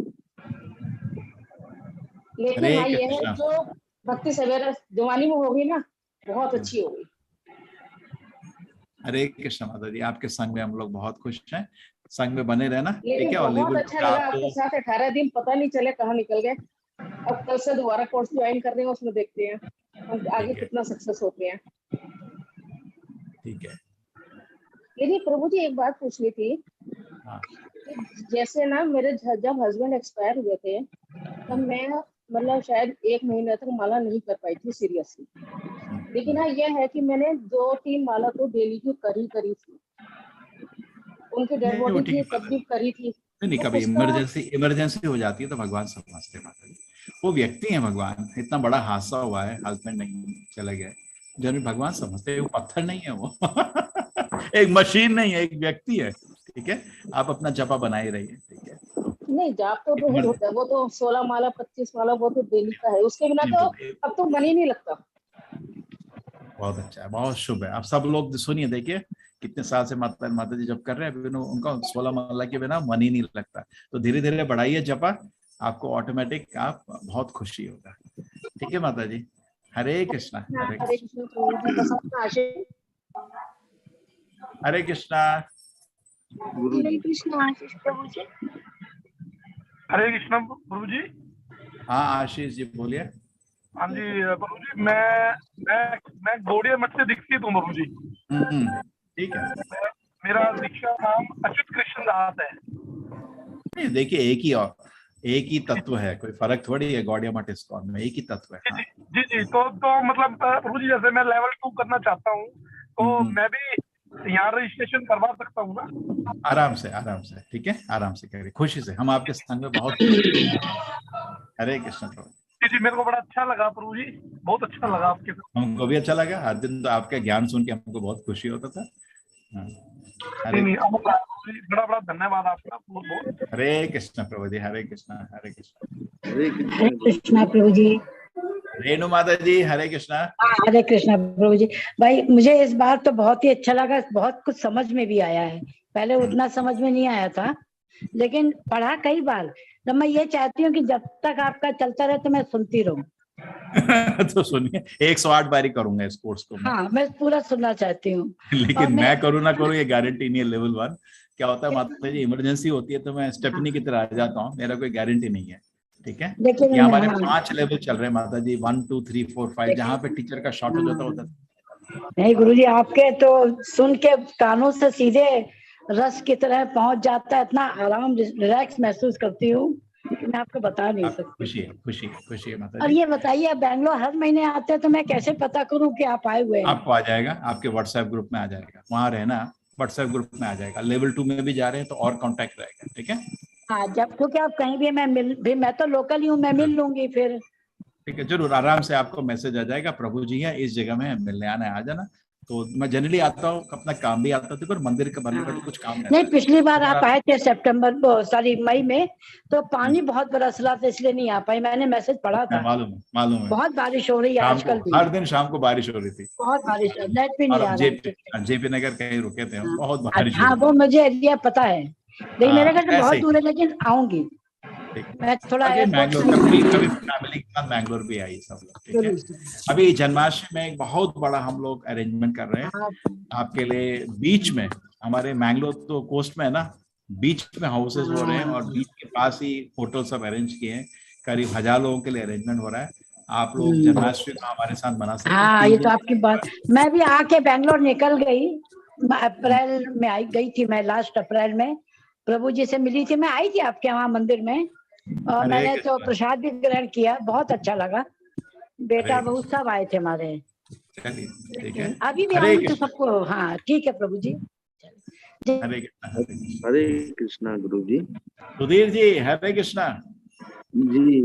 S8: लेकिन
S1: हरे
S8: हाँ, ये है
S1: कृष्णा।
S8: जो भक्ति सवेरा जवानी में होगी ना, बहुत अच्छी हो गई।
S1: हरे कृष्ण माता जी, आपके संग में हम लोग बहुत खुश हैं, संग में बने रहना, ठीक
S8: लेकिन
S1: है। और
S8: बहुत
S1: लेवल
S8: अच्छा लगा आपके
S1: आपको
S8: साथ 18 दिन पता नहीं चले कहाँ निकल गए। अब कल से दोबारा कोर्स ज्वाइन कर रहे हैं, उसमें देखते हैं हम आगे
S1: ठीक है,
S8: कितना सक्सेस होते हैं।
S1: ठीक है।
S8: लेकिन प्रभु जी एक बात पूछनी थी
S1: हाँ,
S8: कि जैसे ना मेरे जब हस्बैंड एक्सपायर हुए थे तब मैं मतलब शायद 1 महीने तक माला नहीं कर पाई थी सीरियसली। लेकिन हाँ यह है कि मैंने 2-3 माला तो डेली की करी थी। उनकी डेड
S1: नहीं वो
S8: बॉडी
S1: ठीक
S8: थी
S1: है
S8: तब
S1: माता
S8: भी
S1: जी।
S8: करी थी।
S1: नहीं,
S8: तो
S1: कभी
S8: उसका
S1: इमरजेंसी हो जाती है तो भगवान समझते हैं माता जी। वो व्यक्ति है भगवान, इतना बड़ा हादसा हुआ है, हस्बैंड नहीं चले गए, जब भगवान समझते हैं, वो पत्थर नहीं है वो एक मशीन नहीं है, एक व्यक्ति है, ठीक है। आप अपना जपा बनाए रहिए, ठीक है।
S8: नहीं जाप तो रोज होता है, वो तो 16 माला 25 माला वो तो डेली का है, उसके बिना तो अब तो मन ही नहीं लगता।
S1: बहुत अच्छा है, बहुत शुभ है। आप सब लोग सुनिए, देखिए कितने साल से माता जी जब कर रहे हैं, उनका 16 माला के बिना मन ही नहीं लगता। तो धीरे धीरे बढ़ाइए जपा, आपको ऑटोमेटिक आप बहुत खुशी होगा, ठीक है माता जी। हरे कृष्णा। हरे
S8: हरे
S1: कृष्णा।
S8: कृष्ण प्रभु जी, बस अपना आशीर्वाद।
S1: हरे कृष्णा।
S2: हरे कृष्ण आशीष प्रभु जी।
S9: हरे कृष्ण गुरु जी।
S1: हाँ आशीष जी बोलिए।
S9: हाँ जी प्रभु जी, मैं गौड़िया मठ से दीक्षित हूँ प्रभु जी।
S1: ठीक है।
S9: मेरा दीक्षा नाम अच्युत कृष्ण दास है।
S1: नहीं, देखिए एक ही तत्व है, कोई फर्क थोड़ी है, गौड़िया मठ इस्कॉन में एक ही तत्व है। हाँ।
S9: जी तो मतलब प्रभु जी जैसे मैं लेवल 2 करना चाहता हूँ तो मैं भी यहाँ रजिस्ट्रेशन करवा सकता हूँ ना?
S1: आराम से, ठीक है, आराम से करिए, खुशी से, हम आपके संग में बहुत खुशी हैं। हरे कृष्ण प्रभु
S9: जी, मेरे को बड़ा अच्छा लगा प्रभु जी, बहुत अच्छा लगा आपके साथ।
S1: हमको भी अच्छा लगा, हर दिन तो आपका ज्ञान सुन के हमको बहुत खुशी होता था। हरे
S9: बड़ा बड़ा धन्यवाद आपका, बहुत बहुत।
S1: हरे कृष्ण प्रभु जी। हरे कृष्ण। हरे कृष्ण।
S10: हरे कृष्णा प्रभु जी।
S1: रेणु माता जी हरे कृष्णा।
S10: हरे कृष्णा प्रभु जी। भाई मुझे इस बार तो बहुत ही अच्छा लगा, बहुत कुछ समझ में भी आया है, पहले उतना समझ में नहीं आया था, लेकिन पढ़ा कई बार। तो मैं ये चाहती हूँ कि जब तक आपका चलता रहे तो मैं सुनती रहूं।
S1: तो सुनिए, 108 बारी करूंगा इस कोर्स को मैं।
S10: हाँ मैं पूरा सुनना चाहती हूँ।
S1: लेकिन मैं करूँ ना करूँ ये गारंटी नहीं है। लेवल 1 क्या होता है माता जी, इमरजेंसी होती है तो मैं स्टेपनी की तरह आ जाता हूँ, मेरा कोई गारंटी नहीं है, ठीक है।
S10: लेकिन
S1: ये हमारे 5 लेवल चल रहे हैं माता जी, 1 2 3 4 5, जहाँ पे टीचर का शॉर्टेज होता है।
S10: नहीं गुरुजी, आपके तो सुन के कानों से सीधे रस की तरह पहुंच जाता है, इतना आराम रिलैक्स महसूस करती हूँ कि मैं आपको बता नहीं सकती।
S1: खुशी है माता जी।
S10: और ये बताइए, आप बैंगलोर हर महीने आते हैं तो मैं कैसे पता करूं कि आप आए हुए हैं?
S1: आपको आ जाएगा, आपके व्हाट्सएप ग्रुप में आ जाएगा, वहां रहना, व्हाट्सएप ग्रुप में आ जाएगा। लेवल 2 में भी जा रहे हैं तो और कांटेक्ट रहेगा, ठीक है।
S10: हाँ जब, क्योंकि आप कहीं भी मैं तो लोकल ही हूँ, मैं मिल लूंगी फिर।
S1: ठीक है, जरूर, आराम से आपको मैसेज आ जाएगा, प्रभु जी है इस जगह में, मिलने आना है, आ जाना। तो मैं जनरली आता हूँ, अपना काम भी आता था, पर मंदिर का बनने का तो कुछ काम
S10: नहीं, पिछली बार आप आए थे मई में, तो पानी बहुत बरस रहा था, इसलिए नहीं आ पाई, मैंने मैसेज पढ़ा था।
S1: मालूम है।
S10: बहुत बारिश हो रही है आजकल भी,
S1: हर दिन शाम को बारिश हो रही थी,
S10: बहुत बारिश, नेट भी नहीं आ रहा।
S1: जेपी नगर कहीं रुके थे, बहुत बारिश।
S10: हाँ वो मुझे एरिया पता है, लेकिन मेरे घर से बहुत दूर है, लेकिन आऊंगी मैं थोड़ा।
S1: मैंगलोर कभी फैमिली के साथ मैंगलोर भी आई सब लोग, ठीक है। अभी जन्माष्टमी में एक बहुत बड़ा हम लोग अरेंजमेंट कर रहे हैं आपके लिए, बीच में, हमारे मैंगलोर तो कोस्ट में है ना, बीच में हाउसेस हो रहे हैं और बीच के पास ही होटल सब अरेंज किए हैं, करीब 1000 लोगों के लिए अरेंजमेंट हो रहा है। आप लोग जन्माष्टमी को हमारे साथ मना सकते हैं।
S10: हाँ ये तो आपकी बात, मैं भी आके बैंगलोर निकल गई, अप्रैल में गई थी मैं, लास्ट अप्रैल में प्रभु जी से मिली थी, मैं आई थी आपके वहाँ मंदिर में, और मैंने तो प्रसाद भी ग्रहण किया, बहुत अच्छा लगा, बेटा बहू सब आए थे हमारे।
S1: ठीक है,
S10: अभी भी आऊंगी तो सबको। हाँ ठीक है प्रभु जी।
S11: हरे कृष्णा गुरु जी।
S1: सुधीर जी हरे कृष्णा
S11: जी।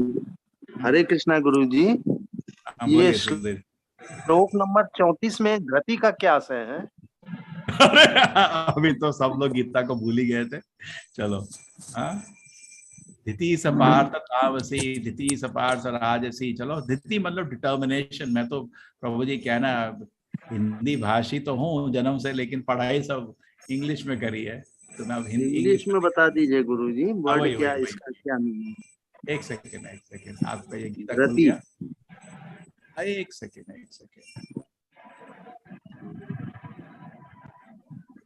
S11: हरे कृष्णा गुरु जी। ये श्लोक नंबर 34 में गति का क्या आशय है?
S1: अरे अभी तो सब लोग गीता को भूल ही गए थे। चलो, धिति सपार्थ तावसी, धिति सपार्थ राजसी। चलो, धिति मतलब डिटर्मिनेशन। मैं तो प्रभु जी कहना हिंदी भाषी तो हूँ जन्म से, लेकिन पढ़ाई सब इंग्लिश में करी है, तो मैं अब
S11: इंग्लिश में बता दीजिए गुरु जी, वर्ड क्या इसका क्या मीनिंग?
S1: एक सेकेंड, आपका ये गीता खुल गया। एक सेकेंड।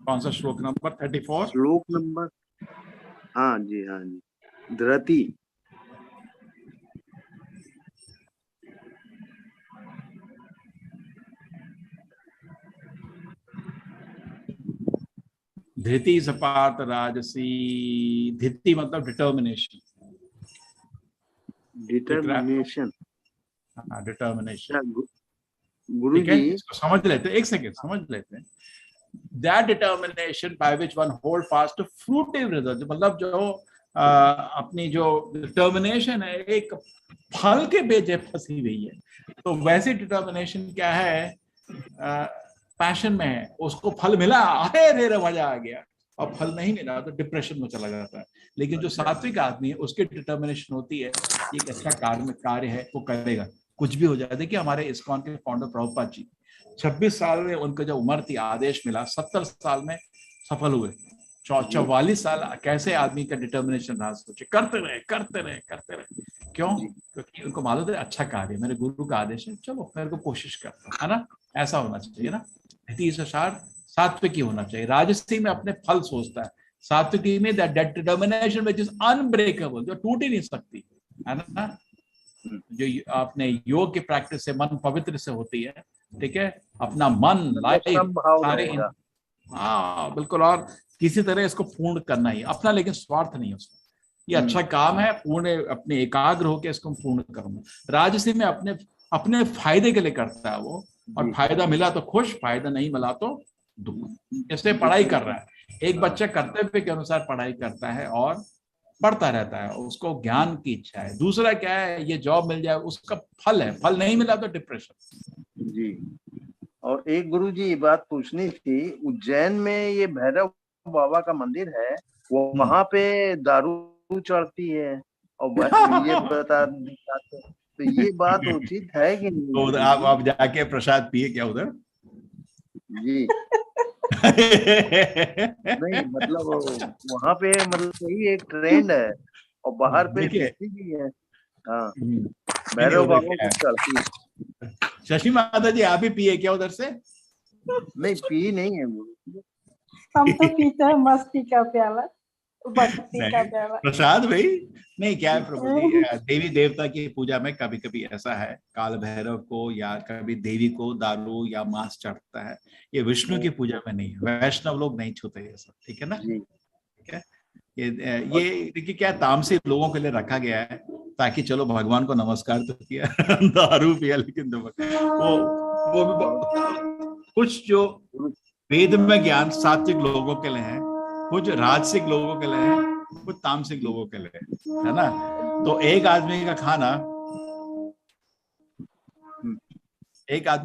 S1: कौन सा श्लोक नंबर 34?
S11: श्लोक नंबर, हाँ जी धृति।
S1: धृति सपात राजसी। धृति मतलब डिटर्मिनेशन।
S11: डिटर्मिनेशन,
S1: हाँ डिटर्मिनेशन।
S11: गुरु
S1: ठीक है,
S11: जी
S1: इसको समझ लेते हैं, एक सेकेंड समझ लेते हैं। That determination by which one hold fast to fruitive result, मतलब जो अपनी जो डिटर्मिनेशन है एक फल के बेचे फंसी हुई है। तो वैसी डिटर्मिनेशन क्या है, पैशन में है, उसको फल मिला, अरे रे मजा आ गया, और फल नहीं मिला तो डिप्रेशन में चला जाता है। लेकिन जो सात्विक आदमी है उसकी डिटर्मिनेशन होती है एक अच्छा कार्य है वो करेगा, कुछ भी हो जाए। देखिए हमारे इस्कॉन के फाउंडर प्रभुपाद जी 26 साल में उनका जो उम्र थी आदेश मिला, 70 साल में सफल हुए। 44 साल कैसे आदमी का डिटर्मिनेशन रहा, सोचे करते रहे। क्यों? क्योंकि उनको मालूम है अच्छा कार्य, मेरे गुरु का आदेश है, चलो मेरे को कोशिश करता है ना। ऐसा होना चाहिए ना। सात्विकी होना चाहिए। राजसी में अपने फल सोचता है, सात्विकी में that determination which is unbreakable, जो टूट ही नहीं सकती है ना। जो अपने योग की प्रैक्टिस से मन पवित्र से होती है, ठीक है, अपना मन लाइफ सारे, हाँ बिल्कुल, और किसी तरह इसको पूर्ण करना ही अपना, लेकिन स्वार्थ नहीं है उसमें। ये अच्छा काम है, पूर्ण अपने एकाग्र होकर इसको पूर्ण करूंगा। राजसी में अपने फायदे के लिए करता है वो, और फायदा मिला तो खुश, फायदा नहीं मिला तो दुख। जैसे पढ़ाई कर रहा है, एक बच्चा कर्तव्य के अनुसार पढ़ाई करता है और पढ़ता रहता है, उसको ज्ञान की इच्छा है। दूसरा क्या है, ये जॉब मिल जाए उसका फल है, फल नहीं मिला तो डिप्रेशन।
S11: जी। और एक गुरु जी ये बात पूछनी थी, उज्जैन में ये भैरव बाबा का मंदिर है, वो वहां पे दारू चढ़ती है और ये बता, तो ये बात उचित है कि नहीं?
S1: तो आप जाके प्रसाद पिए क्या उधर?
S11: जी नहीं, मतलब वहां पे मतलब यही एक ट्रेंड है और बाहर पे दिखती भी है। हाँ, भैरव बाबा को चढ़ती है।
S1: शशि माता जी आप ही पिए क्या उधर से?
S11: नहीं, पी नहीं है
S12: हम तो पीते हैं मस्ती का प्याला, भक्ति का प्याला।
S1: प्रसाद भाई नहीं, क्या है प्रभु जी, देवी देवता की पूजा में कभी कभी ऐसा है, काल भैरव को या कभी देवी को दारू या मांस चढ़ता है। ये विष्णु की पूजा में नहीं है, वैष्णव लोग नहीं छूते ये सब, ठीक है ना। ठीक है, ये देखिए क्या तामसी लोगों के लिए रखा गया है, ताकि चलो भगवान को नमस्कार तो किया दारू पिया, लेकिन वो कुछ जो वेद में ज्ञान सात्विक लोगों के लिए है, कुछ राजसिक लोगों के लिए है, कुछ तामसिक लोगों के लिए है ना। तो एक आदमी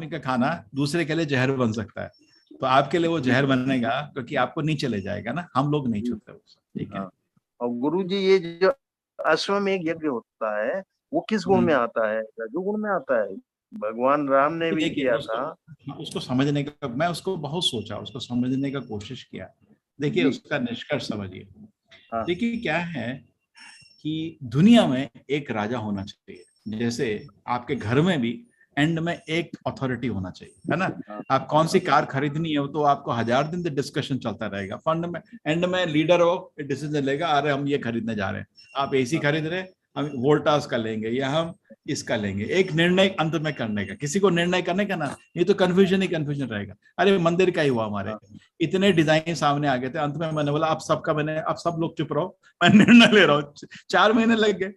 S1: का खाना दूसरे के लिए जहर बन सकता है, तो आपके लिए वो जहर बनेगा क्योंकि आपको नीचे ले जाएगा ना। हम लोग नहीं छूते वो, ठीक है।
S11: और गुरु जी ये जो अश्वमेध यज्ञ होता है वो किस गुण में आता है? रजोगुण में आता है। भगवान राम ने भी किया था।
S1: उसको समझने का मैं उसको बहुत सोचा, उसको समझने का कोशिश किया। देखिए उसका निष्कर्ष समझिए। देखिए क्या है कि दुनिया में एक राजा होना चाहिए, जैसे आपके घर में भी एंड में एक अथॉरिटी होना चाहिए, है ना। आप कौन सी कार खरीदनी है तो आपको 1000 दिन तक डिस्कशन चलता रहेगा। फंड में एंड में लीडर हो डिसीजन लेगा, अरे हम ये खरीदने जा रहे हैं, आप एसी खरीद रहे, हम वोल्टास का लेंगे या हम इसका लेंगे। एक निर्णय अंत में करने का, किसी को निर्णय करने का ना, ये तो कंफ्यूजन ही कंफ्यूजन रहेगा। अरे मंदिर का ही हुआ, हमारे इतने डिजाइन सामने आ गए थे, अंत में मैंने बोला अब सब लोग चुप रहो, मैं निर्णय ले रहा हूँ। 4 महीने लग गए।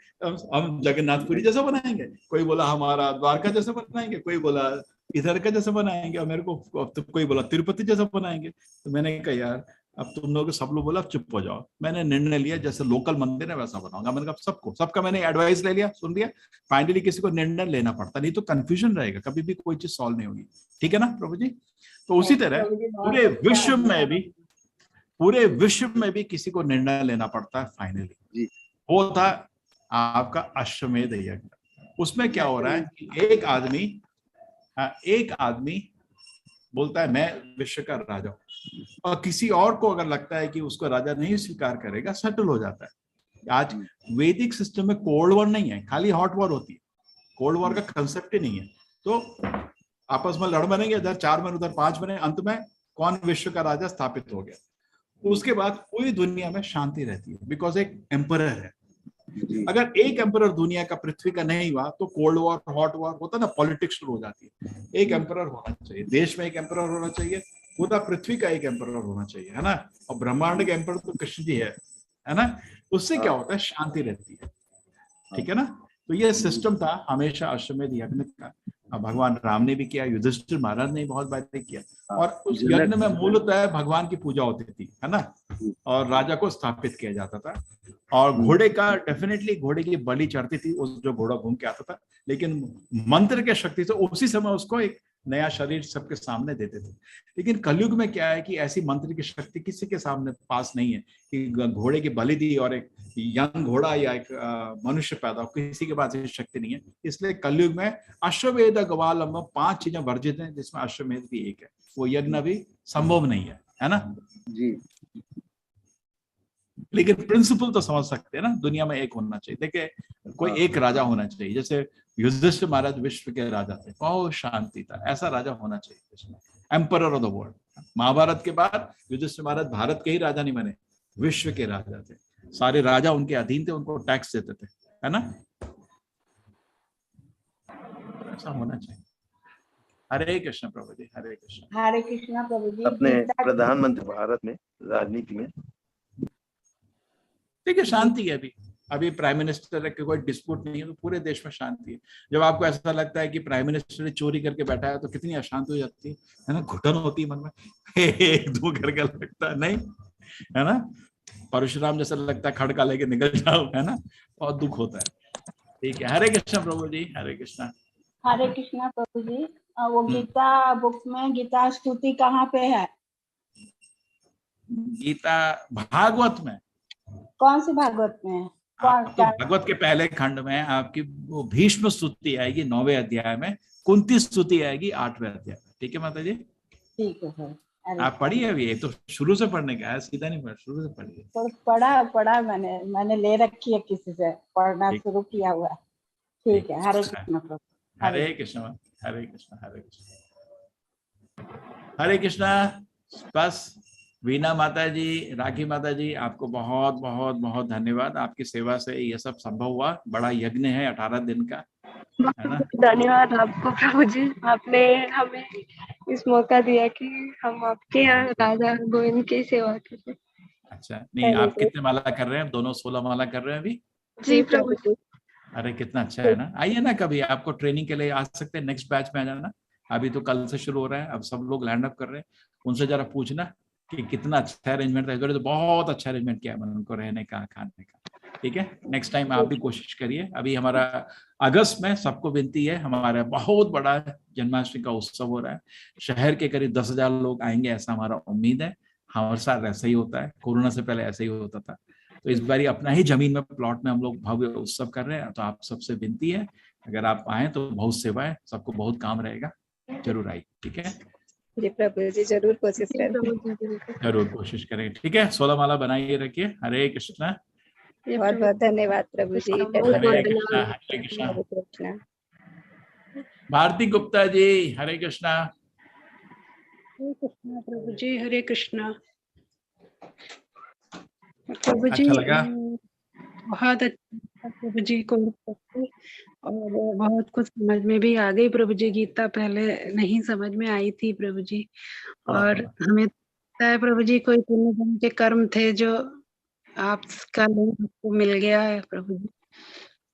S1: हम जगन्नाथपुरी जैसा बनाएंगे, कोई बोला हमारा द्वारका जैसा बनाएंगे, कोई बोला इधर का जैसा बनाएंगे, और मेरे को तो कोई बोला तिरुपति जैसा बनाएंगे। तो मैंने कहा यार अब तुम लोग सब लोग बोला चुप हो जाओ। मैंने निर्णय लिया जैसे लोकल मंदिर है वैसा बनाऊंगा। मैंने कहा सबका मैंने एडवाइस ले लिया, सुन लिया। फाइनली किसी को निर्णय लेना पड़ता, नहीं तो कंफ्यूजन रहेगा, कभी भी कोई चीज सॉल्व नहीं होगी, ठीक है ना प्रभु जी। तो उसी तरह पूरे विश्व में भी किसी को निर्णय लेना पड़ता है फाइनली। वो था आपका अश्वमेध यज्ञ। उसमें क्या हो रहा है कि एक आदमी बोलता है मैं विश्व का राजा हूं, और किसी और को अगर लगता है कि उसको राजा नहीं स्वीकार करेगा, सेटल हो जाता है। आज वैदिक सिस्टम में कोल्ड वॉर नहीं है, खाली हॉट वॉर होती है। कोल्ड वॉर का कंसेप्ट ही नहीं है। तो आपस में लड़ बनेंगे, इधर 4 बने उधर 5 बने, अंत में कौन विश्व का राजा स्थापित हो गया। उसके बाद पूरी दुनिया में शांति रहती है, बिकॉज एक एम्परर है। अगर एक एम्परर दुनिया का पृथ्वी का नहीं हुआ तो कोल्ड वॉर, हॉट वॉर होता ना, पॉलिटिक्स शुरू हो जाती है। एक एम्परर होना चाहिए, देश में एक एम्परर होना चाहिए, पूरा पृथ्वी का एक एम्परर होना चाहिए, है ना। और ब्रह्मांड के एम्परर तो कृष्ण जी है ना। उससे क्या होता है, शांति रहती है, ठीक है ना। तो ये सिस्टम था हमेशा अश्वमेध यज्ञ का। भगवान राम ने भी किया, युधिष्ठिर महाराज ने बहुत बातें किया, और उस यज्ञ में मूलतः भगवान की पूजा होती थी, है ना, और राजा को स्थापित किया जाता था। और घोड़े का डेफिनेटली घोड़े की बलि चढ़ती थी, उस जो घोड़ा घूम के आता था, लेकिन मंत्र के शक्ति से उसी समय उसको एक नया शरीर सबके सामने देते थे। लेकिन कलयुग में क्या है कि ऐसी मंत्र की शक्ति किसी के सामने पास नहीं है कि घोड़े की बलि दी और एक यंग घोड़ा या एक मनुष्य पैदा हो, किसी के पास ऐसी शक्ति नहीं है। इसलिए कलयुग में अश्वमेध गवालम 5 चीजें वर्जित हैं, जिसमें अश्वमेध भी एक है। वो यज्ञ भी संभव नहीं है ना
S11: जी।
S1: लेकिन प्रिंसिपल तो समझ सकते हैं ना, दुनिया में एक होना चाहिए। देखिए कोई एक राजा होना चाहिए, जैसे युधिष्ठिर महाराज विश्व के राजा थे, बहुत शांति था, ऐसा राजा होना चाहिए, emperor of the world. Mahabharata के बाद युधिष्ठिर महाराज भारत के ही राजा नहीं बने, विश्व के राजा थे, सारे राजा उनके अधीन थे, उनको टैक्स देते थे, है ना। ऐसा होना चाहिए। हरे कृष्ण प्रभु जी, हरे कृष्ण।
S12: हरे कृष्णा प्रभु जी।
S11: अपने प्रधानमंत्री भारत में राजनीति में
S1: देखिए शांति है, अभी प्राइम मिनिस्टर की कोई डिस्प्यूट नहीं है, तो पूरे देश में शांति है। जब आपको ऐसा लगता है कि प्राइम मिनिस्टर ने चोरी करके बैठा है तो कितनी अशांति हो जाती है ना, घुटन होती है मन में, एक दो करके लगता है, नहीं है ना, परशुराम जैसा लगता है, खड़का लेके निकल जाओ, है ना, बहुत दुख होता है। ठीक है, हरे कृष्ण प्रभु जी, हरे कृष्ण।
S12: हरे कृष्णा प्रभु जी। वो गीता बुक में गीता स्तुति कहाँ पे है?
S1: गीता भागवत में।
S12: कौन सी भागवत में है?
S1: तो भागवत के पहले खंड में आपकी वो भीष्म स्तुति आएगी 9वें अध्याय में, कुंती स्तुति आएगी 8वें अध्याय में। ठीक है माता जी,
S12: ठीक है।
S1: आप पढ़िए अभी, ये तो शुरू से पढ़ने का है, सीधा नहीं पढ़, शुरू से पढ़िए।
S12: तो पढ़ा मैंने ले रखी है, किसी से पढ़ना शुरू किया हुआ है। ठीक है, हरे कृष्ण प्रभु।
S1: हरे कृष्ण, हरे कृष्ण, हरे कृष्ण, हरे कृष्ण। बस वीणा माता जी, राखी माता जी, आपको बहुत बहुत बहुत धन्यवाद, आपकी सेवा से ये सब संभव हुआ। बड़ा यज्ञ है 18 दिन का, है ना।
S2: धन्यवाद आपको प्रभु जी, आपने हमें इस मौका दिया कि हम आपके यहाँ राजा गोविंद की सेवा करें।
S1: अच्छा, नहीं आप कितने माला कर रहे हैं? दोनों 16 माला कर रहे हैं अभी?
S2: जी प्रभु जी।
S1: अरे कितना अच्छा है ना। आइए ना कभी, आपको ट्रेनिंग के लिए आ सकते हैं, नेक्स्ट बैच में आ जाना। अभी तो कल से शुरू हो रहा है, अब सब लोग लैंड अप कर रहे हैं, उनसे जरा पूछना कि कितना अच्छा अरेंजमेंट था। इधर तो बहुत अच्छा अरेंजमेंट किया मैंने उनको, रहने का, खाने का। ठीक है, नेक्स्ट टाइम आप भी कोशिश करिए। अभी हमारा अगस्त में सबको विनती है, हमारा बहुत बड़ा जन्माष्टमी का उत्सव हो रहा है, शहर के करीब 10,000 लोग आएंगे, ऐसा हमारा उम्मीद है। हर साल ऐसा ही होता है, कोरोना से पहले ऐसा ही होता था, तो इस बार अपना ही जमीन में प्लॉट में हम लोग भव्य उत्सव कर रहे हैं। तो आप सबसे विनती है, अगर आप आए तो बहुत सेवा है, सबको बहुत काम रहेगा, जरूर आइए। ठीक है
S2: जी प्रभु जी, जरूर कोशिश करेंगे,
S1: जरूर कोशिश करेंगे। ठीक है, 16 माला बनाइए रखिए। हरे कृष्णा।
S2: बहुत बहुत धन्यवाद प्रभु जी।
S1: हरे कृष्णा, हरे कृष्णा।
S2: हरे कृष्णा।
S1: भारती गुप्ता जी, हरे कृष्णा।
S13: हरे कृष्णा प्रभु जी, हरे कृष्णा। प्रभु जी
S1: अच्छा लगा?
S13: बहुत अच्छा प्रभु जी को, और बहुत कुछ समझ में भी आ गई प्रभु जी। गीता पहले नहीं समझ में आई थी प्रभु जी, और हमें लगता है प्रभु जी कोई पुण्य जन्म के कर्म थे जो आपका लिंक आपको मिल गया है प्रभु जी,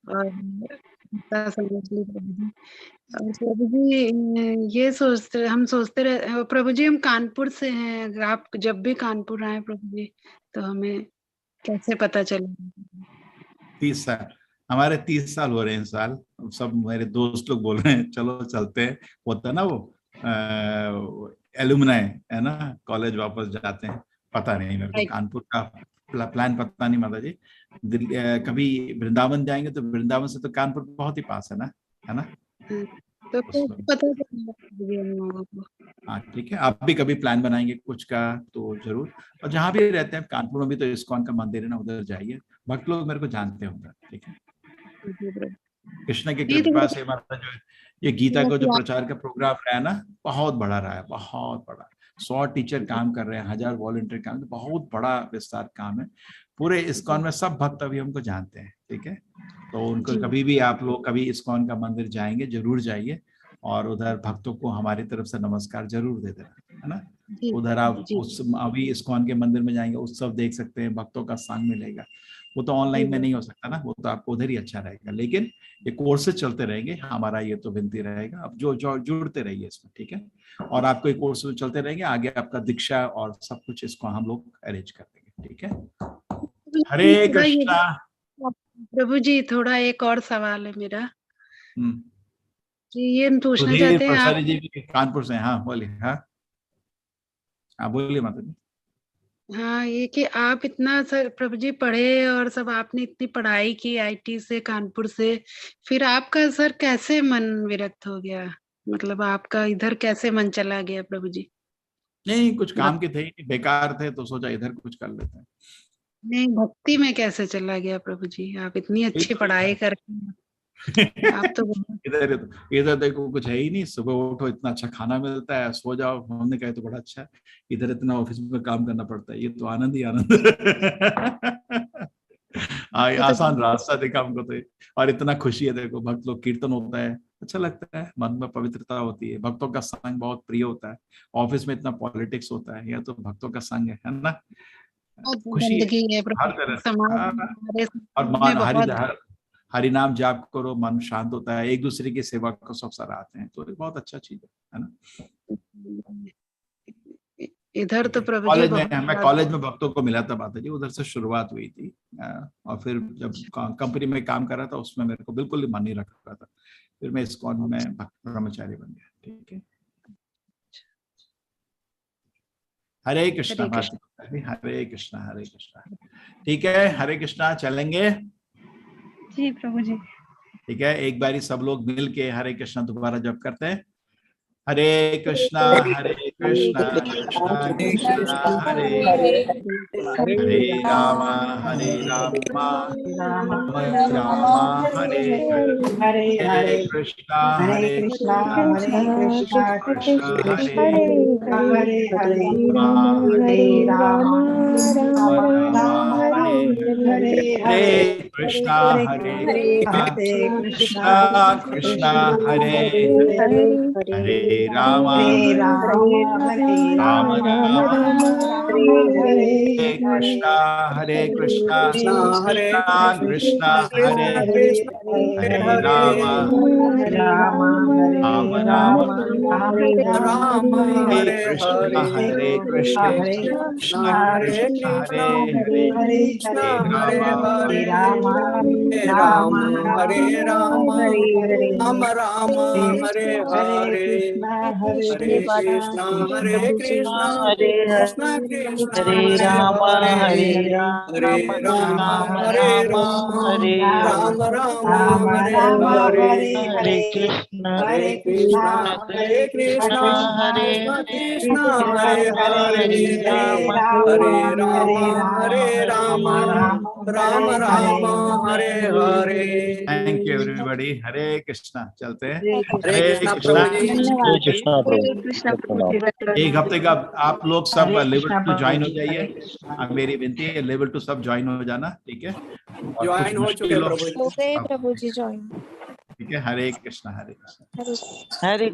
S13: और गीता समझ ली प्रभु जी। और प्रभु जी ये हम सोचते रहे प्रभु जी, हम कानपुर से हैं, अगर आप जब भी कानपुर आए प्रभु जी तो हमें कैसे पता चलेगा?
S1: 30 साल, हमारे 30 साल हो रहे हैं इस साल। सब मेरे दोस्त लोग बोल रहे हैं चलो चलते हैं, होता ना वो एलुमनाई, है ना, कॉलेज वापस जाते हैं। पता नहीं मेरे को कानपुर का प्लान पता नहीं माता जी। कभी वृंदावन जाएंगे तो वृंदावन से तो कानपुर बहुत ही पास है ना।
S13: तो पता चलेगा।
S1: हाँ ठीक है, आप भी कभी प्लान बनाएंगे कुछ का तो जरूर। और जहाँ भी रहते हैं, कानपुर में भी तो इस्कॉन का मंदिर है ना, उधर जाइए, भक्त लोग मेरे को जानते होंगे। ठीक है, कृष्ण की कृपा से हमारा जो ये गीता का जो प्रचार का प्रोग्राम रहा है ना, बहुत बड़ा रहा है, बहुत बड़ा। 100 टीचर काम कर रहे हैं, 1000 वॉलंटियर काम, बहुत बड़ा विस्तार काम है। पूरे इस्कॉन में सब भक्त अभी हमको जानते हैं, ठीक है। तो उनको कभी भी आप लोग कभी इस्कॉन का मंदिर जाएंगे जरूर जाइए, और उधर भक्तों को हमारी तरफ से नमस्कार जरूर दे देना, है ना। उधर आप उस अभी इस्कॉन के मंदिर में जाएंगे, उत्सव देख सकते हैं, भक्तों का संग मिलेगा। वो तो ऑनलाइन में नहीं हो सकता ना, वो तो आपको उधर ही अच्छा रहेगा, लेकिन ये कोर्सेज चलते रहेंगे, हमारा ये तो विनती रहेगा। अब जो जुड़ते रहिए इसमें, ठीक है। और आपको ये कोर्स चलते रहेंगे, आगे आपका दीक्षा और सब कुछ इसको हम लोग अरेंज कर देंगे, ठीक है। हरे कृष्णा।
S13: प्रभु जी थोड़ा एक और सवाल है मेरा जी, ये पूछना
S1: सुधीर
S13: चाहते हैं आप।
S1: प्रसारी जी भी कानपुर से, हाँ बोलिए। हाँ बोलिए माता जी।
S13: हाँ, ये कि आप इतना सर प्रभु जी पढ़े और सब आपने इतनी पढ़ाई की आईटी से, कानपुर से, फिर आपका सर कैसे मन विरक्त हो गया? मतलब आपका इधर कैसे मन चला गया प्रभु जी?
S1: नहीं, कुछ काम के थे, बेकार थे, तो सोचा इधर कुछ कर लेते हैं।
S13: नहीं, भक्ति में कैसे चला गया प्रभु जी? आप इतनी अच्छी पढ़ाई करके आप तो
S1: इधर देखो कुछ है ही नहीं, सुबह उठो इतना अच्छा खाना मिलता है, सो जाओ, हमने कहा तो बड़ा अच्छा है। इधर इतना ऑफिस में काम करना पड़ता है, ये तो आनंद ही आनंद। आसान रास्ता देखा हमको तो, और इतना खुशी है, देखो भक्त लोग कीर्तन होता है, अच्छा लगता है, मन में पवित्रता होती है, भक्तों का संग बहुत प्रिय होता है। ऑफिस में इतना पॉलिटिक्स होता है, यह तो भक्तों का संग है ना। खुशी
S13: है
S1: हर तरह। और हरि नाम जाप करो, मन शांत होता है, एक दूसरे की सेवा को सब सराहते हैं, तो ये बहुत अच्छा चीज है ना।
S13: इधर तो प्रभु
S1: कॉलेज में, मैं कॉलेज में भक्तों को मिला था माता जी, उधर से शुरुआत हुई थी। और फिर जब कंपनी में काम कर रहा था, उसमें मेरे को बिल्कुल मन नहीं रख रहा था, फिर मैं इस्कॉन में भक्त ब्रह्मचारी बन गया, ठीक है। हरे कृष्णा। हरे कृष्णा, हरे कृष्णा, ठीक है। हरे कृष्णा चलेंगे
S2: जी प्रभु जी।
S1: ठीक है, एक बारी सब लोग मिल के हरे कृष्णा दोबारा जप करते हैं। हरे कृष्णा कृष्णा कृष्णा हरे हरे, हरे रामा राम हरे हरे, हरे कृष्णा कृष्णा कृष्णा हरे हरे, हरे राम हरे हरे, हरे कृष्णा कृष्णा हरे हरे, राम राम हरे कृष्णा कृष्णा कृष्णा हरे हरे, राम राम हरे कृष्णा कृष्णा कृष्णा हरे हरे,
S4: राम राम हरे राम, राम राम हरे हरे, हरे कृष्णा कृष्णा कृष्णा हरे राम, हरे राम हरे राम, राम राम हरे हरे, हरे Krishna Krishna Krishna Krishna Hare Hare, Hare Ram Ram Ram Hare Hare.
S1: Thank you everybody. Hare Krishna. चलते हैं।
S4: हरे कृष्णा।
S1: एक हफ्ते का आप लोग सब लेवल 2 ज्वाइन हो जाइए, मेरी विनती है, लेवल 2 सब ज्वाइन हो जाना, ठीक है।
S4: ज्वाइन हो चुके
S3: प्रभु जी ज्वाइन,
S1: ठीक है। हरे कृष्णा। हरे कृष्णा।
S3: हरे